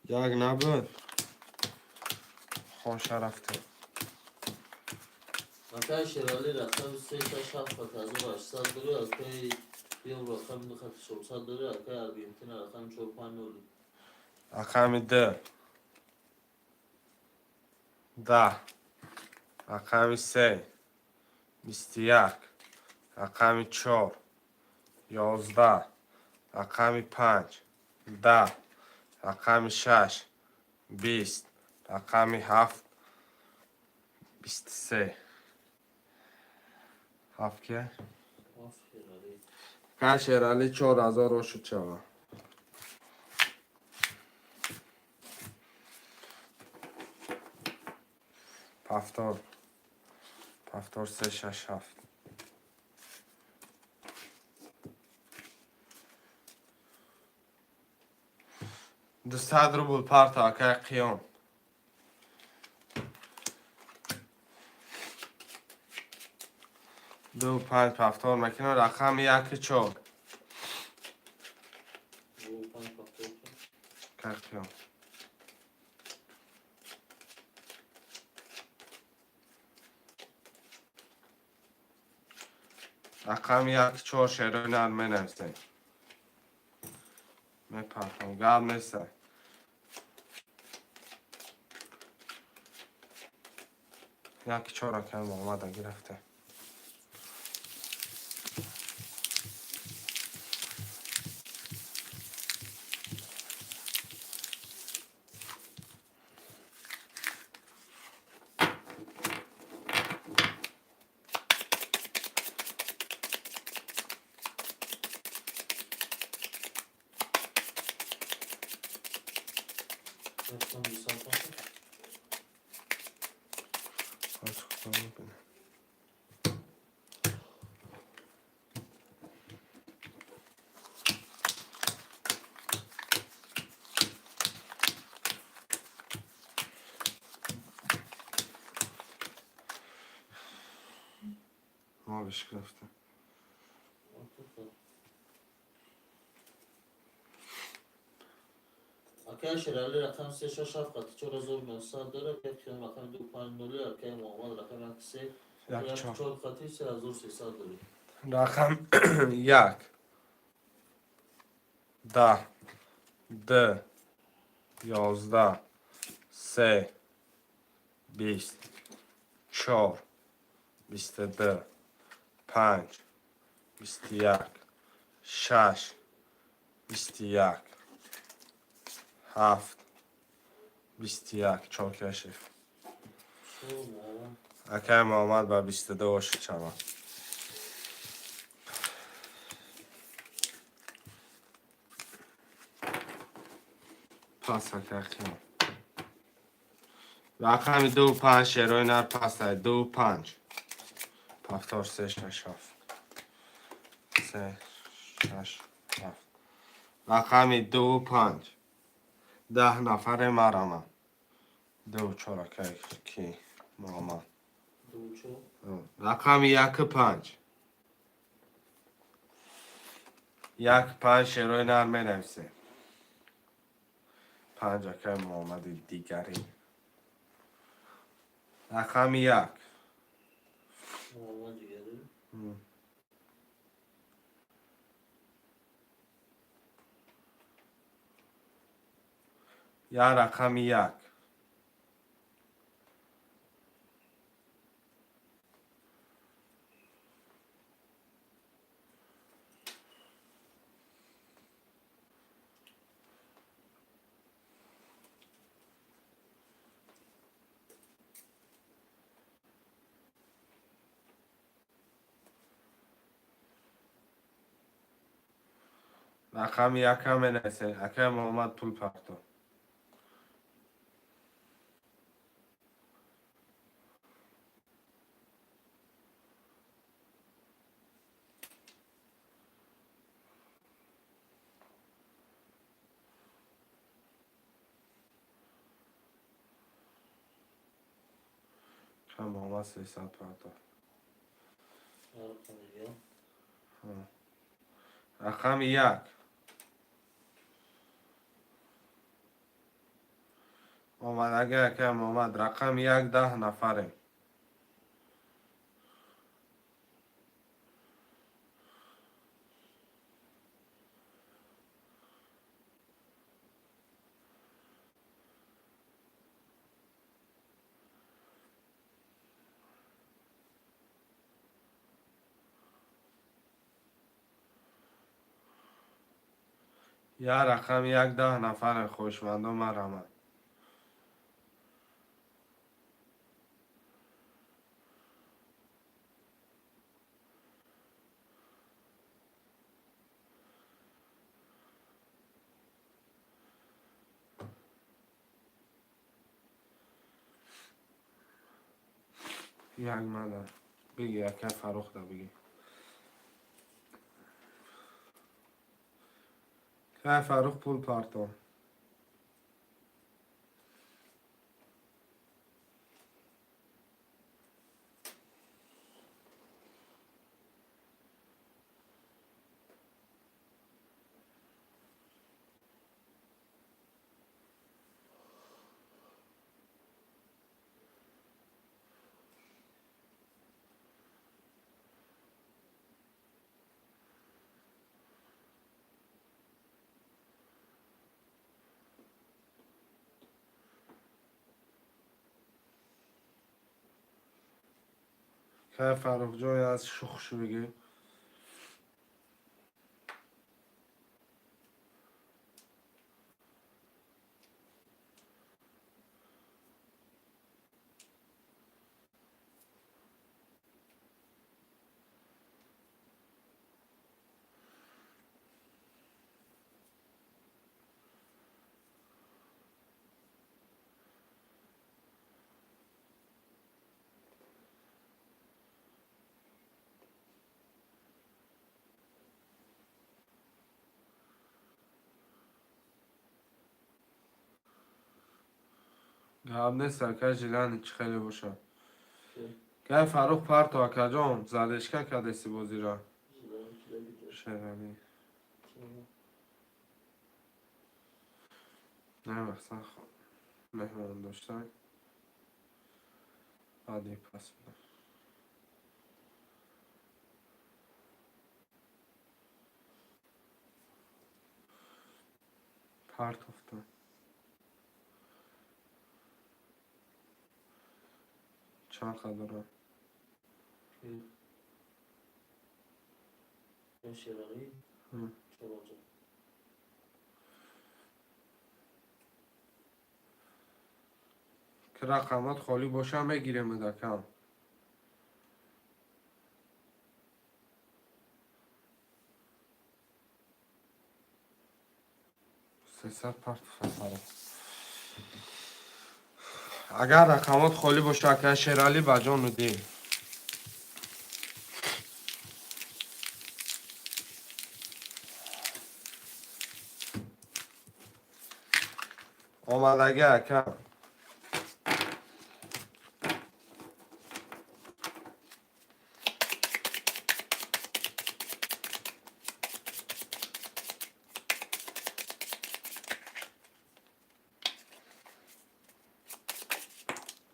Speaker 1: یک نبود. خوش رفته.
Speaker 2: اوکی شرالی رقم 367 داره. اوکی بیام رقم 2400 داره. اوکی ارگنتینا رقم 450.
Speaker 1: رقم 2 10. رقم 3 21. رقم 4 11. رقم 5 10. رقم 6 20. رقم 7 23. 7 که؟ که شرالی 4000 رو شد چوا. پفتار 3 6 7. دوستاد رو بود پارتا که قیام. دو 5 پفتار مکینه رقم 1 4. که قیام. رقم 1 4 شیرون علمه نمسته. می پفتم گرم نیسته. یک 4 که آمده گرفته. ما بهش گرفته.
Speaker 2: اوکی شرالی رقم 367 4900 داره. که خیام رقم 250. اوکی محمد رقم 3
Speaker 1: یک
Speaker 2: 4
Speaker 1: 4.
Speaker 2: خطی 3300 داره.
Speaker 1: رقم 1 10 2 11 3 20 4 22 5 21 6 21 7 21 4 کشف.
Speaker 2: شو محمد
Speaker 1: اکه محمد با 22 شد چما. پس اکه خیام. رقم 2 5 شیروی نر پس 2 5. پفتار 3 6 7. 3 6 7. رقم 2 5. 10 نفر مرمه. 2 4 کی محمد.
Speaker 2: 2 4
Speaker 1: رقم 1 5. یک پنج شیرای نرم نویسه. پنج اکه محمد دیگری. رقم یک.
Speaker 3: محمد دیگری.
Speaker 1: یا رقم یک. رقم یک هم نویسه. اکه محمد پول پرتو. که محمد 300 پرتو.
Speaker 3: رقم دیگه.
Speaker 1: رقم یک. محمد اگه که محمد رقم یک 10 نفره. یا رقم یک 10 نفره خوشمندم مرحمت. یک مدر بگی یکی فروخته بگی که فروخ پول پارتو. که فروخ جای از شخش بگی گاب نیست که جیلان چی خیلی باشه که فروخ پارتو اکا جان زدشکه که دستی بازی را شیرانی نه مثلا خب مهمان داشتن بعدی پس بدم پارت افتن چند قدره
Speaker 3: شیرانی. چرا؟
Speaker 1: که رقمات خالی باشه هم بگیره مدکم 300 پارت فساره. اگر رقمات خالی باشه که شیرالی بجان رو دی آمدگی اکم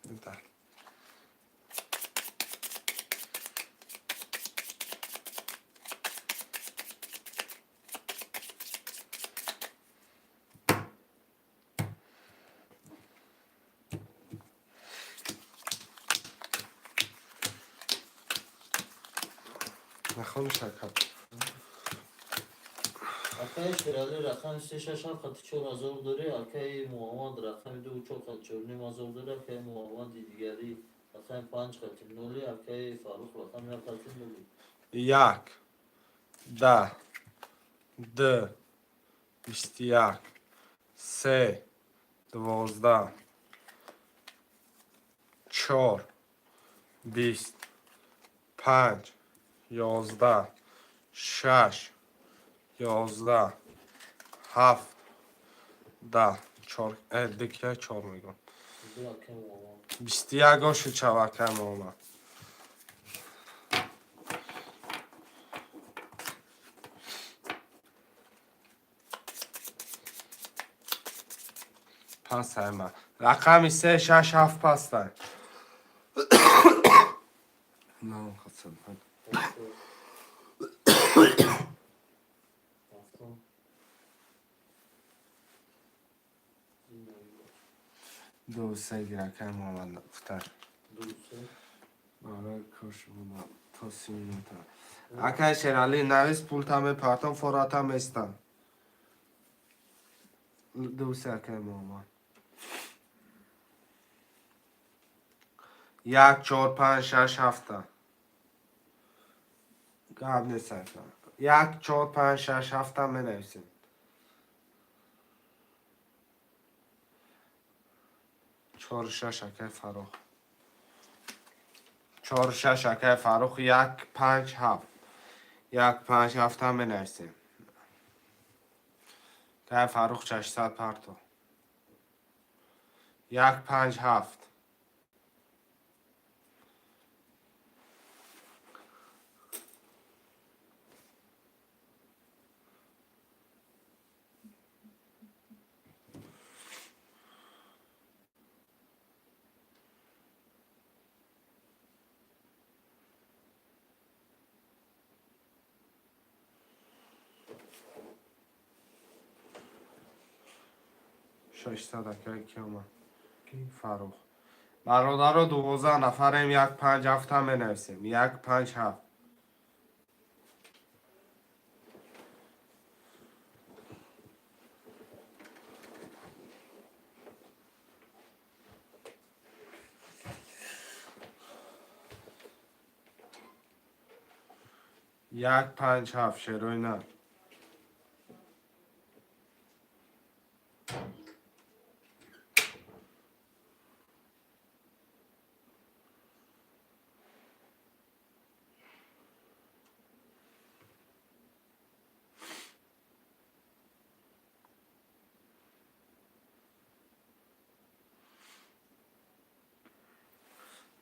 Speaker 1: در نخون شکر
Speaker 2: اکای شیرالی رقم 367 خط 4000 داره. اکای محمد رقم 24 خط 4900 داره. اکای محمد دیگری رقم 5 خط 0. اکای فاروق رقم 1 خط 0.
Speaker 1: 1 10 2 21 3 12 4 20 5 11 6 11 7 10 4 دیگه 4 میگم
Speaker 2: دو اکای محمد
Speaker 1: 21 شو چواکه محمد پس همه رقمی 3 6 7 پس دار نه خواستم دو سه گرکه محمد نفتر آره کاش بودم تا 30 minut اکه شرالی نویس پولتم پاتم فراتم استم دو سه اکه محمد 1 4 5 6 7 قبل صفر 1 4 5 6 7 می نویسیم 4 6 اکه فروخ 4 6 اکه فروخ 1 5 7 1 5 7 هم می نویسیم که فروخ 600 پرتو 1 5 7 600 اکه کی اومد فروخ برادر رو 12 نفریم 1 5 7 هم می نویسیم 1 5 7 1 5 7 شروع نه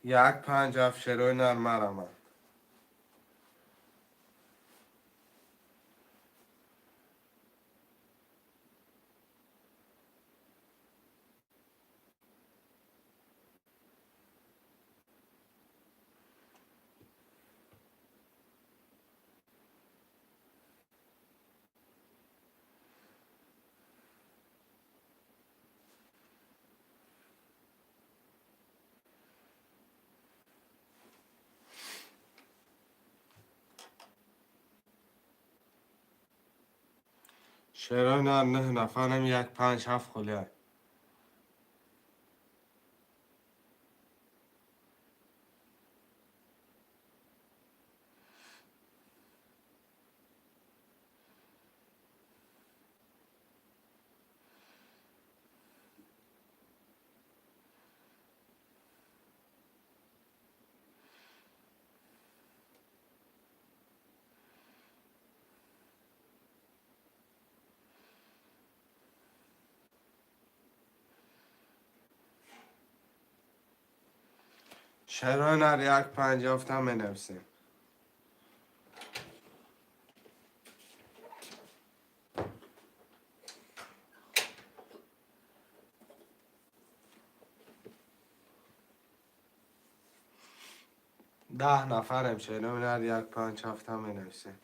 Speaker 1: 1 5 7 شروع نه مرمه شروع نه 9 نفریم 1 5 7 خلیه شروع نه 1 5 7 هم می نویسیم 10 نفرم شنو یک 5 هفته می نویسه.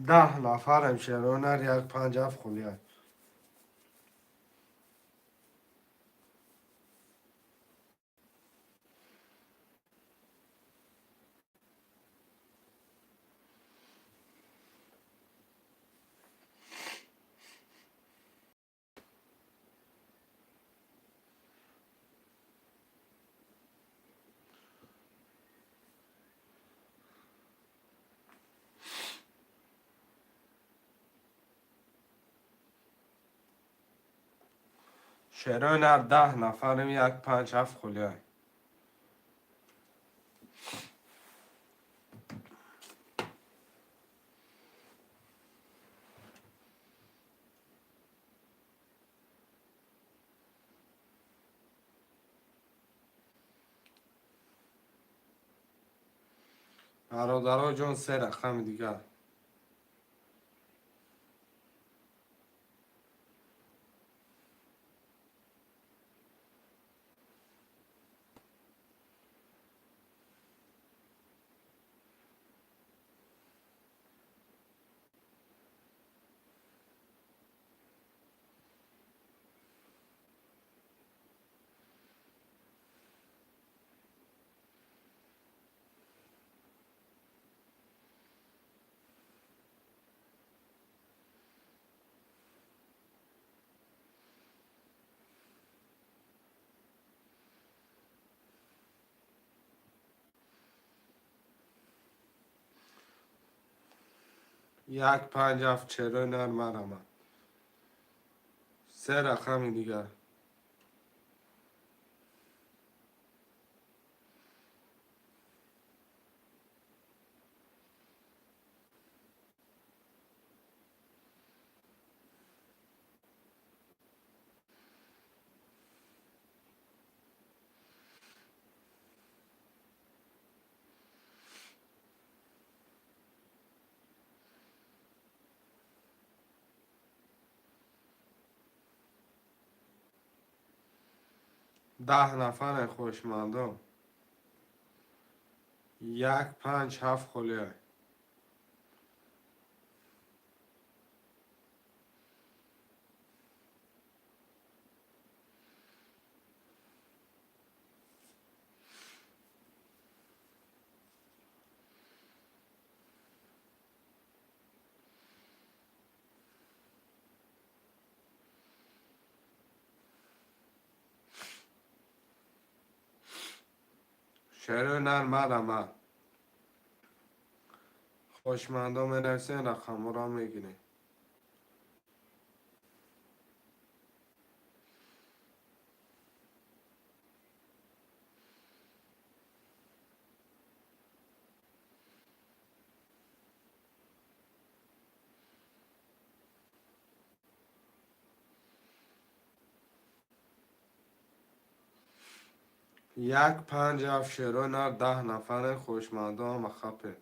Speaker 1: ده نفرم شنو یک 5 هفت خلیه. شنو 10 نفرم یک 5 هفت خلیه. برادرها جان 3 رقم دیگه. یک 5 هفت چرا مرمه 3 رقم دیگه. ده نفر خوشمندم. یک 5 هفت خلیه. شعر مرمه خوشمندم می نویسین رقم را میگیرین. یک 5 هفت شعر 10 نفر خوشمندم خپه.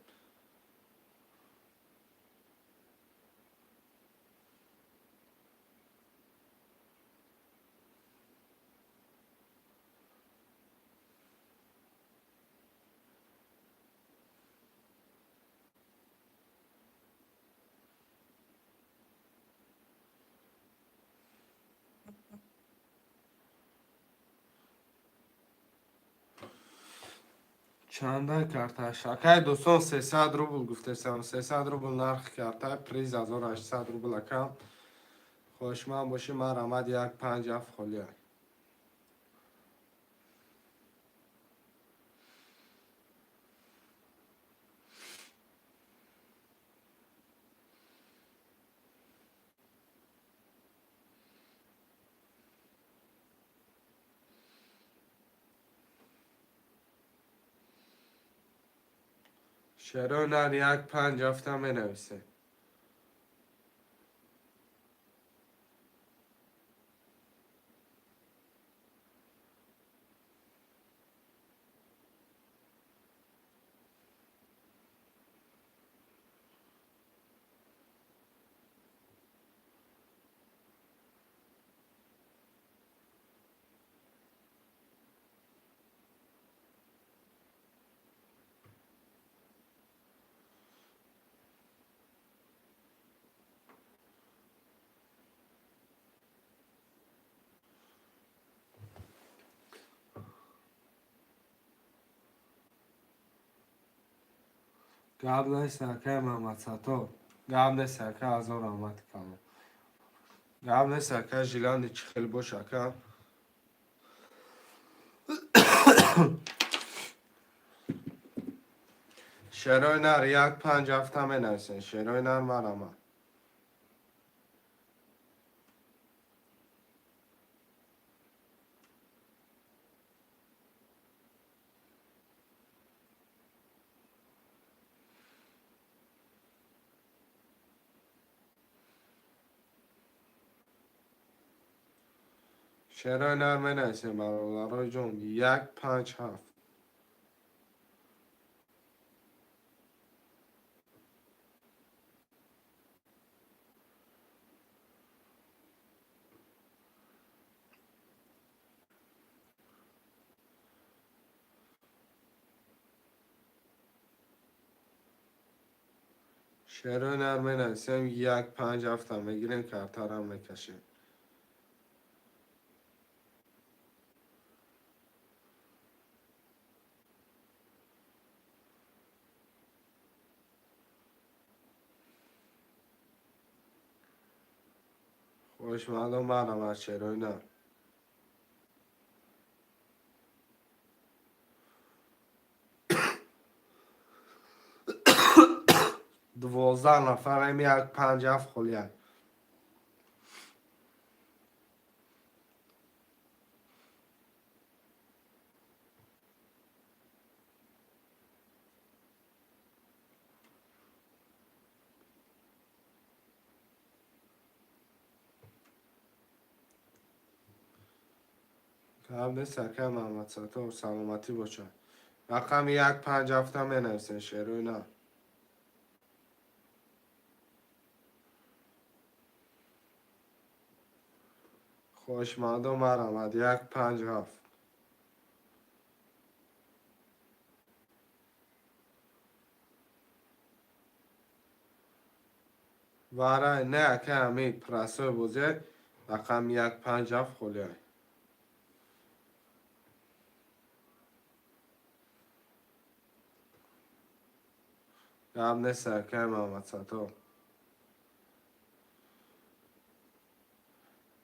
Speaker 1: چنده کرده شکای دوستان 300 روبل گفته 300 روبل نرخ کرده پریز 1800 روبل کم. خوشمند باشی من رمد یک 5 هفت خلیه. شعر هنر یک 5 هفته می نویسه. گاب نیست که محمد ستار گاب نیست که هزار آمد کامل گاب نیست که جیلانی چی خیلی باشه که شعر هنر یک 5 هفته می نویسه. شعر هنر مرا شعر هنر می نویسه برادرای جون یک 5 هفت. شعر هنر می نویسیم یک 5 هفته میگیریم کرتر هم میکشیم. خوش مردم برم از شعر هنر 12 نفریم یک 5 هفت خلیه. کم نیست که محمد ستار سلامتی باشه. رقم یک 5 هفته می نویسه شعر هنر. خوش مردم برم یک 5 هفت. برای نه که همی پرسو بوزه رقم یک 5 هفت خلیه. کم نیست که محمد ستار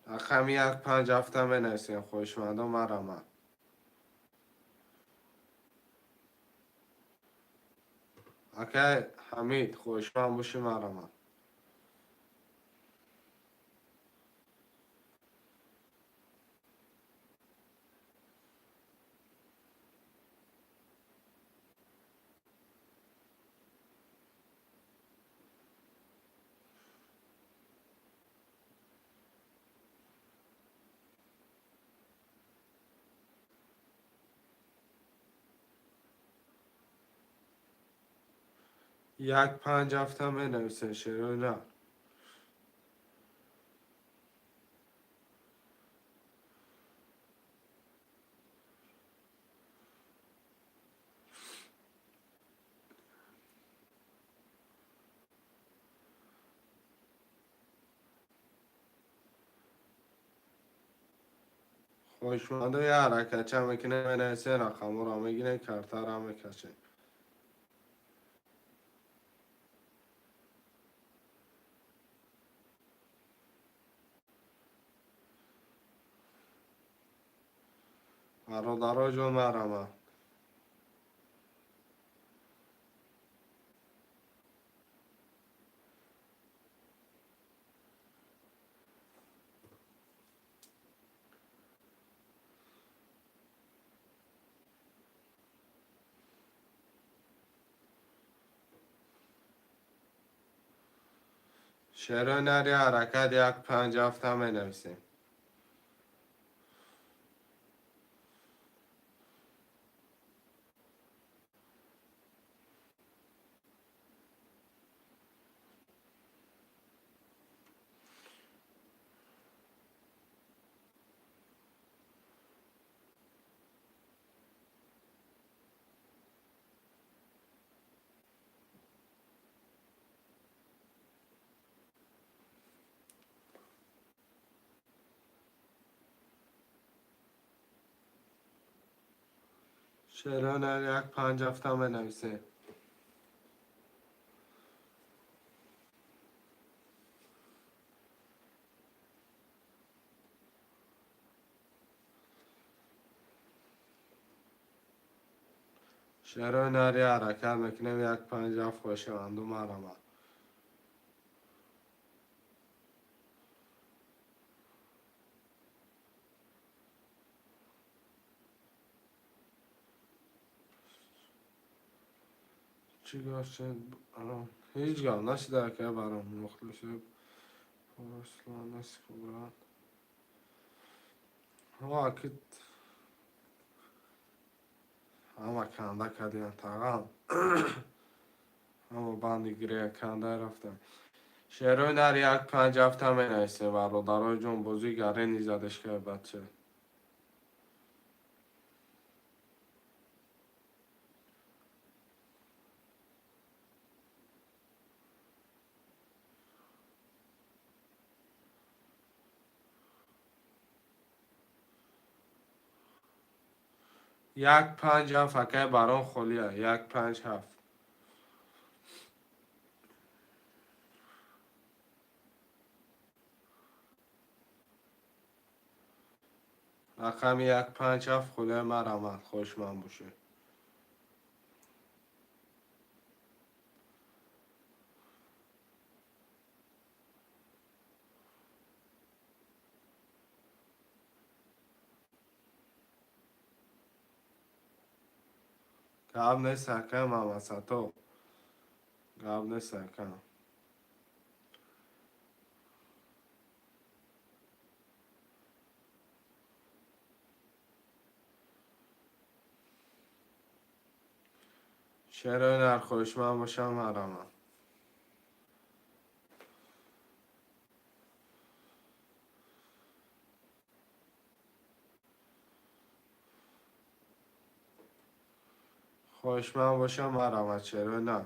Speaker 1: رقم یک 5 هفته می نویسیم خوش مردم برم. اکه حمید خوشمند باشی مرا. یک 5 هفته می نویسه شعر هنر. خوشمنده یه حرکت چه میکنه می نویسه رقم را میگیره کرتر هم میکشه. برادرای جون مرمه شعر هنری حرکت 157 می نویسیم. شعر هنری 157 می نویسیم. شعر هنری حرکت میکنیم 157 خوشمند و مرامت. چی گوشت؟ هیچ گام نشده که برام مخلصه پرسلان نسی خوبران واکت اما کنده کدیان تاقام اما باندی گریه کنده رفتم. شعر هنری 157 می نویسیم. برادرای جون بازی گره نیزدش که بچه یک پنج هفت اکه بران خولیه 157 رقم 157 خولیه مرامت خوش من باشه. گاب نیست اکه ماما ساتو گاب نیست اکه شعر هنر خوش من باشم مرامت. خوش من باشم مرامت شعر هنر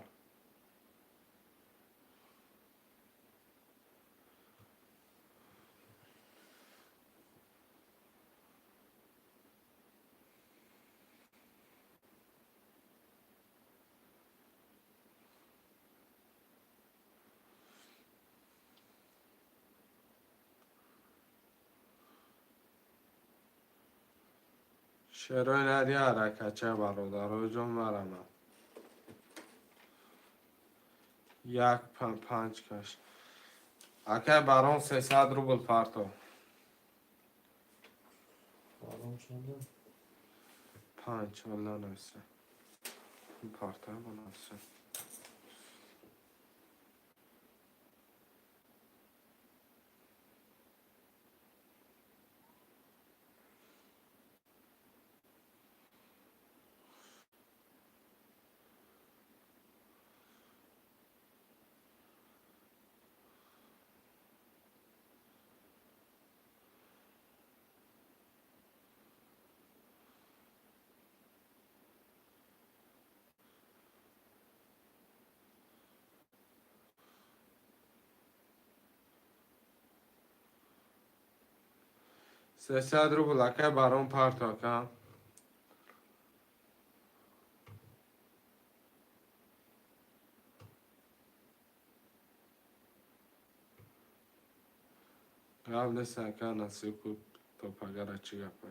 Speaker 1: شعر هنری حرکت چه برادرای جون مرامت. یک پنج کش اکه برام 300 روبل پارتو
Speaker 3: برام چنده؟
Speaker 1: 5 والله نویسه پارتو بنویسه. سیصد روبل اکه برام پارتو که قبل سکه نصیب کود تو پگره چی گپه.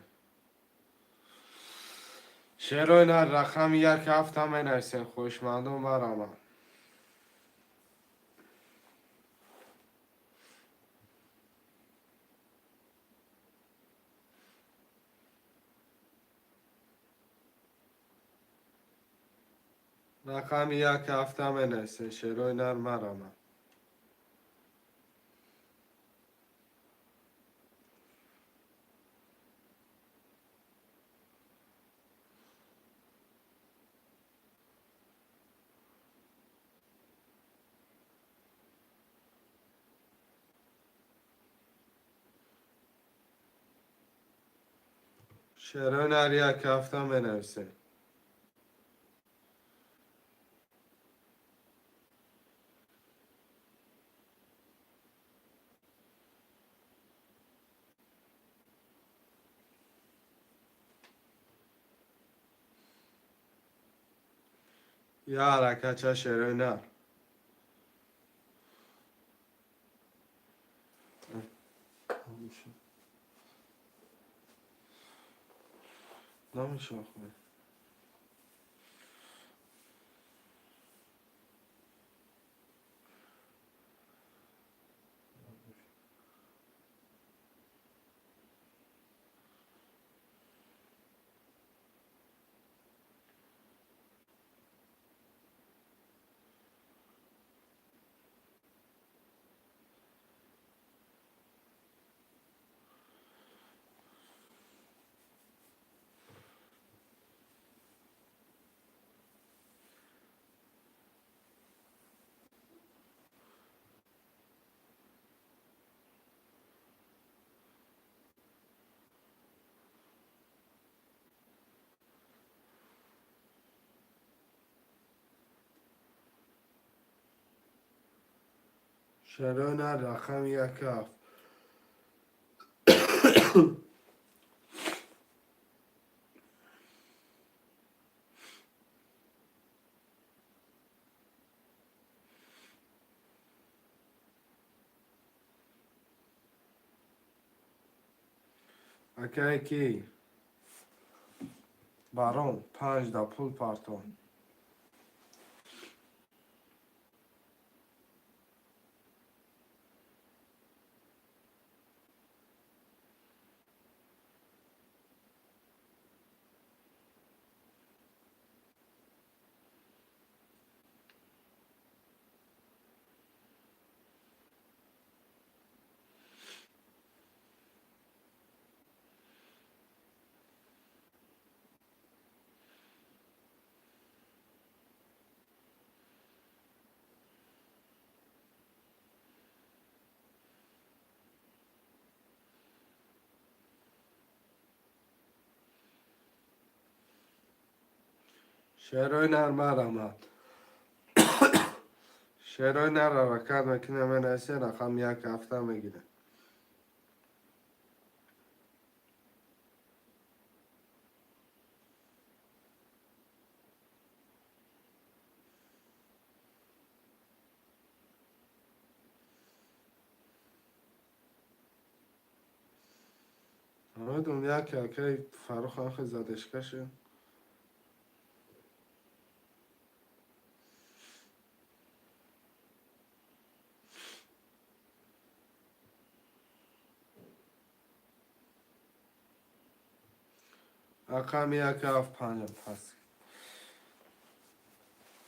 Speaker 1: شعر هنر رقم 157 می نویسیم. خوشمند و مرامت. رقم 157 می نویسیم. شعر هنر مرامت. شعرهای هر یک هفته بنویسین. یا حرکت شعرهای نر. نمیشه آخه. شعرهای نر رقم یک هفت. اکه کی بارون 5 دا پول پارتون. شعرهای نر مرمت. شعرهای نر حرکت میکنه بنویسین رقم یک هفته میگیره. همه دنیا که فروخ آنخی زدش کشه. رقم یک هفت 5 پس.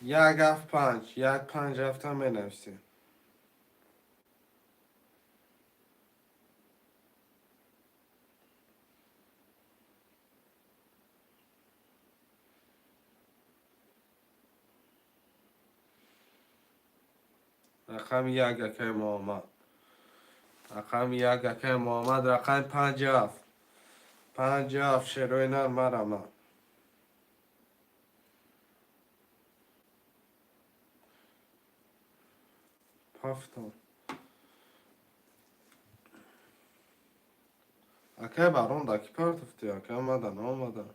Speaker 1: یک هفت 5 یک 5 هفته بنویسین. رقم یک اکه محمد. رقم یک اکه محمد رقم 5 هفت. 5 هفت شعرهای نر مرمت. هفتم اکه بارون دا کی پارت افتی اکه آمدن آمدن.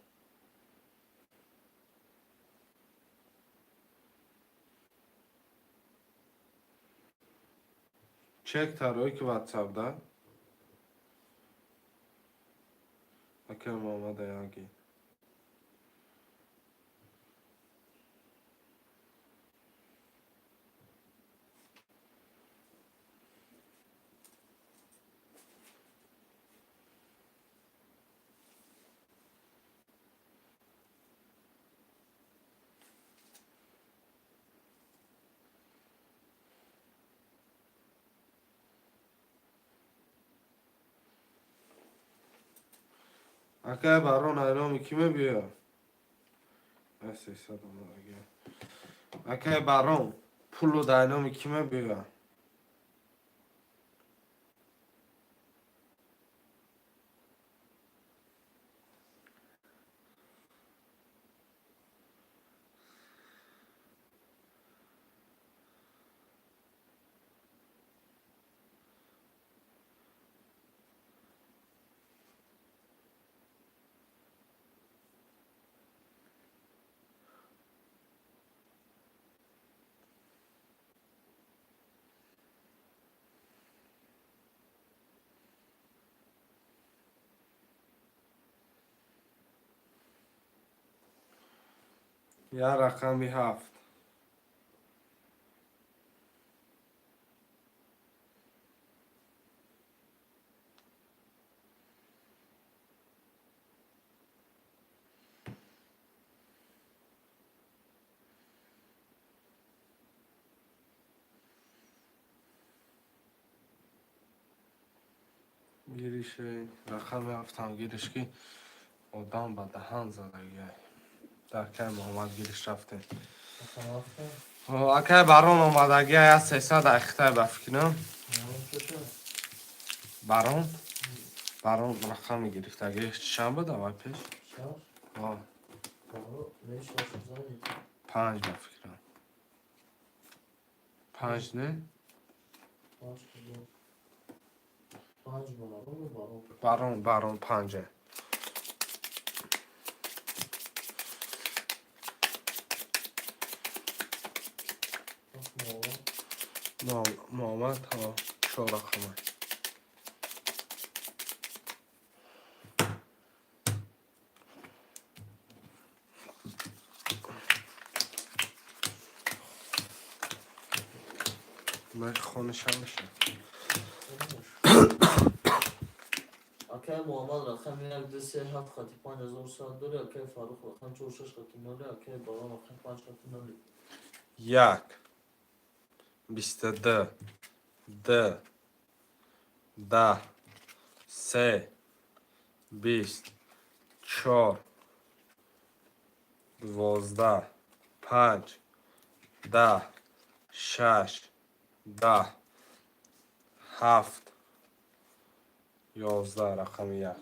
Speaker 1: چک تروی که واتساپ دا اکه محمد یاگی. اکه بارون ایرامی کیمه بیا. ایسی صدام آگه. اکه بارون پولو دایرامی کیمه بیا. یا رقمی 7. گیریش رقم 7 هم گیریش که آدم به دهان زده در که محمد گیریش رفته
Speaker 2: رقم هفته.
Speaker 1: اکه بران آمدگی یا 300 اخته بفکنم
Speaker 2: نام چطور؟
Speaker 1: بران رقم گرفتگی شنبه دوای پیش
Speaker 2: شش. بارو لیش شش زدی.
Speaker 1: 5 بفکرم 5 نه؟
Speaker 2: پنج کدوم؟ پنج بارو.
Speaker 1: بران 5 محمد ها 4 رقمه من خونش هم میشه
Speaker 2: اکه محمد رقم 1 2 3 7 خطی 5000 ساعت داره. اکه فاروق رقم 4 6 خطی 0. اکه باران رقم 5 خطی 0.
Speaker 1: 1 22 2 10 3 20 4 12 5 10 6 10 7 11 رقم 1
Speaker 2: نه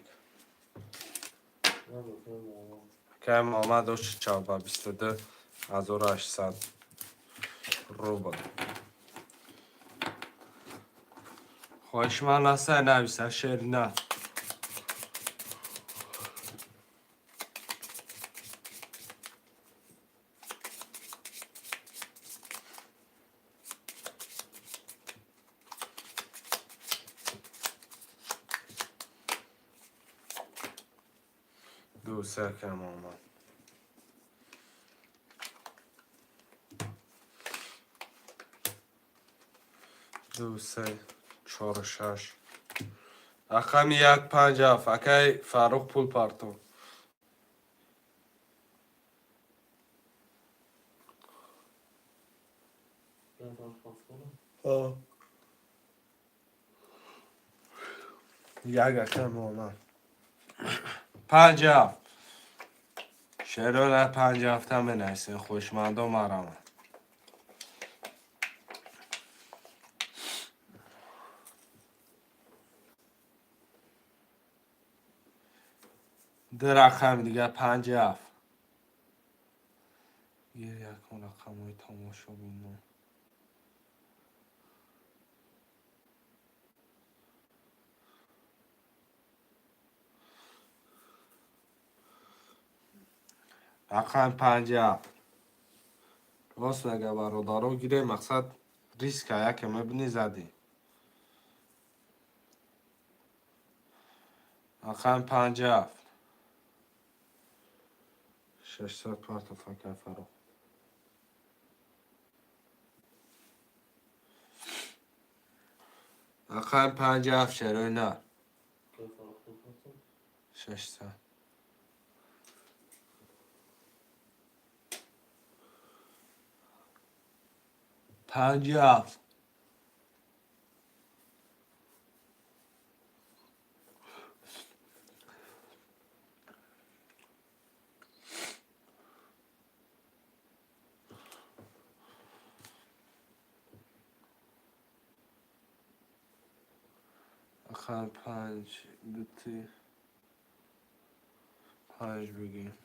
Speaker 2: بکر محمد.
Speaker 1: که محمد دوش 4 22 1800 روبل خواهش من نسته نویسه شعر نه دو سه که محمد 2 3 4 6 رقم 1 5 7 اکی فاروق پول پارتو
Speaker 2: اکه فاروق هفته.
Speaker 1: یک اکی محمد 5 7 شعرونه 5 7 هم بنویسین خوشمندم مرام ده رقم دیگه 5 7 یه یکم رقم های تماشا بینم رقم 5 7 راست نگه برادارو گیره مقصد ریسک که مبنی زدی رقم 5 7 600 پارت فکر فرو رقم 5 7 شروع نه
Speaker 2: اکه فاروق هفته.
Speaker 1: 600 5 7 رقم 5 دوتی 5 بگیم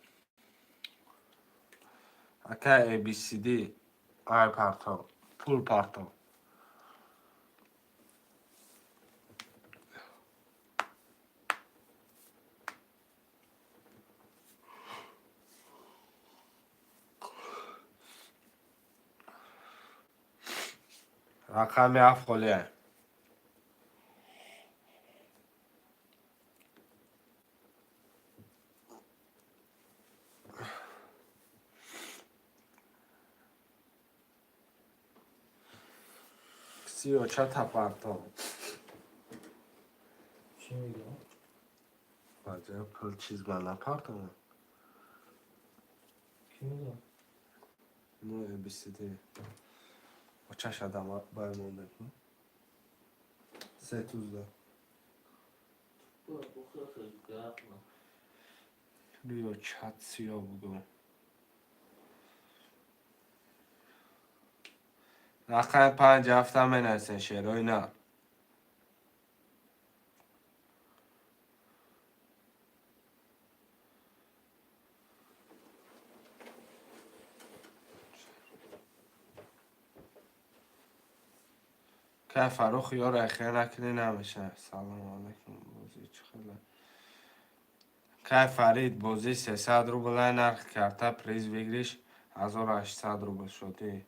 Speaker 1: اکه ای بی سی دی آی پارتو پول پارتو رقم 7 خلیه 34 آپارتمان.
Speaker 2: چی میگم؟
Speaker 1: بجای پل چیز من آپارتمان.
Speaker 2: کی میگم؟
Speaker 1: نو بیسیدی. و چش آدم باید مونده کن. 3
Speaker 2: بخیر خیلی گرم.
Speaker 1: روی چت سیاه بگو. رقم 5 هفته من هستن شیرای نه. که فروخ یار اخیر نکنی نمیشه. سلام علیکم بازی چخلا. که فرید بازی 300 روبل نرخ کرده پریز بگیریش 1800 روبل شده.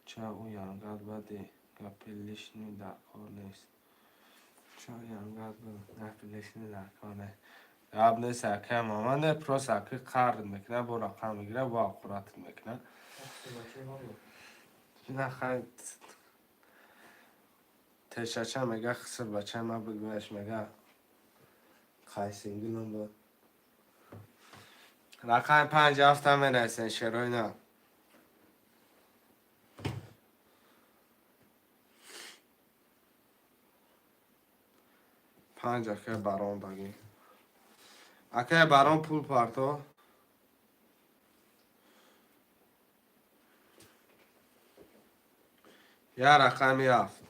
Speaker 1: چه او یانگاد بدی گپیلیش نی در کار نیست. چه یانگاد بدی گپیلیش نی در کار نیست. گب نیست اکه مامنده پروس اکه قرد میکنه با رقم میگیره با اقورت میکنه.
Speaker 2: اصلا بچه ما بود.
Speaker 1: نه خیلی تشچه میگه خسر بچه ما بگویش میگه خیلی سینگلم بود. رقم 5 هفته می نسین شروع نه. پنج اکه بران بگی. اکه بران پول پارتو. یا رقمی هفت.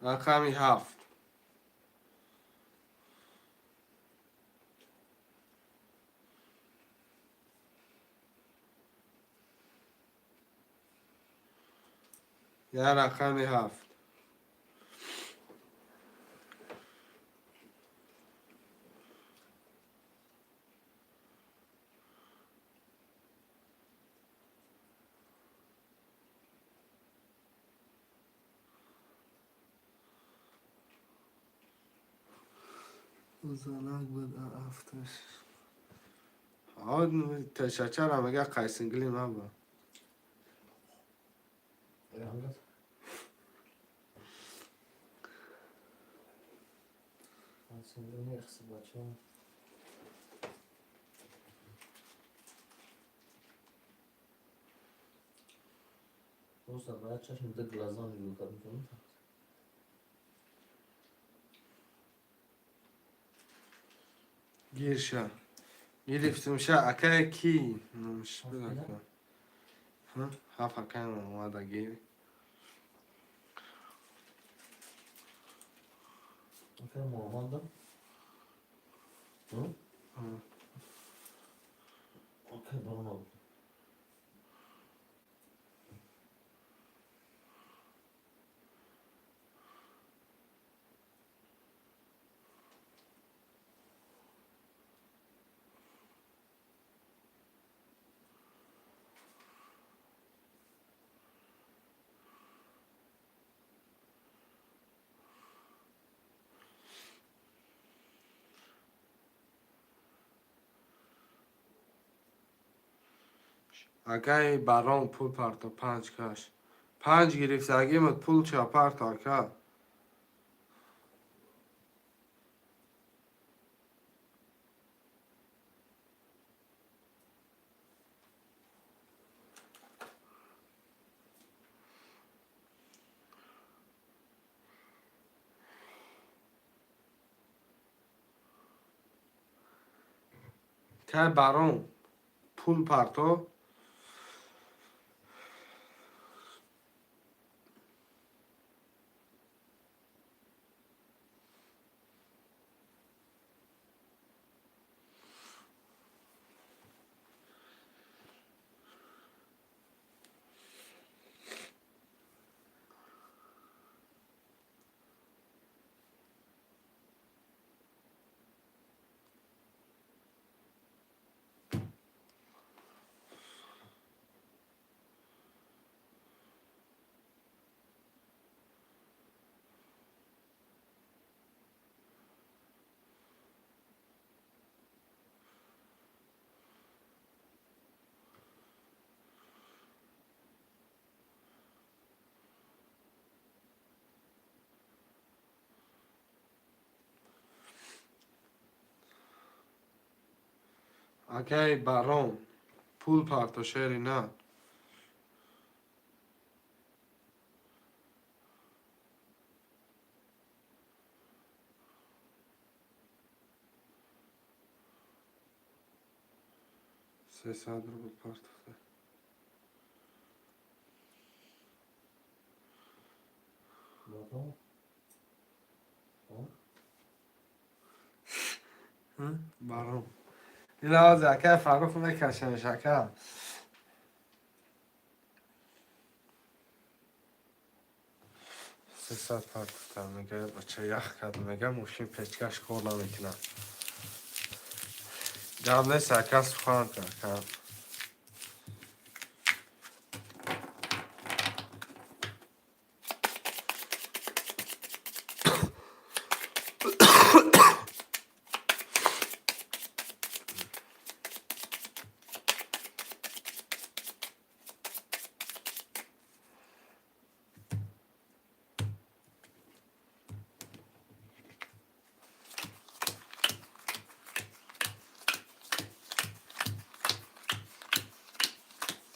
Speaker 1: رقمی هفت. یا رقمی هفت. زنک بود افتش. آن تشچه را میگه قی سینگلی من با.
Speaker 2: یانگاد. اصلا نمیخسی بچه ما. روستا باید چشم ده گلازانی رو کار میکنم.
Speaker 1: گیر شد. گرفتم شد اکه کی. نمش بگم. هفت اکه من اومده گیری.
Speaker 2: اوکی محمد. اوکی برنامه.
Speaker 1: اگه برام پول پارتو 5 کش. 5 گرفتگی مت پول چه پارتا که. که برام پول پارتو. окей, баром. Пул парто шери на. Сесад рубл парто.
Speaker 2: Bakalım.
Speaker 1: баром. اینا زکه فرق میکشن شکر 300 پرت میگه بچه یخ کرد میگه موشین پیچکش کار نمیکنه جمله سکه سخان کرد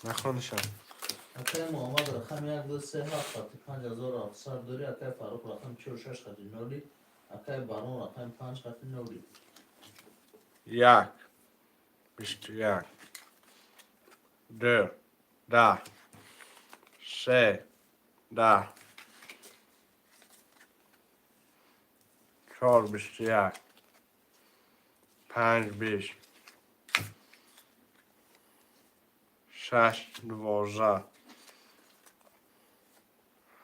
Speaker 1: نخونشم
Speaker 2: اکای محمد رقم 1 2 3 7 خط 5700 داری اکای فاروق رقم 46 خط نولی اکای بارون رقم 5 خط نولی
Speaker 1: یک بیشت یک دو ده سه ده چهار بیشت یک پنج بیش شش دوازده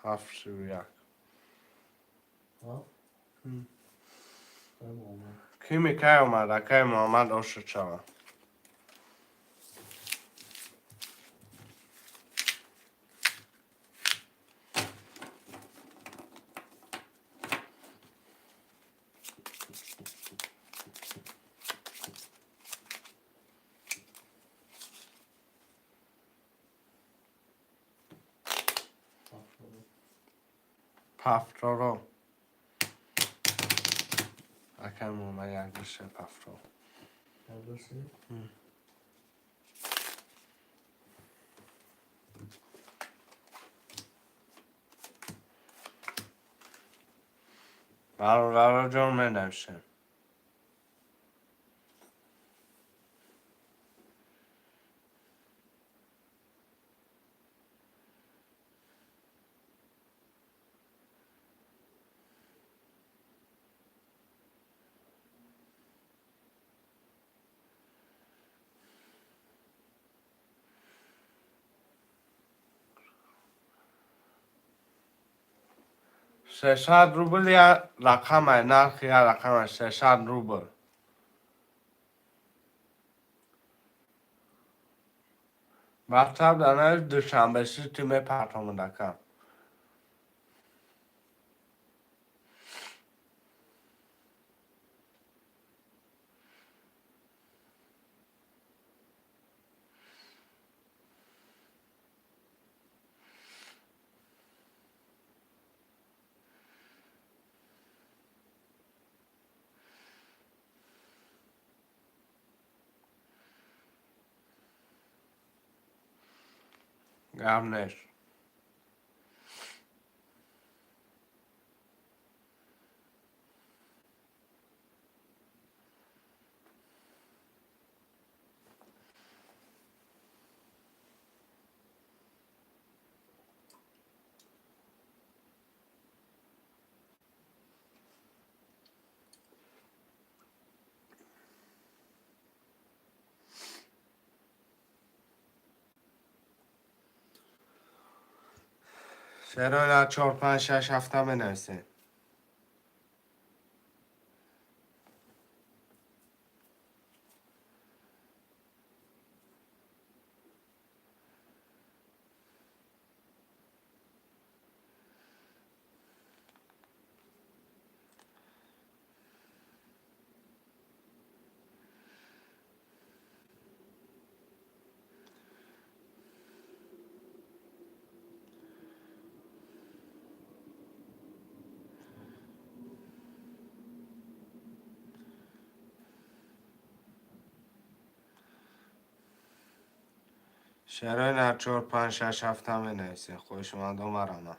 Speaker 1: هفت سی و یک
Speaker 2: ها اکای محمد
Speaker 1: کی میکه اومد اکای محمد آشد شود پفتارا اکای محمد یک بیشه پفتارا
Speaker 2: درسته
Speaker 1: برادر جان می نوشتیم سیصد روبل یا رقم نرخ یا رقم 300 روبل مطلب دانه دوشنبه سی تیم پرتامون دکم گرم نیست چرا 4 5 6 هفته می نویسیم شعرهای نه 4 5 6 7 هم بنویسین. خوشمندم مرمه.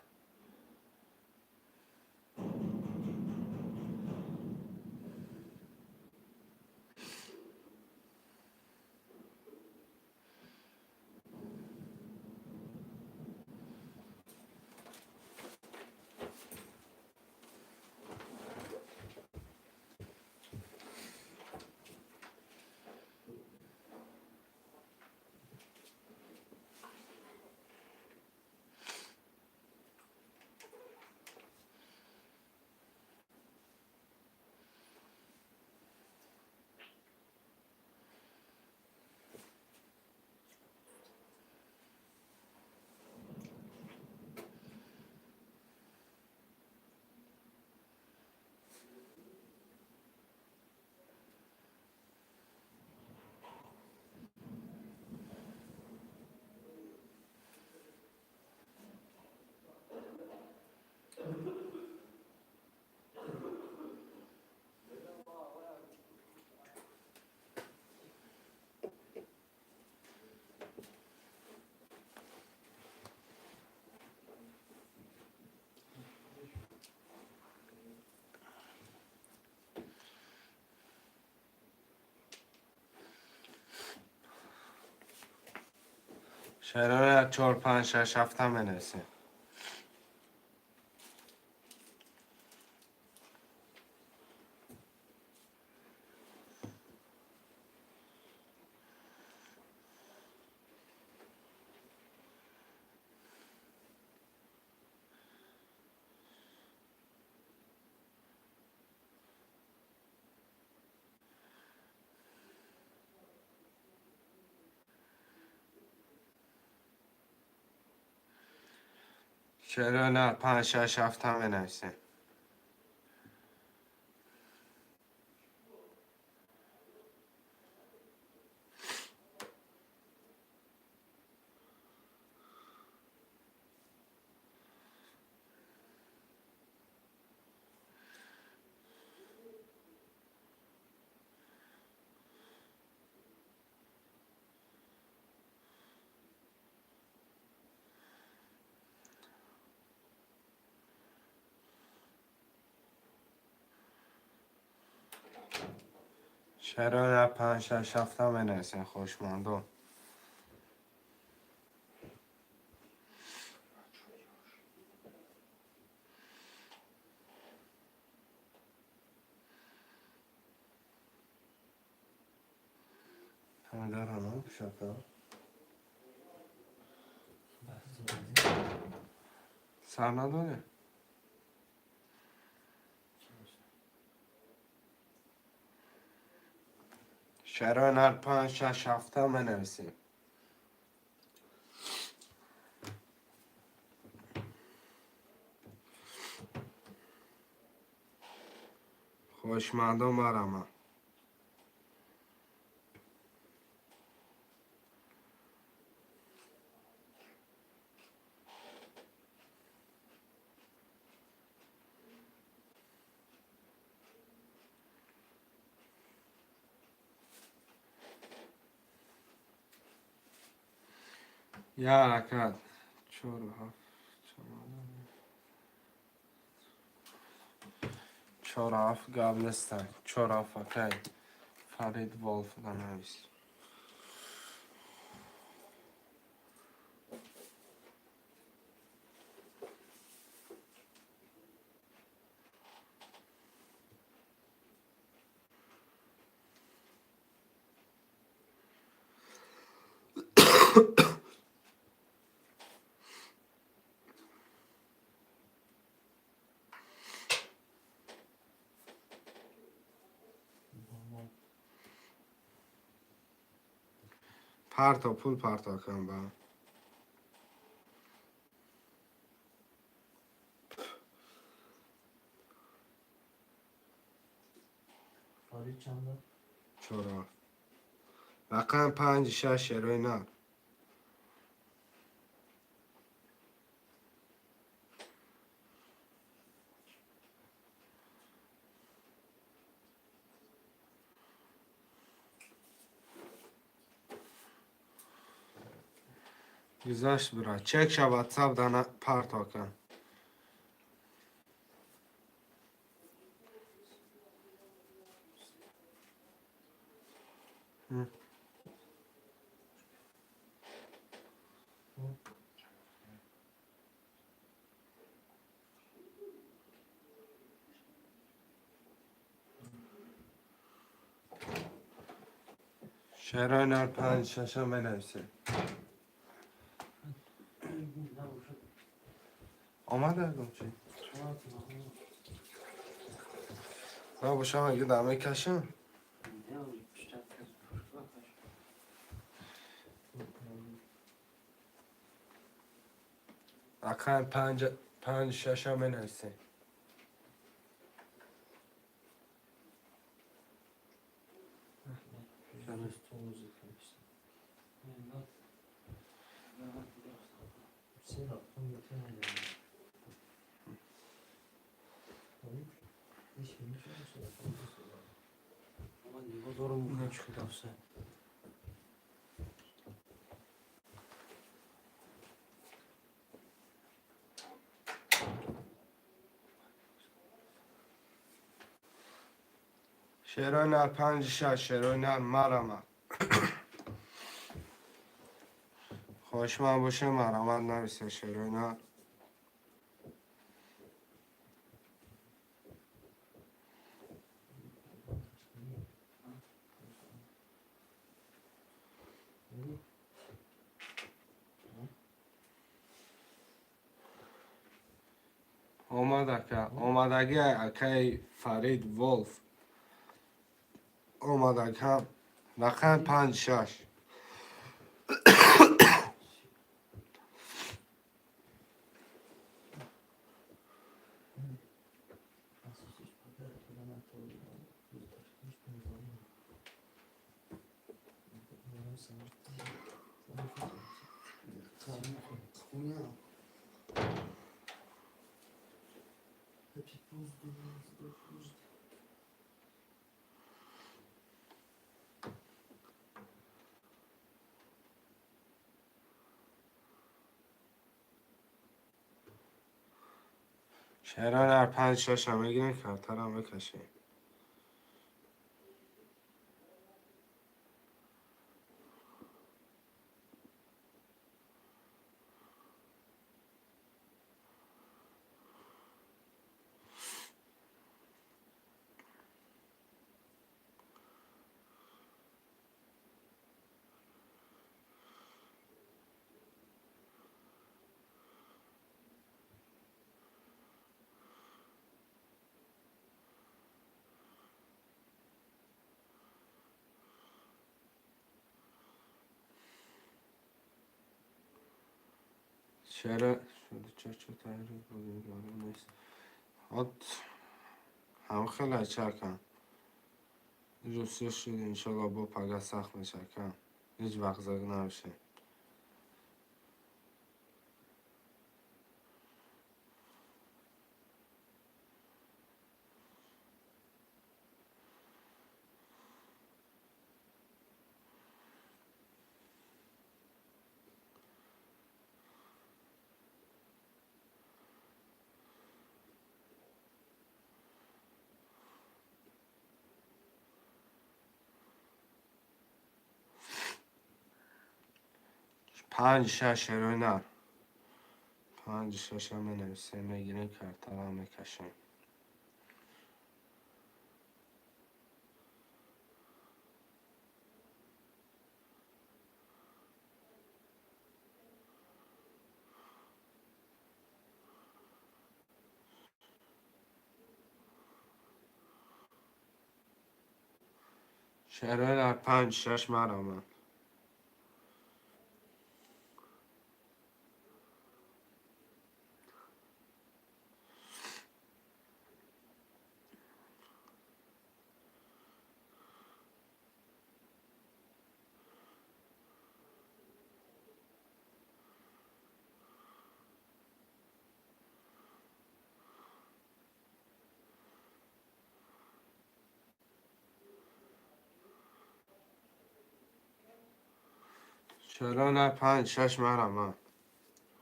Speaker 1: شعرهای نه 4 5 6 7 هم بنویسین. شعرهای نه 5 6 7 هم بنویسین. شعرهای نه 5 6 7 هم بنویسین. خوشمندم. همه در همه شکر سر نداره. شعرهای نه 5 6 7 هم بنویسین. خوشمندم مرمه. یه حرکت 4 7 4 7 قبلستن 4 7 okey. Farid Wolf بنویس. پرتا پول پرتا کن با
Speaker 2: فرید چنده؟
Speaker 1: 4 7 رقم 5 6 شعرهای نه. گذاشت برا چک شا واتساپ دانا پارتا کن شهران 5 6 بنویسه آمده اگم چی؟ نه باشم اگه دمه کشم اقل 5 6 بنویسه
Speaker 3: من دیگه دارم میکنم چی خدا افسه
Speaker 1: شهران 5 6 شهران مرمت خوش من باشه مرمت نویسه شهران آمدگی اکی فرید ولف آمدگی هم رقم 5 6 شهران 5 6 هم بگیرین کارتر هم بکشین شهر شده چه تحریک بودیم معلوم نیست هم خیلی چکم روسیه شد انشالله با پگه سخت میچکم هیچ وقت زگ نمیشه پنج شش روی نه 5 6 هم بنویسه میگیرین کارتر هم میکشین شهرهای در 5 6 مرامت چرا نه 5 6 مرا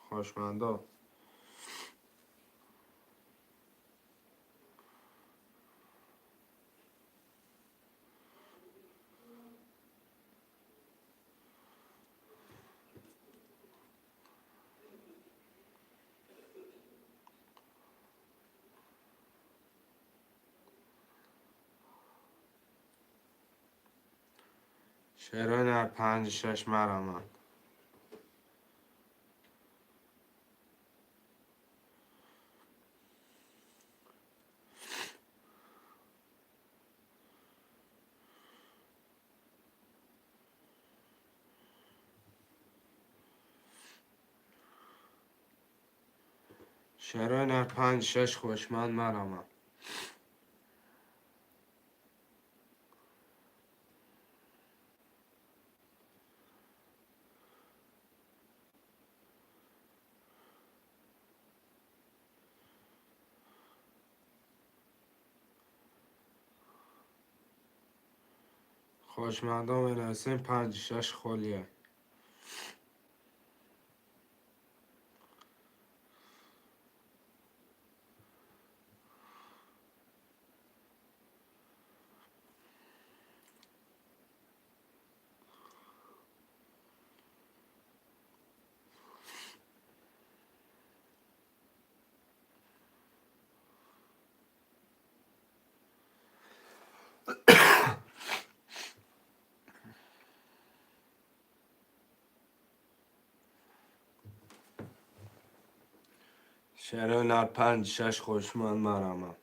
Speaker 1: خوشمندا. چرا نه 5 6 مرا چرا نه 5 6 خوشمند مرا خوشمندا بنویسیم 5 6 خلیه. چرا نه 5 6 خوشمند مرا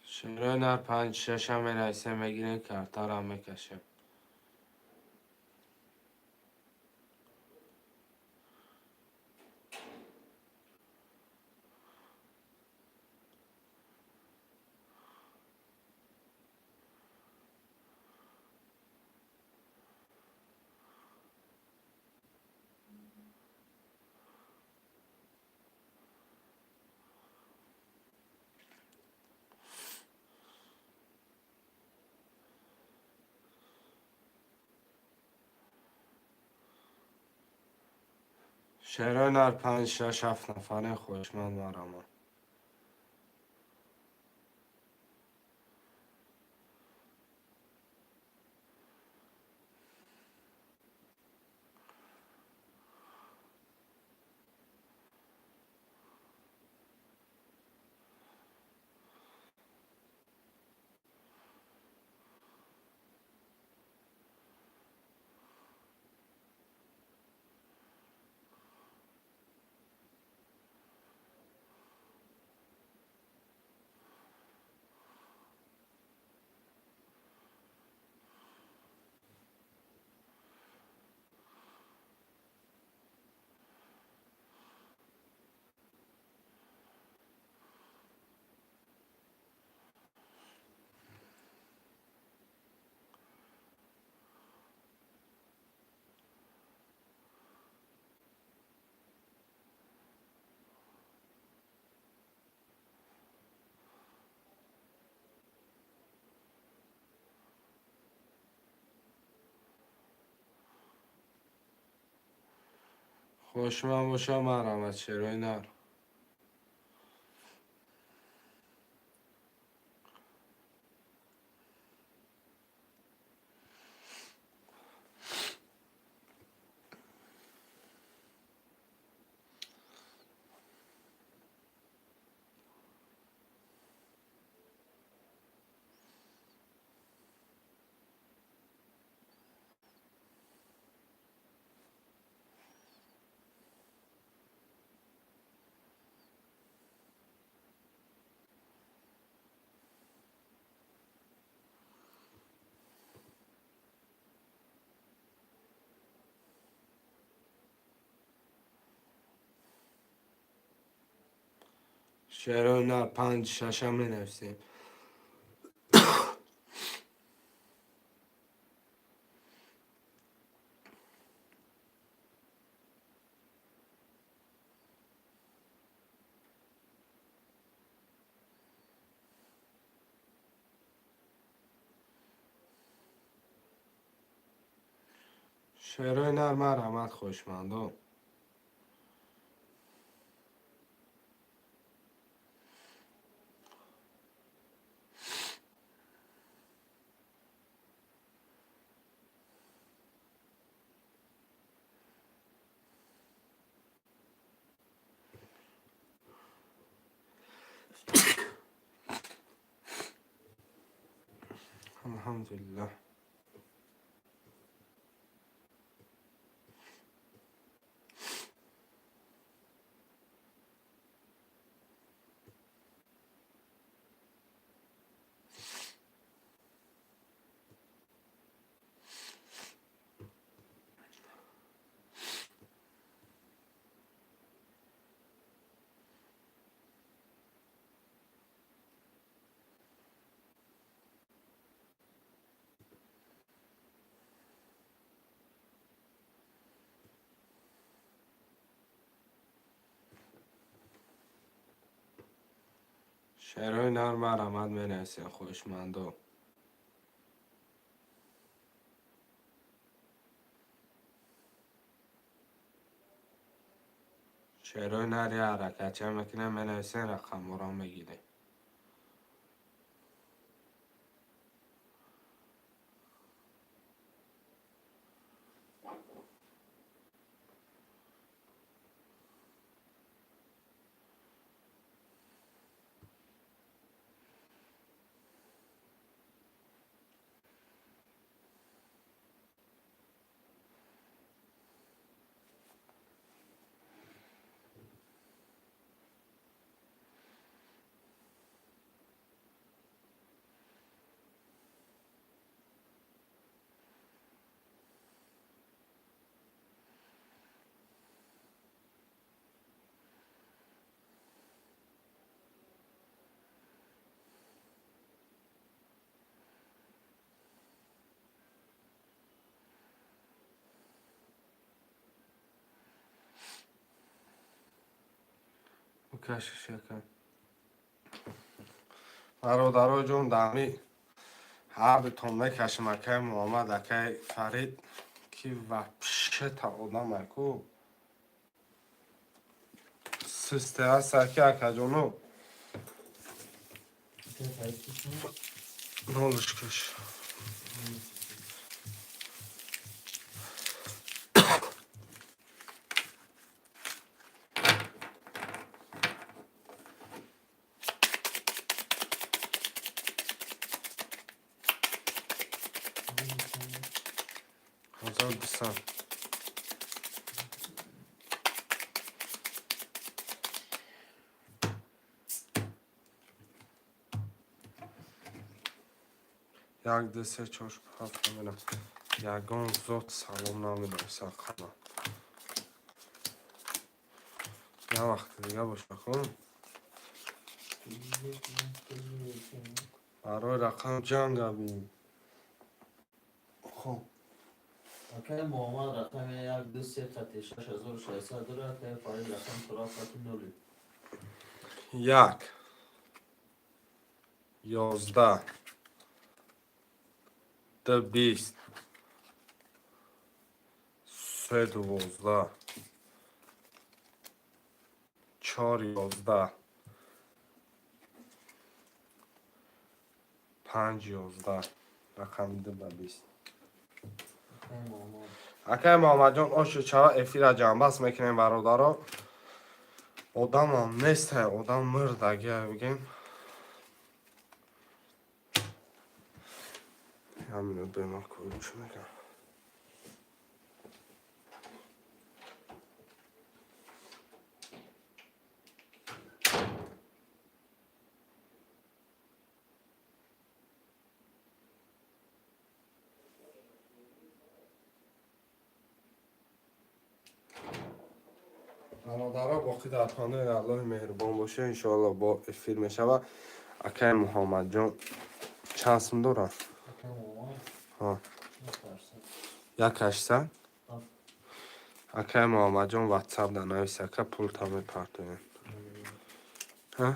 Speaker 1: چرا نه 5 6 هم بنویسیم بگیریم کرتا رو هم بکشیم. چرا نه 5 6 7 نفره خوشمند مرا خوشمند باشم مرا چرا نه. شعرهای نه 5-6 می نویسیم. شعرهای نرم رحمت خوشمندم. الحمدلله. شعرهای نرم رحمت می نویسیم خوشمندم. شعرهای نری حرکتی هم میکنه می نویسیم رقم را میگیره. کشش کن برادرای جون دمی هر بتون میکشم اکی محمد اکی فرید کی وحشه تا آدم اکو سسته هست اکی اکی جونو
Speaker 2: که فرید کشم
Speaker 1: نولش کش هزار بسن یک دو سه چهار هفت نمیدم یگان زود سلام نمیدم سلام یه وقت دیگه باش بکن برای رقم جنگ بیم خب
Speaker 2: اکی محمد رقم 1 2 3 6 داره اکی فرید رقم خرافت نولی
Speaker 1: 1 11 2 20 3 12 4 11 5 11 رقم 2 به 20
Speaker 2: اکی محمد
Speaker 1: اکی محمد جان آشو چرا افیر جنبست میکنیم برادرها آدم هم نیست آدم مرد اگه بگیم همینو بیمار کنیم چون میگم برادرها باقی در خانه الله مهربان باشه انشاءالله با افیر میشوه. اکای محمد جان چند سم داره؟ ها 1-800 اکای محمد جان واتساپ در نویسه که پول تا میپرتوین ها